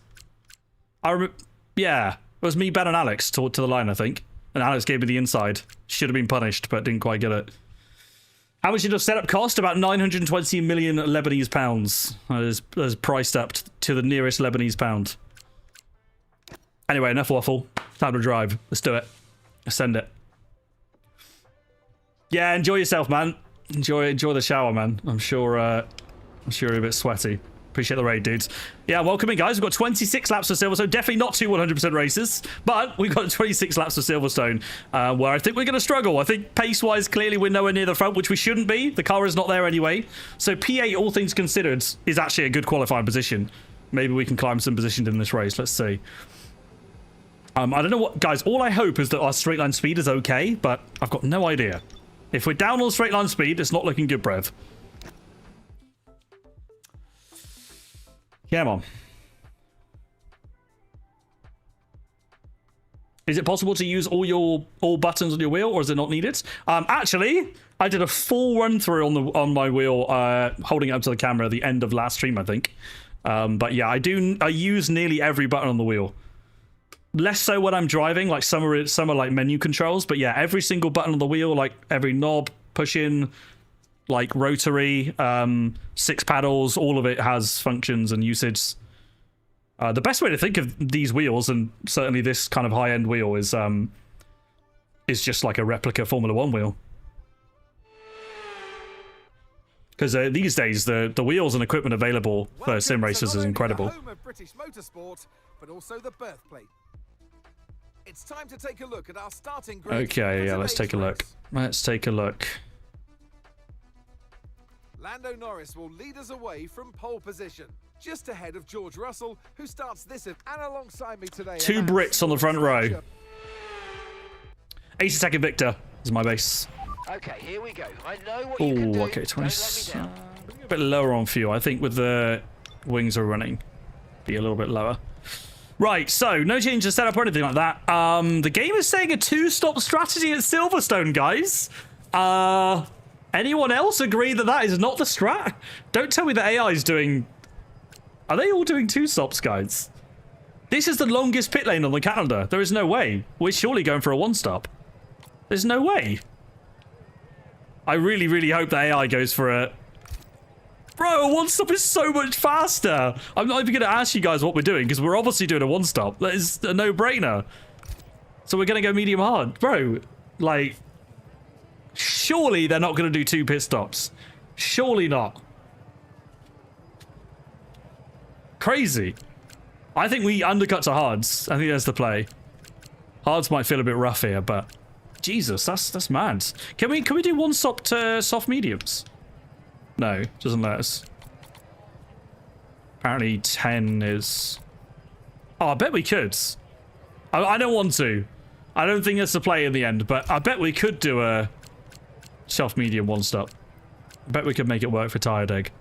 [SPEAKER 2] Yeah, it was me, Ben, and Alex to the line, I think. And Alex gave me the inside. Should have been punished, but didn't quite get it. How much did the setup cost? About 920 million Lebanese pounds. That is priced up to the nearest Lebanese pound. Anyway, enough waffle. Time to drive. Let's do it. Let's send it. Yeah, enjoy yourself, man. Enjoy the shower, man. I'm sure you're a bit sweaty. Appreciate the raid, dudes. Yeah, welcome in, guys. We've got 26 laps of Silverstone. Definitely not two 100% races, but we've got 26 laps of Silverstone, where I think we're going to struggle. I think pace-wise, clearly we're nowhere near the front, which we shouldn't be. The car is not there anyway. So P8, all things considered, is actually a good qualifying position. Maybe we can climb some positions in this race. Let's see. I don't know what... Guys, all I hope is that our straight line speed is okay, but I've got no idea. If we're down on straight line speed, it's not looking good, Brev. Come on. Is it possible to use all buttons on your wheel, or is it not needed? Actually, I did a full run through on my wheel, holding it up to the camera at the end of last stream, I think. But yeah, I use nearly every button on the wheel. Less so when I'm driving, like some are like menu controls, but yeah, every single button on the wheel, like every knob, push in, like rotary, 6 paddles, all of it has functions and usage. The best way to think of these wheels, and certainly this kind of high-end wheel, is just like a replica Formula 1 wheel. Because these days, the wheels and equipment available for sim races is incredible.
[SPEAKER 3] Home of British motorsport, but also the birthplace. It's time to take a look at our starting grid.
[SPEAKER 2] Okay, yeah, let's take a look. Let's take a look.
[SPEAKER 3] Lando Norris will lead us away from pole position, just ahead of George Russell, who starts this and alongside me today.
[SPEAKER 2] 2 Brits on the front row. 80-second Victor is my base.
[SPEAKER 4] Okay, here we go. I know what you can do.
[SPEAKER 2] Okay, 20.
[SPEAKER 4] Don't let me down.
[SPEAKER 2] A bit lower on fuel. I think with the wings are running, be a little bit lower. Right, so no change to setup or anything like that. The game is saying a 2-stop strategy at Silverstone, guys. Anyone else agree that that is not the strat? Don't tell me that AI is doing... Are they all doing 2 stops, guys? This is the longest pit lane on the calendar. There is no way. We're surely going for a 1-stop. There's no way. I really, really hope that AI goes for a... Bro, a 1-stop is so much faster. I'm not even going to ask you guys what we're doing, because we're obviously doing a 1-stop. That is a no-brainer. So we're going to go medium hard. Bro, like... Surely they're not going to do 2 pit stops. Surely not. Crazy. I think we undercut to hards. I think that's the play. Hards might feel a bit rough here, but... Jesus, that's mad. Can we do 1-stop to soft mediums? No, doesn't let us. Apparently 10 is... Oh, I bet we could. I don't want to. I don't think it's a play in the end, but I bet we could do a soft medium 1-stop. I bet we could make it work for Tired Egg.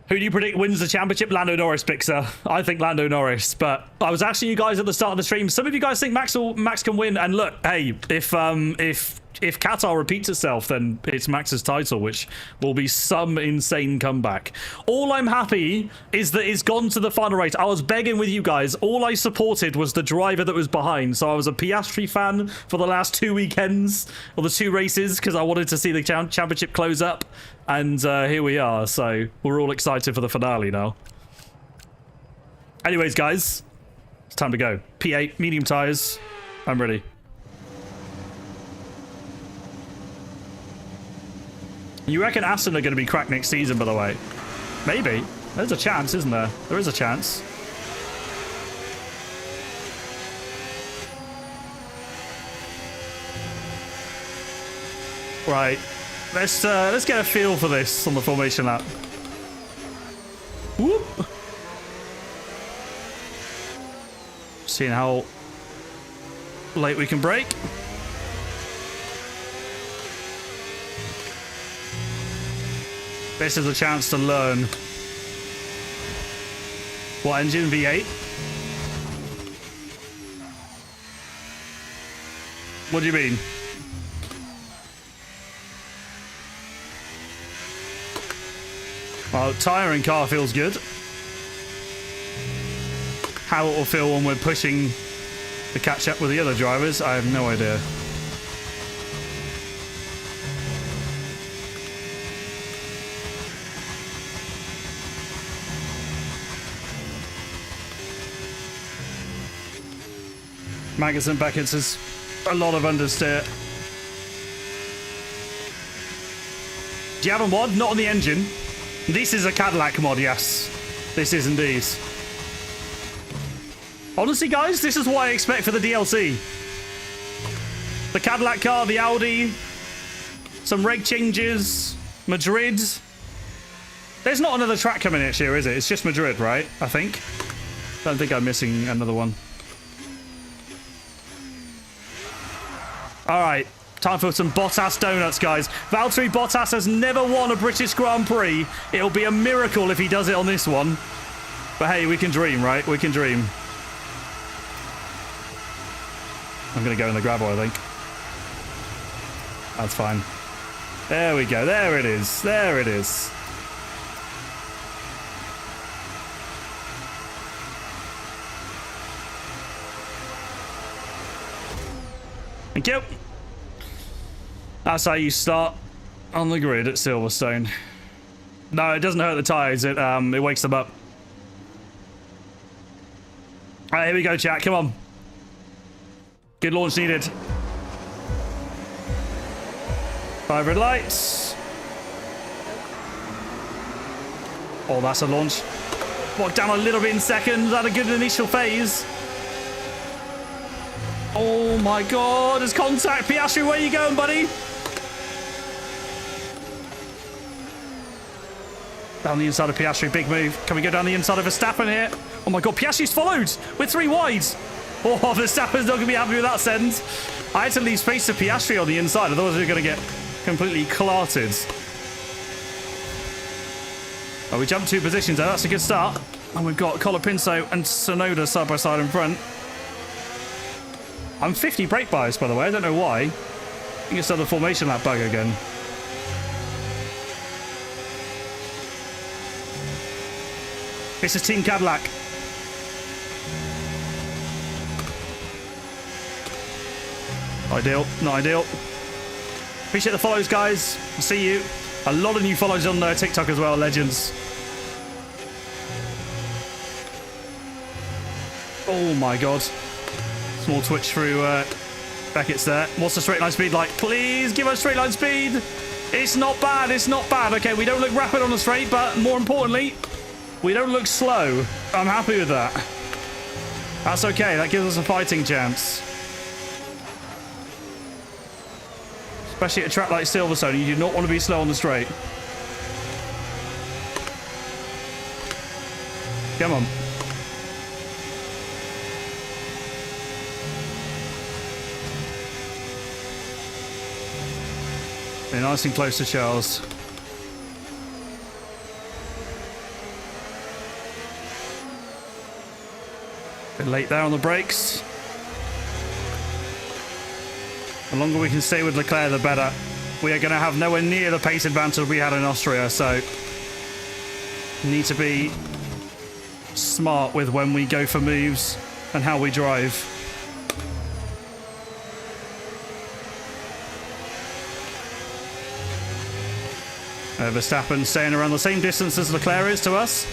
[SPEAKER 2] Who do you predict wins the championship? Lando Norris, Pixar. I think Lando Norris, but I was asking you guys at the start of the stream. Some of you guys think Max can win, and look, hey, if Qatar repeats itself, then it's Max's title, which will be some insane comeback. All I'm happy is that it's gone to the final race. I was begging with you guys. All I supported was the driver that was behind. So I was a Piastri fan for the last 2 weekends, or the 2 races, because I wanted to see the championship close up. And here we are. So we're all excited for the finale now. Anyways, guys, it's time to go. P8, medium tires. I'm ready. You reckon Aston are going to be cracked next season, by the way? Maybe. There's a chance, isn't there? There is a chance. Right. Let's get a feel for this on the formation lap. Whoop. Seeing how late we can brake. This is a chance to learn. What engine? V8? What do you mean? Well, tyre and car feels good. How it will feel when we're pushing to catch up with the other drivers, I have no idea. Magnussen Beckett is a lot of understeer. Do you have a mod? Not on the engine. This is a Cadillac mod, yes. This is indeed. Honestly, guys, this is what I expect for the DLC. The Cadillac car, the Audi, some reg changes, Madrid. There's not another track coming next year, is it? It's just Madrid, right? I think. Don't think I'm missing another one. All right, time for some Bottas donuts, guys. Valtteri Bottas has never won a British Grand Prix. It'll be a miracle if he does it on this one. But hey, we can dream, right? We can dream. I'm going to go in the gravel, I think. That's fine. There we go. There it is. There it is. Thank you. That's how you start on the grid at Silverstone. No, it doesn't hurt the tyres. It wakes them up. All right, here we go, chat. Come on. Good launch needed. 5 red lights. Oh, that's a launch. Walked down a little bit in seconds. Had a good initial phase. Oh my god, there's contact. Piastri, where are you going, buddy? Down the inside of Piastri, big move. Can we go down the inside of Verstappen here? Oh my god, Piastri's followed. We're 3 wide. Oh, Verstappen's not going to be happy with that send. I had to leave space to Piastri on the inside. Otherwise, we were going to get completely clarted. Oh, we jumped 2 positions there. That's a good start. And we've got Colapinto and Sonoda side by side in front. I'm 50 brake bias, by the way. I don't know why. I think it's another formation lap bug again. This is Team Cadillac. Ideal, not ideal. Appreciate the follows, guys. I'll see you. A lot of new follows on TikTok as well, legends. Oh my god. Small twitch through Beckett's there. What's the straight line speed like? Please give us straight line speed. It's not bad. It's not bad. Okay, we don't look rapid on the straight, but more importantly, we don't look slow. I'm happy with that. That's okay. That gives us a fighting chance. Especially at a track like Silverstone, you do not want to be slow on the straight. Come on. They're nice and close to Charles. Bit late there on the brakes. The longer we can stay with Leclerc, the better. We are going to have nowhere near the pace advantage we had in Austria, so need to be smart with when we go for moves and how we drive. Verstappen staying around the same distance as Leclerc is to us.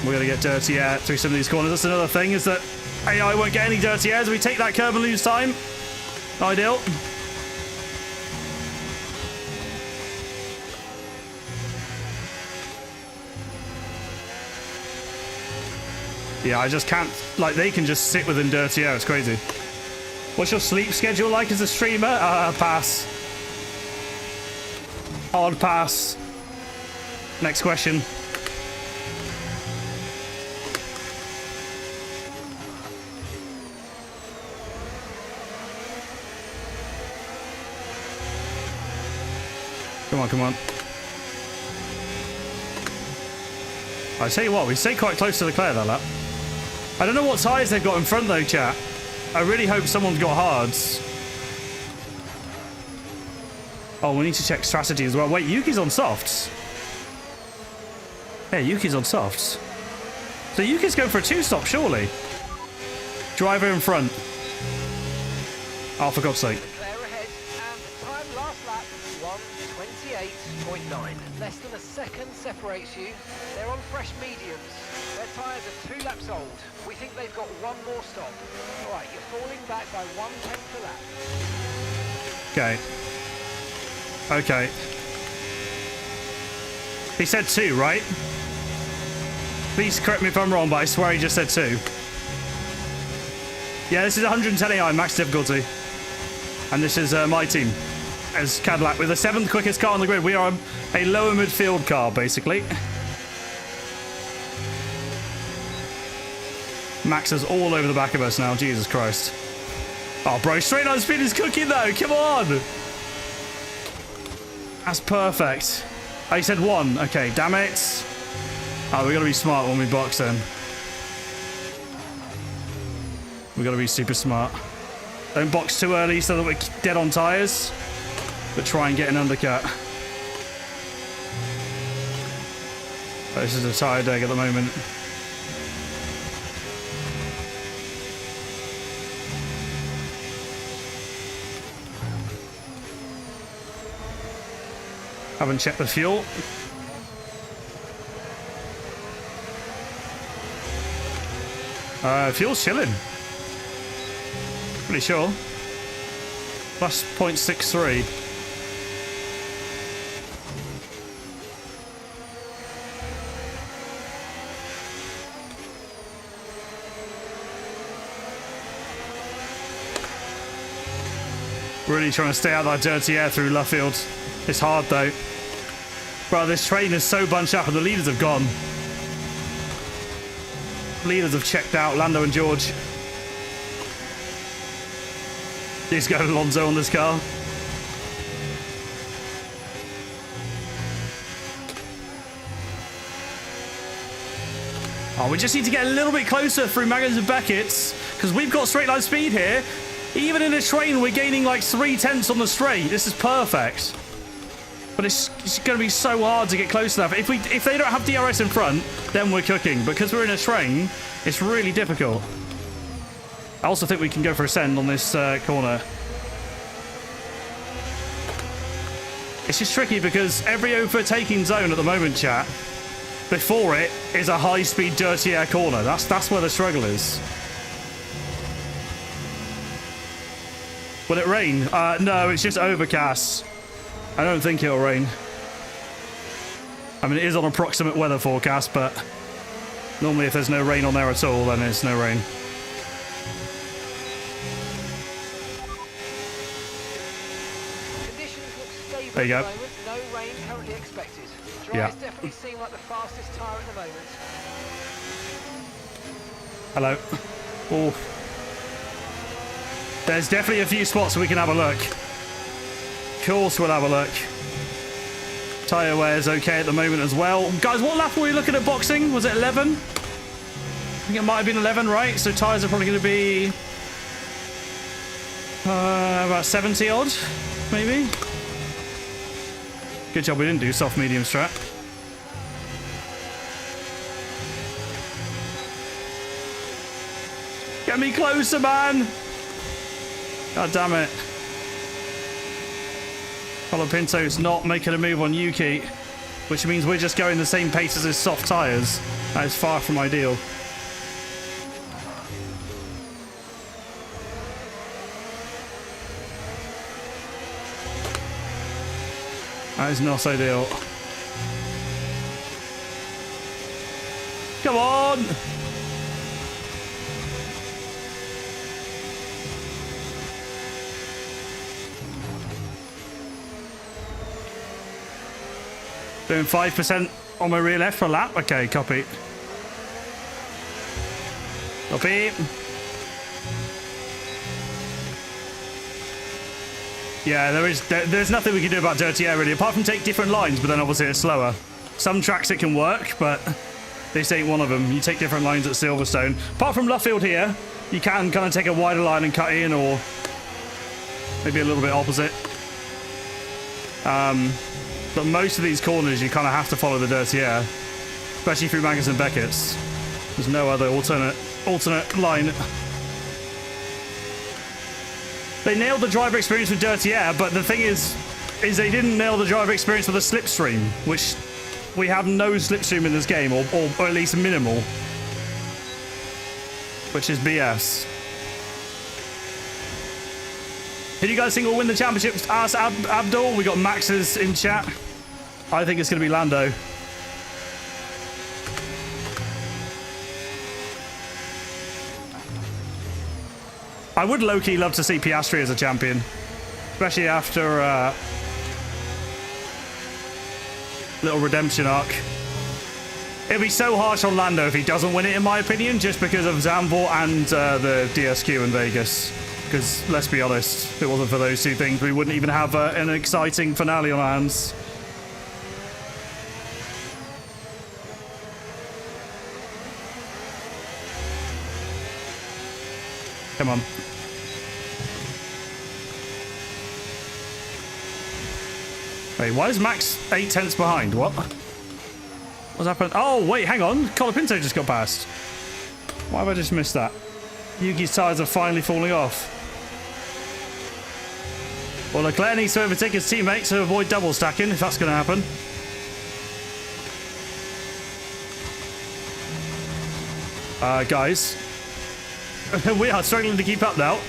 [SPEAKER 2] We're going to get dirty air through some of these corners. That's another thing, is that AI won't get any dirty air as we take that curve and lose time. Ideal. Yeah, I just can't, like, they can just sit within dirty air. It's crazy. What's your sleep schedule like as a streamer? Pass. Hard pass. Next question. Come on, come on. I tell you what, we stay quite close to Leclerc that lap. I don't know what tyres they've got in front though, chat. I really hope someone's got hards. Oh, we need to check strategy as well. Wait, Yuki's on softs. Hey, Yuki's on softs. So Yuki's going for a 2-stop, surely. Driver in front. Oh, for God's sake.
[SPEAKER 4] Leclerc ahead, and time last lap 1:28.9. Less than a second separates you. They're on fresh mediums. Their tyres are 2 laps old. We think they've got one more stop. All right, you're falling back by 1/10 a lap.
[SPEAKER 2] Okay. Okay. He said 2, right? Please correct me if I'm wrong, but I swear he just said 2. Yeah, this is 110 AI max difficulty. And this is my team as Cadillac with the 7th quickest car on the grid. We are a lower midfield car, basically. Max is all over the back of us now. Jesus Christ. Oh, bro, straight line speed is cooking, though. Come on. That's perfect. Oh, you said 1. Okay, damn it. Oh, we got to be smart when we box then. We got to be super smart. Don't box too early so that we're dead on tyres, but try and get an undercut. Oh, this is a tyre deg at the moment. Haven't checked the fuel. Fuel's chilling. Pretty sure. Plus 0.63. Really trying to stay out of that dirty air through Luffield. It's hard though. Bro, this train is so bunched up and the leaders have gone. Leaders have checked out, Lando and George. He's got Alonso on this car. Oh, we just need to get a little bit closer through Maggins and Beckett's because we've got straight line speed here. Even in a train, we're gaining like 3/10 on the straight. This is perfect. But it's going to be so hard to get close enough. If they don't have DRS in front, then we're cooking. Because we're in a train, it's really difficult. I also think we can go for a send on this corner. It's just tricky because every overtaking zone at the moment, chat, before it is a high-speed dirty air corner. That's where the struggle is. Will it rain? No, it's just overcast. I don't think it'll rain. I mean, it is on approximate weather forecast, but normally if there's no rain on there at all, then there's no rain.
[SPEAKER 4] Conditions look stable
[SPEAKER 2] there you
[SPEAKER 4] at
[SPEAKER 2] go.
[SPEAKER 4] the moment. No rain currently expected. Dries
[SPEAKER 2] Yeah.
[SPEAKER 4] definitely seem like the fastest tyre at the moment.
[SPEAKER 2] Hello. Oh. There's definitely a few spots where we can have a look. Of course we'll have a look. Tyre wear is okay at the moment as well. Guys, what lap were we looking at boxing? Was it 11? I think it might have been 11, right? So tyres are probably going to be about 70 odd, maybe. Good job we didn't do soft medium strat. Get me closer, man! God damn it. Colapinto's not making a move on Yuki, which means we're just going the same pace as his soft tyres. That is far from ideal. That is not ideal. Come on! Doing 5% on my rear left for a lap. Okay, copy. Copy. Yeah, there's nothing we can do about dirty air really, apart from take different lines, but then obviously it's slower. Some tracks it can work, but This ain't one of them. You take different lines at Silverstone. Apart from Luffield here, you can kind of take a wider line and cut in, or maybe a little bit opposite. But most of these corners, you kind of have to follow the dirty air, especially through Magnus and Beckett's. There's no other alternate line. They nailed the driver experience with dirty air, but the thing is they didn't nail the driver experience with a slipstream, which we have no slipstream in this game, or at least minimal, which is BS. Who do you guys think will win the championship? Ask Abdul. We got Max's in chat. I think it's going to be Lando. I would low-key love to see Piastri as a champion, especially after little redemption arc. It'd be so harsh on Lando if he doesn't win it, in my opinion, just because of Zandvoort and the DSQ in Vegas. Because, let's be honest, if it wasn't for those two things, we wouldn't even have an exciting finale on our hands. Come on. Wait, why is Max 8 tenths behind? What? What's happened? Oh, wait, hang on. Colapinto just got past. Why have I just missed that? Yuki's tyres are finally falling off. Well, Leclerc needs to overtake his teammate to avoid double stacking, if that's going to happen. Guys. We are struggling to keep up now.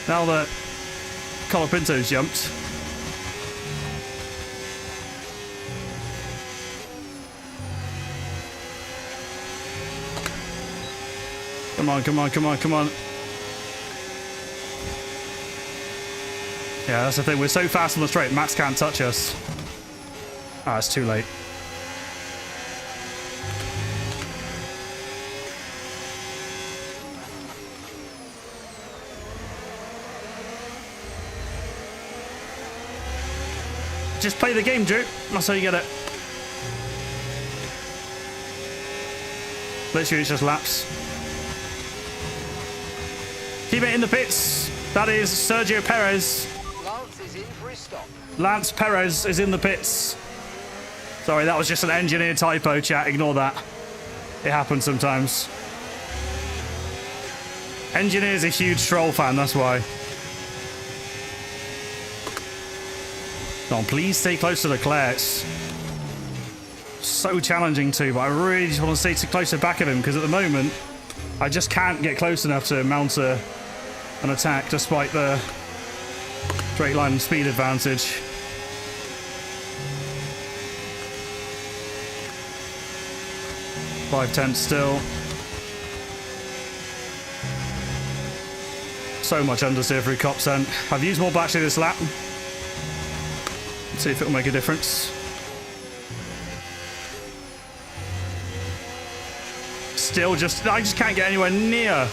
[SPEAKER 2] Now that Colapinto's jumped. Come on, come on, come on, come on. Yeah, that's the thing. We're so fast on the straight, Max can't touch us. Ah, it's too late. Just play the game, Drew. That's how you get it. Literally, it's just laps. Teammate in the pits. That is Sergio Perez.
[SPEAKER 4] Lance is in for his stop.
[SPEAKER 2] Lance Perez is in the pits. Sorry, that was just an engineer typo, chat. Ignore that. It happens sometimes. Engineer's a huge troll fan, that's why. Come on, please stay close to Leclerc. It's so challenging too, but I really just want to stay too close to the back of him, because at the moment, I just can't get close enough to mount an attack despite the straight line speed advantage. Five tenths still. So much understeer through Copsen. I've used more battery this lap. Let's see if it'll make a difference. Still just, I just can't get anywhere near.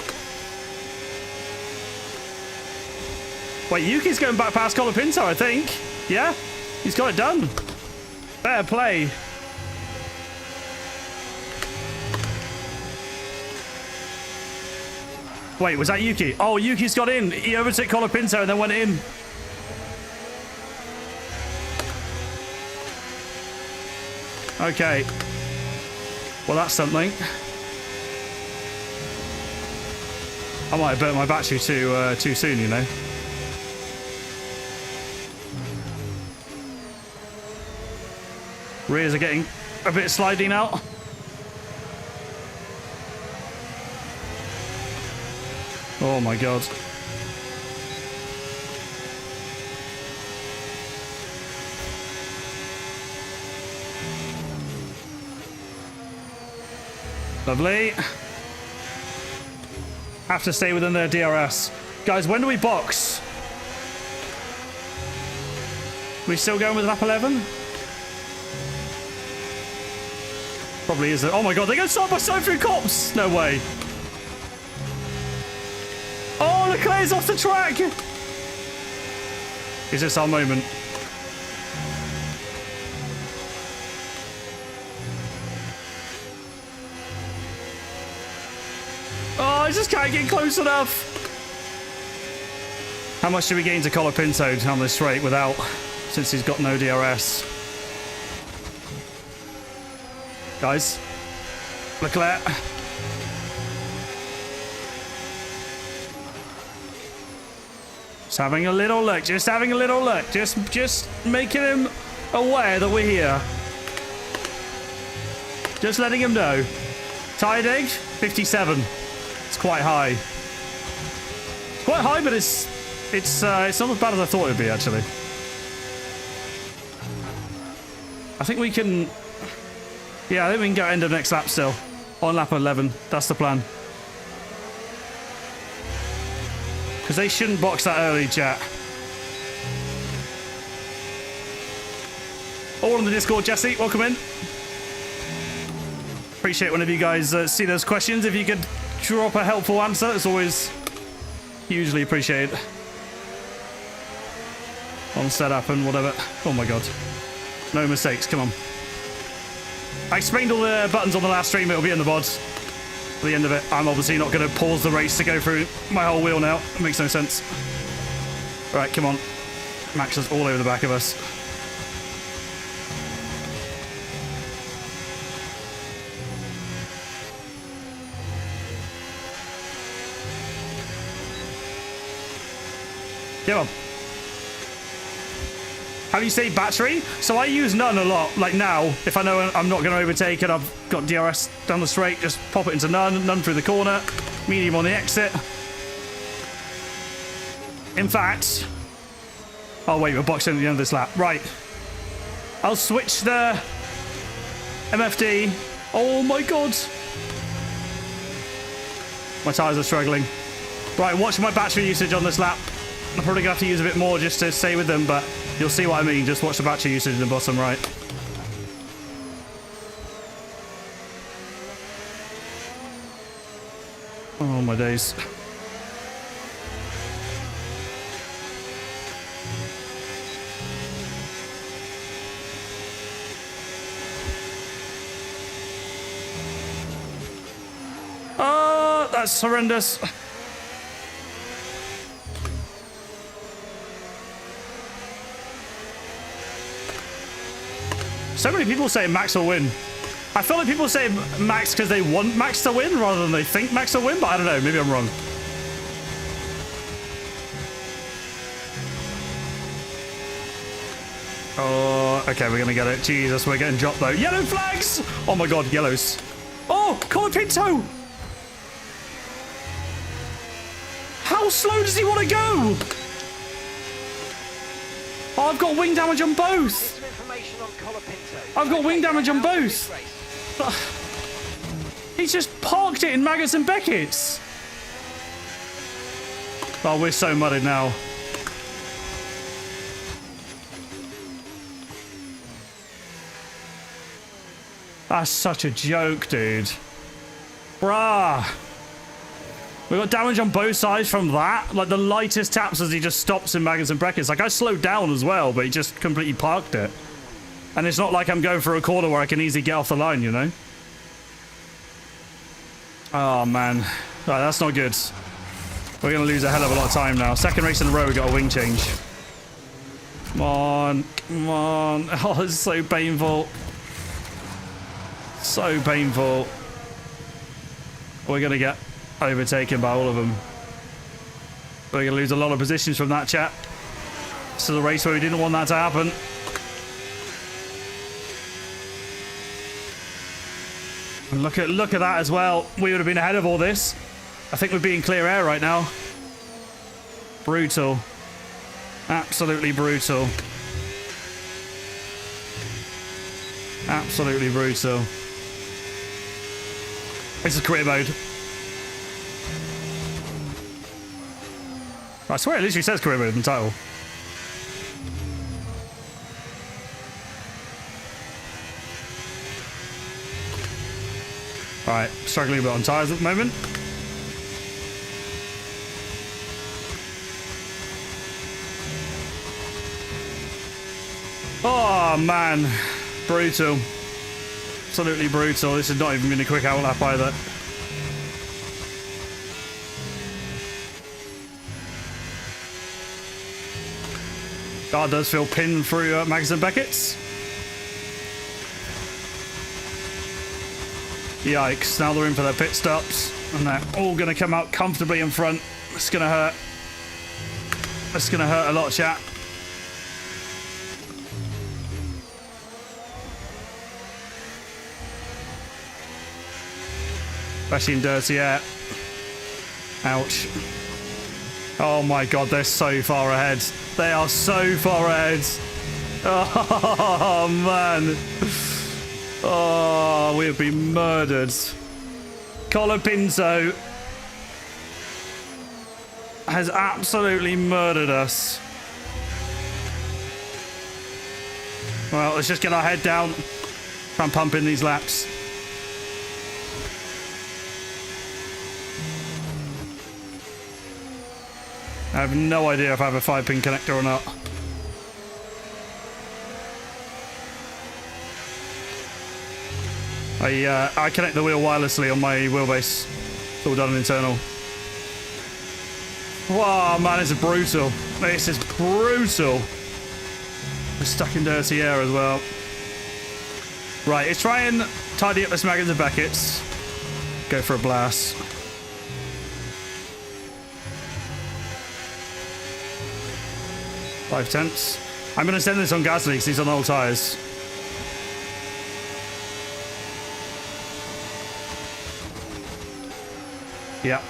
[SPEAKER 2] Wait, Yuki's going back past Colapinto, I think. Yeah, he's got it done. Better play. Wait, was that Yuki? Oh, Yuki's got in. He overtook Colapinto and then went in. Okay. Well, that's something. I might have burnt my battery too soon, you know. Rears are getting a bit sliding out. Oh my god. Lovely. Have to stay within their DRS. Guys, when do we box? We still going with lap 11? Probably isn't. Oh my god, they're going side by side through cops! No way. Oh, Leclerc's off the track! Is this our moment? Oh, I just can't get close enough. How much do we gain to Colapinto on this straight without, since he's got no DRS? Guys, Leclerc. Just having a little look, just having a little look, just making him aware that we're here. Just letting him know. Tire deg, 57. It's quite high. It's quite high, but it's not as bad as I thought it would be, actually. I think we can... Yeah, I think we can go end of next lap still. On lap 11. That's the plan. Because they shouldn't box that early, chat. All on the Discord, Jesse. Welcome in. Appreciate whenever you guys see those questions. If you could drop a helpful answer, it's always hugely appreciated. On setup and whatever. Oh my god. No mistakes, come on. I explained all the buttons on the last stream, it'll be in the VOD. At the end of it, I'm obviously not going to pause the race to go through my whole wheel now. It makes no sense. Right, come on. Max is all over the back of us. Come on. How do you say battery? So I use none a lot. Like now, if I know I'm not going to overtake and I've got DRS down the straight, just pop it into none through the corner, medium on the exit. In fact, oh wait, we're boxing at the end of this lap. Right. I'll switch the MFD. Oh my god. My tyres are struggling. Right, watch my battery usage on this lap. I'm probably going to have to use a bit more just to stay with them, but you'll see what I mean. Just watch the battery usage in the bottom right. Oh, my days. Oh, that's horrendous. So many people say Max will win. I feel like people say Max because they want Max to win rather than they think Max will win, but I don't know. Maybe I'm wrong. Oh, okay, we're going to get it. Jesus, we're getting dropped though. Yellow flags! Oh my god, yellows. Oh, Colapinto! How slow does he want to go? Oh, I've got wing damage on both. I've got wing damage on both. He's just parked it in Maggots and Beckett's. Oh, we're so mudded now. That's such a joke, dude. Bruh. We got damage on both sides from that. Like the lightest taps as he just stops in Maggots and Beckett's. Like I slowed down as well, but he just completely parked it. And it's not like I'm going for a corner where I can easily get off the line, you know? Oh, man. Right, that's not good. We're going to lose a hell of a lot of time now. Second race in a row, we got a wing change. Come on. Come on. Oh, it's so painful. So painful. We're going to get overtaken by all of them. We're going to lose a lot of positions from that, chat. This is a race where we didn't want that to happen. And look at that as well. We would have been ahead of all this. I think we'd be in clear air right now. Brutal. Absolutely brutal. Absolutely brutal. This is career mode. I swear it literally says career mode in the title. Alright, struggling a bit on tyres at the moment. Oh man, brutal. Absolutely brutal. This has not even been a quick outlap either. God does feel pinned through Magnus and Beckett's. Yikes, now they're in for their pit stops. And they're all going to come out comfortably in front. It's going to hurt. It's going to hurt a lot, chat. Especially in dirty air. Ouch. Oh my god, they're so far ahead. They are so far ahead. Oh man. Oh, we have been murdered. Colapinto has absolutely murdered us. Well, let's just get our head down. Try and pump in these laps. I have no idea if I have a 5-pin connector or not. I connect the wheel wirelessly on my wheelbase. It's all done internal. Wow, man, this is brutal. This is brutal. We're stuck in dirty air as well. Right, let's try and tidy up this Maggins and Beckett's. Go for a blast. Five tenths. I'm going to send this on Gasly because he's on old tyres. Yeah.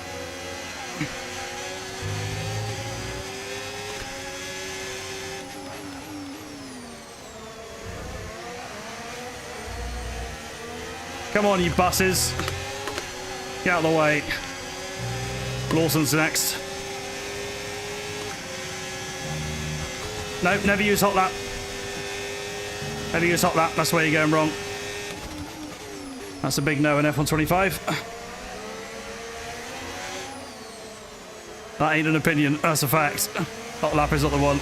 [SPEAKER 2] Come on, you buses. Get out of the way. Lawson's next. No, never use hot lap. Never use hot lap. That's where you're going wrong. That's a big no in F125. That ain't an opinion. That's a fact. Hot lap is not the one.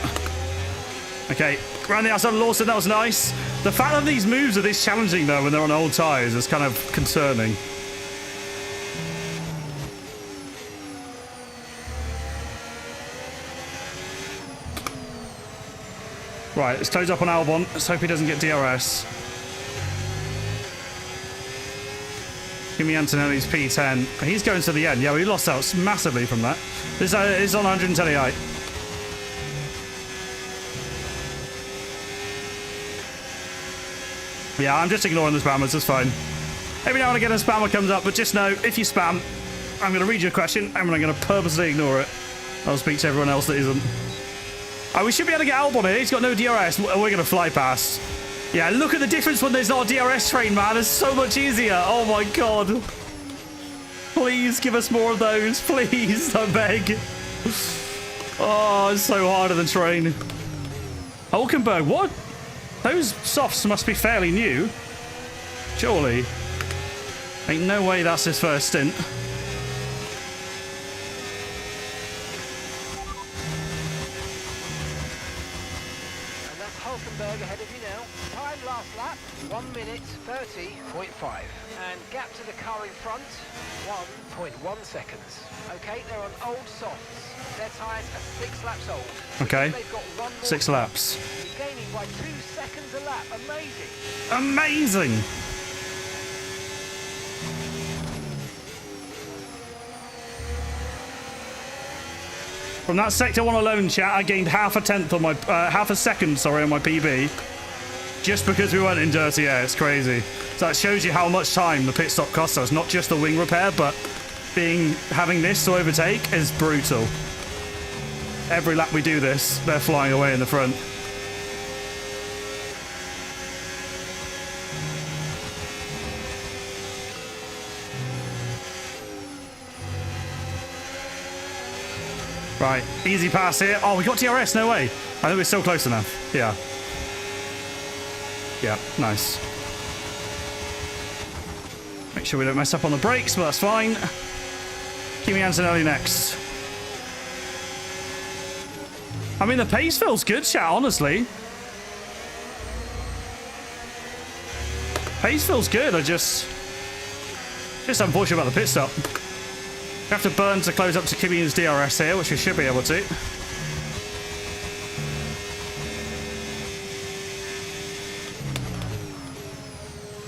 [SPEAKER 2] Okay, round the outside of Lawson. That was nice. The fact that these moves are this challenging, though, when they're on old tyres is kind of concerning. Right, let's close up on Albon. Let's hope he doesn't get DRS. Give me Antonelli's P10. He's going to the end. Yeah, we lost out massively from that. This is on 128. Yeah, I'm just ignoring the spammers. It's fine. Every now and again a spammer comes up, but just know, if you spam, I'm going to read your question and I'm going to purposely ignore it. I'll speak to everyone else that isn't. Oh, we should be able to get Albon here. He's got no DRS. We're going to fly past. Yeah, look at the difference when there's not a DRS train, man. It's so much easier. Oh, my God. Please give us more of those. Please, I beg. Oh, it's so harder than train. Hulkenberg, what? Those softs must be fairly new. Surely. Ain't no way that's his first stint.
[SPEAKER 4] Ahead of you now. Time last lap, 1 minute 30.5. And gap to the car in front, 1.1 seconds. Okay, they're on old softs. Their tyres are 6 laps old.
[SPEAKER 2] Okay.
[SPEAKER 4] They've got 1 more
[SPEAKER 2] 6 laps.
[SPEAKER 4] You're gaining by 2 seconds a lap. Amazing.
[SPEAKER 2] Amazing. From that sector 1 alone, chat, I gained half a second on my PB, just because we weren't in dirty air. It's crazy. So that shows you how much time the pit stop cost us. Not just the wing repair, but having this to overtake is brutal. Every lap we do this, they're flying away in the front. Right, easy pass here. Oh, we got DRS, no way. I think we're still close enough. Yeah. Yeah, nice. Make sure we don't mess up on the brakes, but that's fine. Kimi Antonelli next. I mean, the pace feels good, chat, honestly. Pace feels good, just unfortunate about the pit stop. We have to burn to close up to Kimi's DRS here, which we should be able to.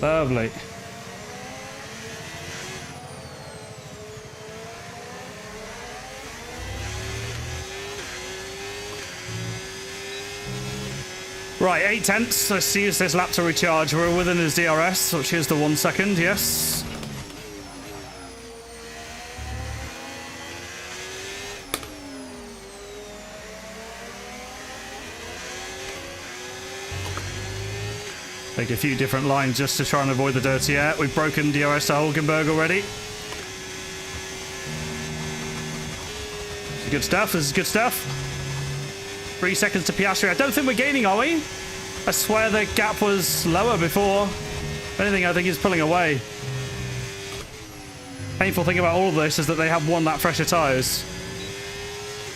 [SPEAKER 2] Lovely. Right, 8 tenths. Let's use this lap to recharge. We're within his DRS, which is the 1 second, yes. Take a few different lines just to try and avoid the dirty air. We've broken DRS to Hulkenberg already. This is good stuff. This is good stuff. 3 seconds to Piastri. I don't think we're gaining, are we? I swear the gap was lower before. If anything, I think he's pulling away. Painful thing about all of this is that they have 1 lap fresher tyres.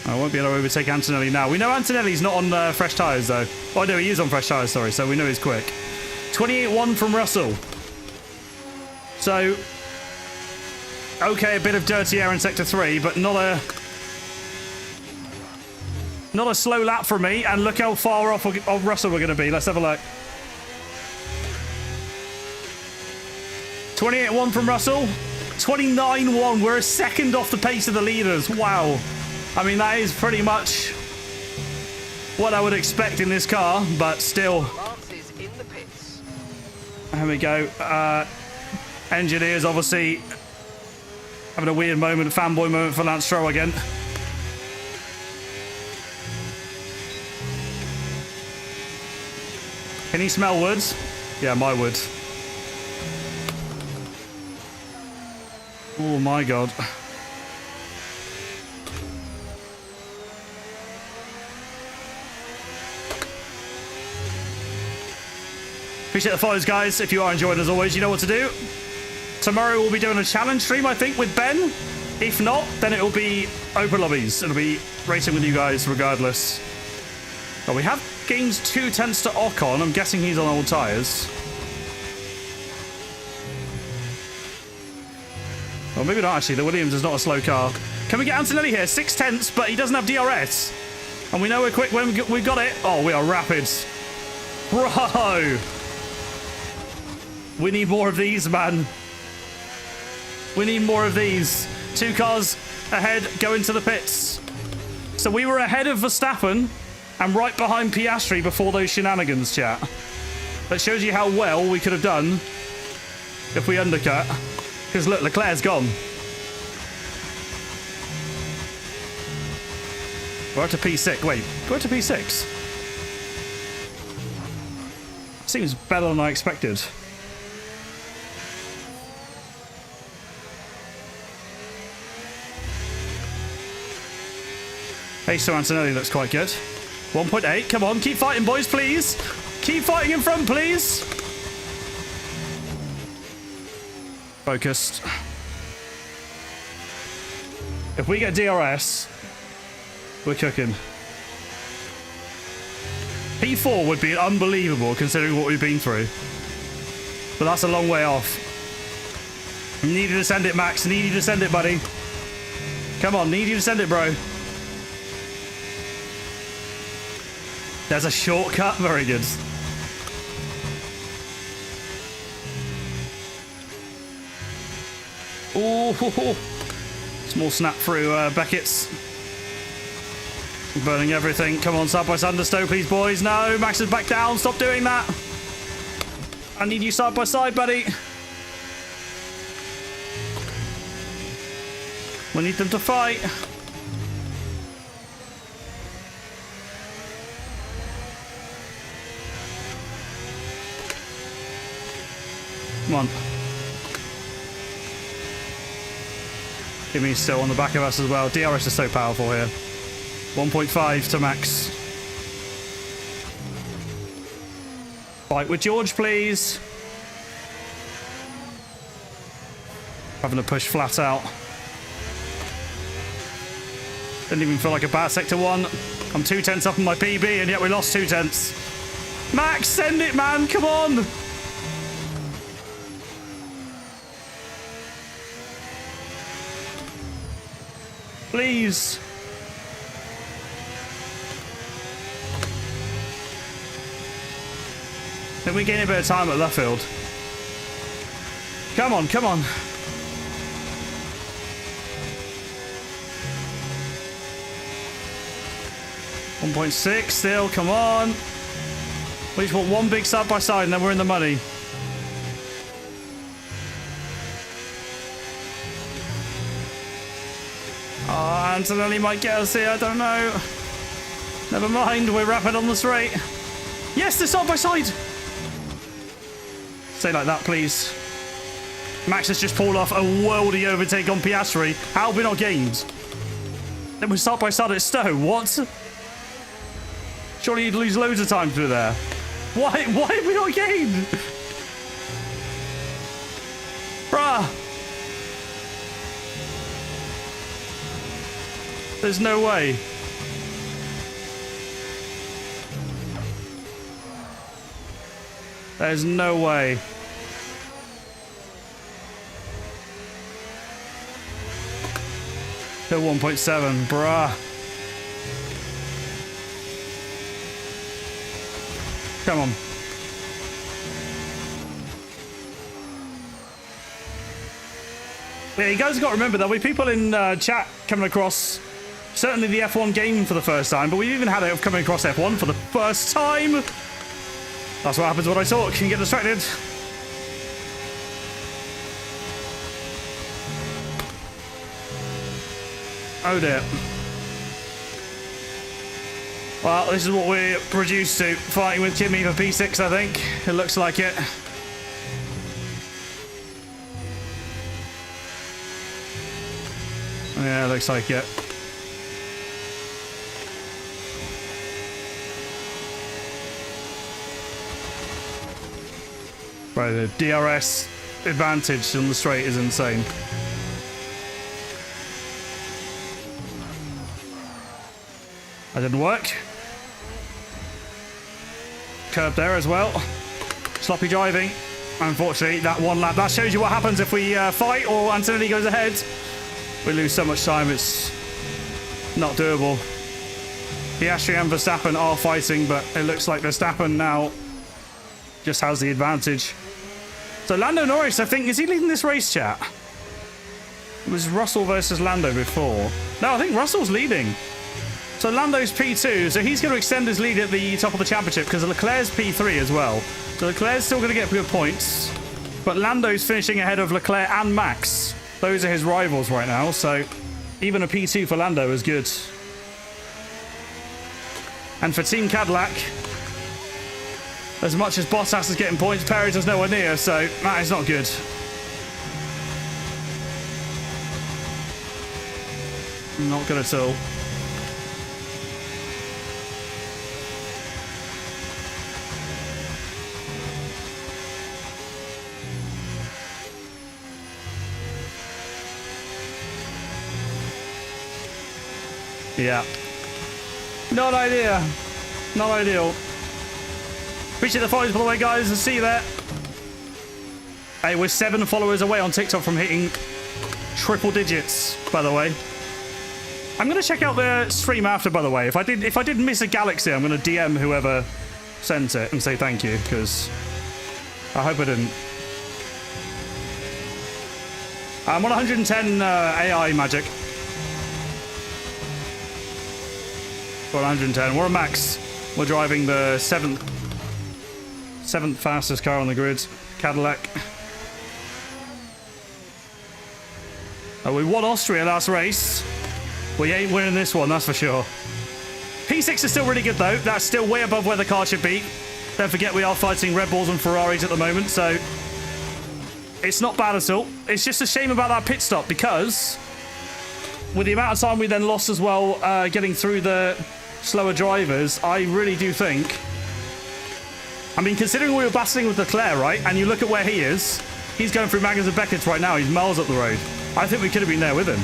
[SPEAKER 2] I won't be able to overtake Antonelli now. We know Antonelli's not on fresh tyres, though. Oh, no, he is on fresh tyres, sorry, so we know he's quick. 28.1 from Russell. So, okay, a bit of dirty air in Sector 3, but not a slow lap from me. And look how far off of Russell we're going to be. Let's have a look. 28.1 from Russell. 29.1. We're a second off the pace of the leaders. Wow. I mean, that is pretty much what I would expect in this car, but still.
[SPEAKER 4] Lance is in the pits.
[SPEAKER 2] There we go. Engineers obviously having a weird moment, fanboy moment for Lance Stroll again. Can you smell wood? Yeah, my wood. Oh my god. Appreciate the follows, guys. If you are enjoying, as always, you know what to do. Tomorrow we'll be doing a challenge stream, I think, with Ben. If not, then it will be open lobbies. It'll be racing with you guys regardless. But we have gained 2 tenths to Ocon. I'm guessing he's on old tyres. Well, maybe not, actually. The Williams is not a slow car. Can we get Antonelli here? 6 tenths, but he doesn't have DRS. And we know we're quick when we've got it. Oh, we are rapid. Bro! We need more of these, man. We need more of these. 2 cars ahead, go into the pits. So we were ahead of Verstappen and right behind Piastri before those shenanigans, chat. That shows you how well we could have done if we undercut. Because look, Leclerc's gone. We're up to P6. Wait, we're up to P6. Seems better than I expected. Pace to Antonelli looks quite good. 1.8. Come on, keep fighting, boys, please. Keep fighting in front, please. Focused. If we get DRS, we're cooking. P4 would be unbelievable considering what we've been through. But that's a long way off. Need you to send it, Max. Need you to send it, buddy. Come on, need you to send it, bro. There's a shortcut. Very good. Ooh, small snap through Beckett's. Burning everything. Come on, side by side understow, please, boys. No, Max is back down. Stop doing that. I need you side by side, buddy. We need them to fight. Come on. Jimmy's still on the back of us as well. DRS is so powerful here. 1.5 to Max. Fight with George, please. Having to push flat out. Didn't even feel like a bad sector 1. I'm 2 tenths up on my PB, and yet we lost 2 tenths. Max, send it, man. Come on. Please. Then we gain a bit of time at Luffield. Come on, come on. .6 still, come on. We just want one big side by side and then we're in the money. Oh, Antonelli might get us here, I don't know. Never mind, we're rapid on the straight. Yes, they're side by side. Say like that, please. Max has just pulled off a worldy overtake on Piastri. How have we not gained? Then we're side by side at Stowe. What? Surely you'd lose loads of time through there. Why have we not gained? Bruh. There's no way. There's no way. Still 1.7, bruh. Come on. Yeah, you guys got to remember there'll be people in chat coming across certainly the F1 game for the first time, but we've even had it of coming across F1 for the first time. That's what happens when I talk. You can get distracted. Oh dear. Well, this is what we're reduced to. Fighting with Jimmy for P6, I think. It looks like it. Yeah, it looks like it. Right, the DRS advantage on the straight is insane. That didn't work. Curb there as well. Sloppy driving. Unfortunately, that one lap. That shows you what happens if we fight or Antonelli goes ahead. We lose so much time, it's not doable. Piastri and Verstappen are fighting, but it looks like Verstappen now just has the advantage. So Lando Norris, I think, is he leading this race, chat? It was Russell versus Lando before. No, I think Russell's leading. So Lando's P2, so he's going to extend his lead at the top of the championship because Leclerc's P3 as well. So Leclerc's still going to get good points, but Lando's finishing ahead of Leclerc and Max. Those are his rivals right now, so even a P2 for Lando is good. And for Team Cadillac, as much as Bottas is getting points, Perez is nowhere near, so that is not good. Not good at all. Yeah. Not ideal. Not ideal. Appreciate the follows, by the way, guys. I'll see you there. Hey, we're 7 followers away on TikTok from hitting triple digits, by the way. I'm going to check out the stream after, by the way. If I did miss a galaxy, I'm going to DM whoever sent it and say thank you, because I hope I didn't. I'm on 110 AI magic. We're 110. We're a max. We're driving the seventh fastest car on the grid, Cadillac. We won Austria last race. We ain't winning this one, that's for sure. P6 is still really good though. That's still way above where the car should be. Don't forget we are fighting Red Bulls and Ferraris at the moment, so it's not bad at all. It's just a shame about that pit stop because with the amount of time we then lost as well getting through the slower drivers, I really do think, I mean, considering we were battling with Leclerc, right, and you look at where he is, he's going through Magnus and Beckett's right now, he's miles up the road. I think we could have been there with him.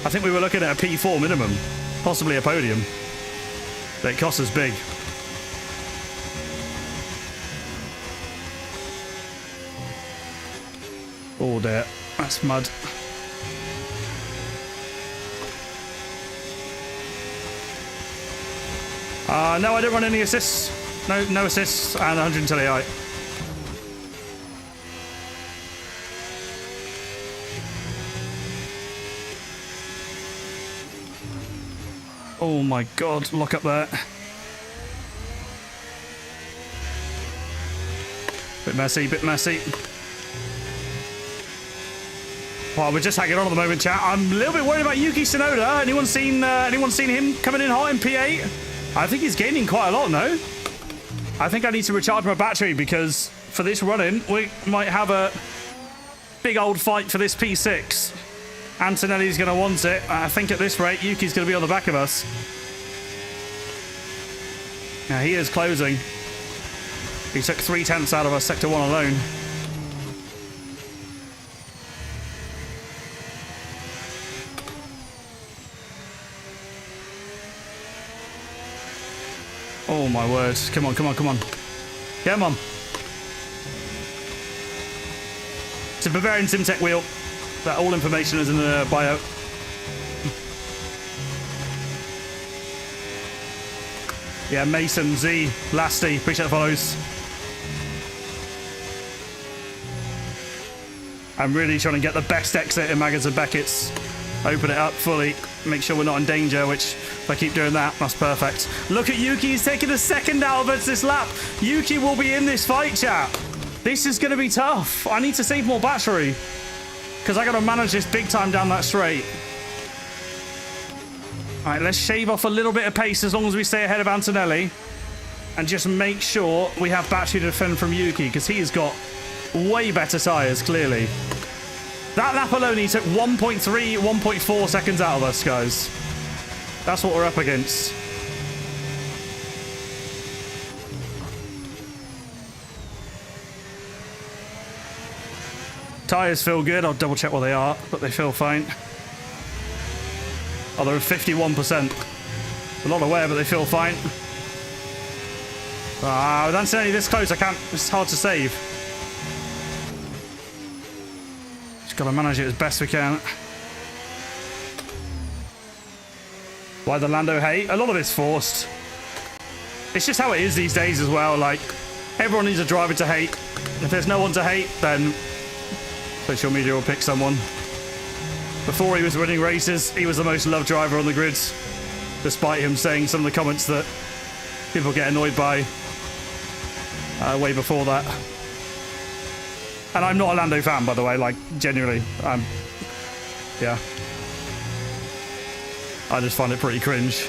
[SPEAKER 2] I think we were looking at a P4 minimum, possibly a podium. But it cost us big. Oh dear, that's mud. No, I didn't run any assists. No assists and 110 AI. Oh my god, lock up there. Bit messy, bit messy. Well, we're just hanging on at the moment, chat. I'm a little bit worried about Yuki Tsunoda. Anyone seen him coming in hot in P8? I think he's gaining quite a lot, no? I think I need to recharge my battery because for this run-in, we might have a big old fight for this P6. Antonelli's going to want it. I think at this rate, Yuki's going to be on the back of us. Yeah, he is closing. He took 3/10 out of us, Sector 1 alone. Oh my word. Come on, come on, come on. Come on. It's a Bavarian SimTech wheel. That all information is in the bio. Yeah, Mason, Z, Lasty, appreciate the follows. I'm really trying to get the best exit in Maggotts and Beckett's. Open it up fully, make sure we're not in danger, which if I keep doing that, that's perfect. Look at Yuki, he's taking a second out of us this lap. Yuki will be in this fight, chat. This is going to be tough. I need to save more battery because I got to manage this big time down that straight. All right, let's shave off a little bit of pace as long as we stay ahead of Antonelli and just make sure we have battery to defend from Yuki because he has got way better tyres, clearly. That lap alone, he took 1.3, 1.4 seconds out of us, guys. That's what we're up against. Tyres feel good. I'll double check what they are, but they feel fine. Oh, they're at 51%. A lot away, but they feel fine. Ah, with Antonelli this close, I can't. It's hard to save. Just got to manage it as best we can. Why the Lando hate? A lot of it's forced. It's just how it is these days as well. Like, everyone needs a driver to hate. If there's no one to hate, then social media will pick someone. Before he was winning races, he was the most loved driver on the grids, despite him saying some of the comments that people get annoyed by way before that. And I'm not a Lando fan, by the way, like, genuinely. Yeah. I just find it pretty cringe.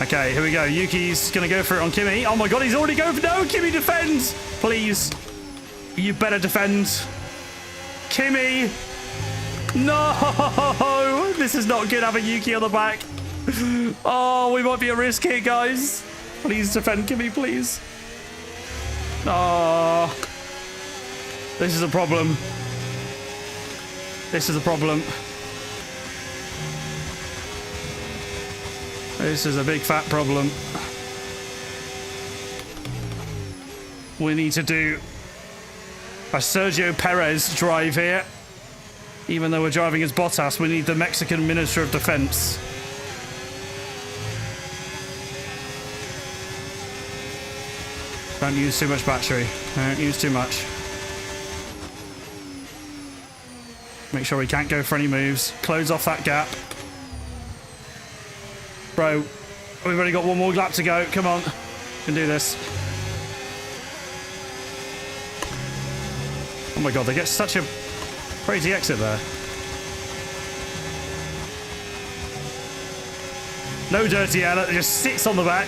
[SPEAKER 2] Okay, here we go. Yuki's going to go for it on Kimi. Oh my god, he's already going for... No, Kimi, defend! Please. You better defend. Kimi! No! This is not good having Yuki on the back. Oh, we might be at risk here, guys. Please defend Kimi, please. Oh... This is a problem. This is a problem. This is a big fat problem. We need to do a Sergio Perez drive here. Even though we're driving as Bottas, we need the Mexican Minister of Defense. Don't use too much battery. Don't use too much. Make sure we can't go for any moves. Close off that gap. Bro, we've only got one more lap to go. Come on. We can do this. Oh my god, they get such a crazy exit there. No dirty air, it just sits on the back.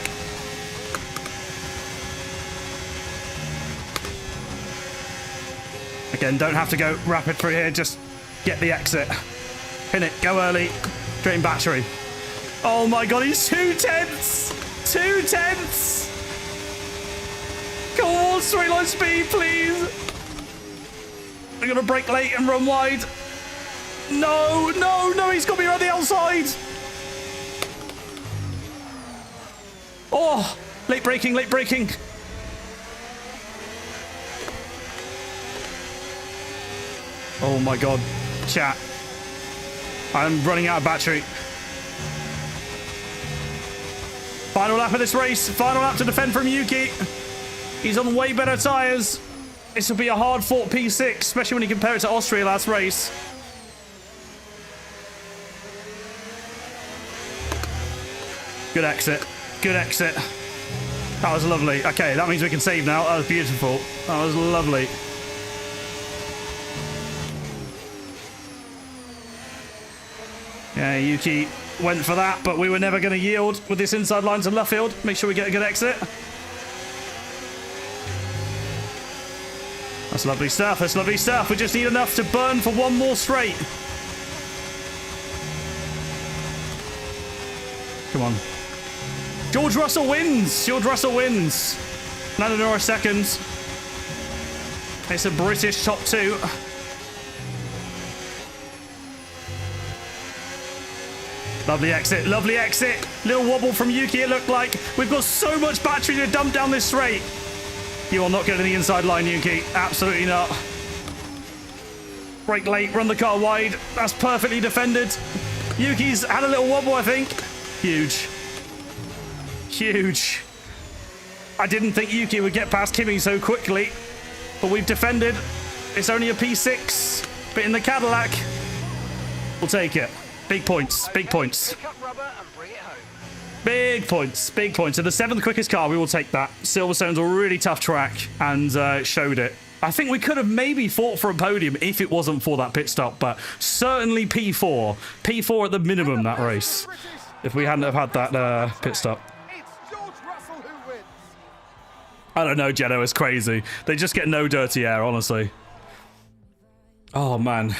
[SPEAKER 2] Again, don't have to go rapid through here, just get the exit. Pin it, go early, drain battery. Oh my god, he's 2/10! 2/10! Come on, straight line speed, please! I'm gonna brake late and run wide. No, no, no, he's got me around the outside! Oh, late braking, late braking. Oh my god, chat. I'm running out of battery. Final lap of this race. Final lap to defend from Yuki. He's on way better tyres. This will be a hard-fought P6, especially when you compare it to Austria last race. Good exit. Good exit. That was lovely. Okay, that means we can save now. That was beautiful. That was lovely. Yeah, Yuki went for that, but we were never going to yield with this inside line to Luffield. Make sure we get a good exit. That's lovely stuff. That's lovely stuff. We just need enough to burn for one more straight. Come on. George Russell wins. George Russell wins. Lando Norris second. It's a British top two. Lovely exit. Lovely exit. Little wobble from Yuki, it looked like. We've got so much battery to dump down this straight. You will not get in the inside line, Yuki. Absolutely not. Brake late. Run the car wide. That's perfectly defended. Yuki's had a little wobble, I think. Huge. Huge. I didn't think Yuki would get past Kimi so quickly, but we've defended. It's only a P6, but in the Cadillac, we'll take it. Big points. Big points.
[SPEAKER 4] Pick up rubber and bring it home.
[SPEAKER 2] Big points. Big points. So the 7th quickest car, we will take that. Silverstone's a really tough track and showed it. I think we could have maybe fought for a podium if it wasn't for that pit stop, but certainly P4. P4 at the minimum, that race, if we hadn't have had that pit stop.
[SPEAKER 3] It's George Russell who wins.
[SPEAKER 2] I don't know, Jeno, it's crazy. They just get no dirty air, honestly. Oh, man.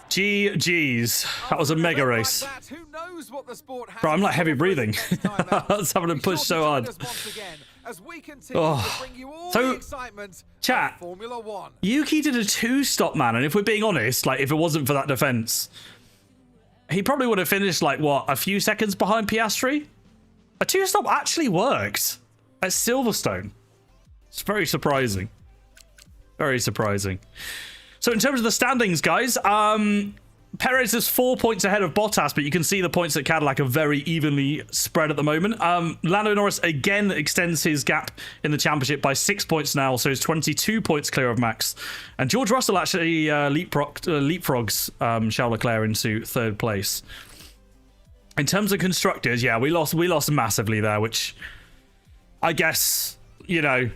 [SPEAKER 2] GG's. That was a mega race.
[SPEAKER 3] Like who knows what the sport has.
[SPEAKER 2] Bro, I'm like heavy breathing. I was having to push so hard. Oh. So, chat,
[SPEAKER 3] Formula One.
[SPEAKER 2] Yuki did a 2-stop, man, and if we're being honest, like, if it wasn't for that defense, he probably would have finished, like, what, a few seconds behind Piastri? A 2-stop actually worked at Silverstone. It's very surprising. Very surprising. So in terms of the standings, guys, Perez is 4 points ahead of Bottas, but you can see the points at Cadillac are very evenly spread at the moment. Lando Norris again extends his gap in the championship by 6 points now, so he's 22 points clear of Max. And George Russell actually leapfrogs Charles Leclerc into 3rd place. In terms of constructors, yeah, we lost massively there, which I guess, you know,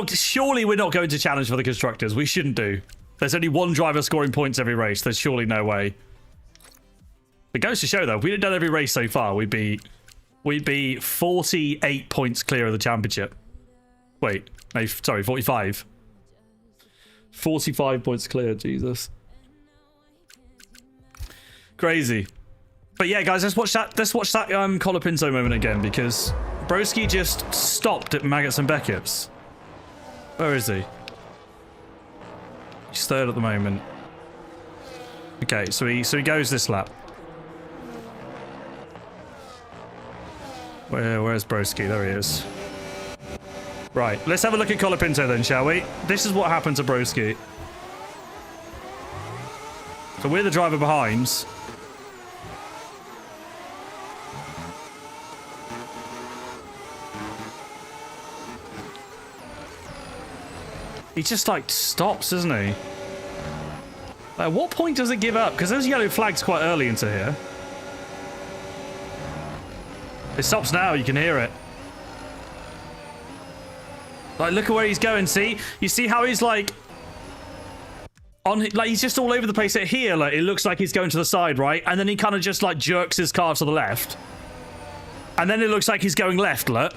[SPEAKER 2] surely we're not going to challenge for the constructors. We shouldn't do. There's only one driver scoring points every race. There's surely no way. It goes to show, though, if we'd have done every race so far, we'd be 48 points clear of the championship. Wait, no, sorry, 45. 45 points clear, Jesus. Crazy. But yeah, guys, let's watch that Colapinto moment again, because Broski just stopped at Maggots and Beckett's. Where is he? He's 3rd at the moment. Okay, so he goes this lap. Where's Broski? There he is. Right, let's have a look at Colapinto then, shall we? This is what happened to Broski. So we're the driver behind. He just, like, stops, doesn't he? At what point does it give up? Because there's yellow flags quite early into here. It stops now, you can hear it. Like, look at where he's going, see? You see how he's, like... he's just all over the place at here. Like, it looks like he's going to the side, right? And then he kind of just, like, jerks his car to the left. And then it looks like he's going left, look.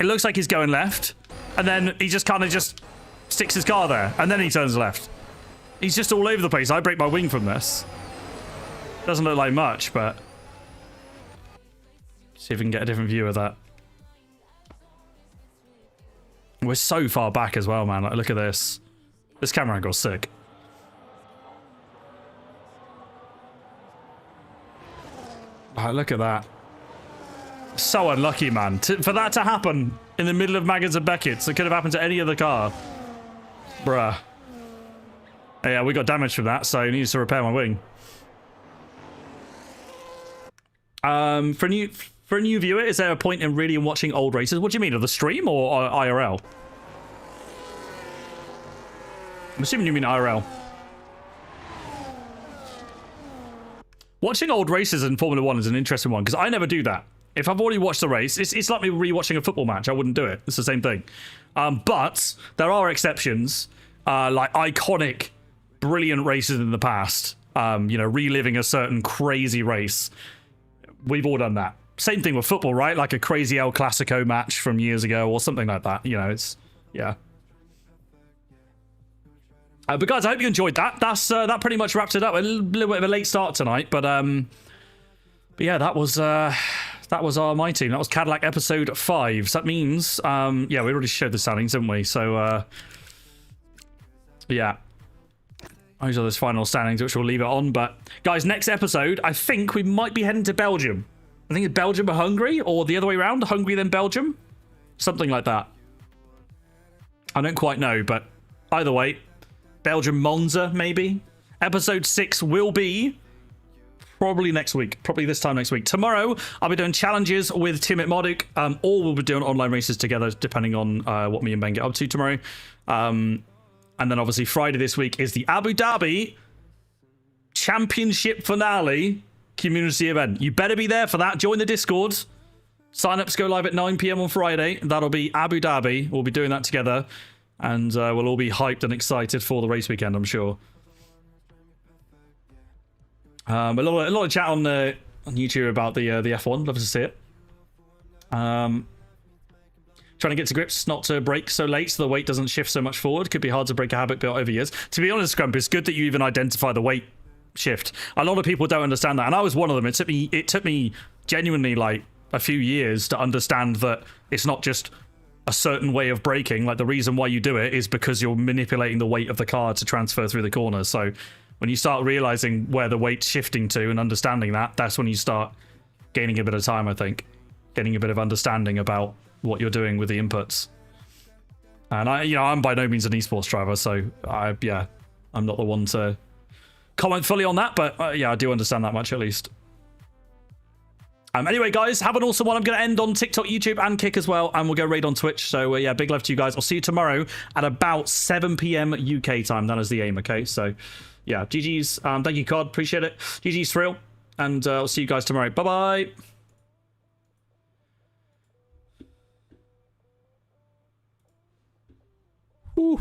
[SPEAKER 2] It looks like he's going left. And then he just kind of just... sticks his car there, and then he turns left. He's just all over the place. I break my wing from this. Doesn't look like much, but... see if we can get a different view of that. We're so far back as well, man. Like, look at this. This camera angle's sick. Right, look at that. So unlucky, man. For that to happen in the middle of Maggots and Beckett's, it could have happened to any other car. Bruh. Yeah, we got damage from that, so he needs to repair my wing. For a new viewer, is there a point in really watching old races? What do you mean, of the stream or IRL? I'm assuming you mean IRL. Watching old races in Formula 1 is an interesting one because I never do that. If I've already watched the race, it's like me rewatching a football match. I wouldn't do it. It's the same thing. But there are exceptions, like iconic, brilliant races in the past. You know, reliving a certain crazy race. We've all done that. Same thing with football, right? Like a crazy El Clasico match from years ago or something like that. You know, it's, yeah. But guys, I hope you enjoyed that. That pretty much wraps it up. A little bit of a late start tonight, but yeah, that was our my team. That was Cadillac episode 5. So that means yeah, we already showed the standings, didn't we? So yeah, those are those final standings, which we'll leave it on. But guys, next episode, I think we might be heading to Belgium. I think it's Belgium or Hungary, or the other way around, Hungary then Belgium, something like that. I don't quite know, but either way, Belgium Monza maybe. Episode 6 will be probably next week, probably this time next week. Tomorrow I'll be doing challenges with Tim at Modic, or we'll be doing online races together depending on what me and Ben get up to tomorrow. And then obviously Friday this week is the Abu Dhabi Championship finale community event. You better be there for that. Join the Discord. Sign-ups go live at 9 p.m. on Friday. That'll be Abu Dhabi. We'll be doing that together. And we'll all be hyped and excited for the race weekend, I'm sure. A lot of chat on YouTube about the F1. Love to see it. Trying to get to grips not to brake so late so the weight doesn't shift so much forward. Could be hard to break a habit built over years. To be honest, Scrump, it's good that you even identify the weight shift. A lot of people don't understand that, and I was one of them. It took me genuinely like a few years to understand that it's not just a certain way of braking. Like, the reason why you do it is because you're manipulating the weight of the car to transfer through the corner. So when you start realizing where the weight's shifting to and understanding that, that's when you start gaining a bit of time, I think. Getting a bit of understanding about what you're doing with the inputs. And I'm by no means an esports driver, so I'm not the one to comment fully on that, but yeah, I do understand that much at least. Anyway, guys, have an awesome one. I'm going to end on TikTok, YouTube, and Kick as well, and we'll go raid on Twitch. So yeah, big love to you guys. I'll see you tomorrow at about 7 p.m. UK time. That is the aim, okay? So yeah, GG's. Thank you, COD. Appreciate it. GG's Thrill, and I'll see you guys tomorrow. Bye-bye. Ooh.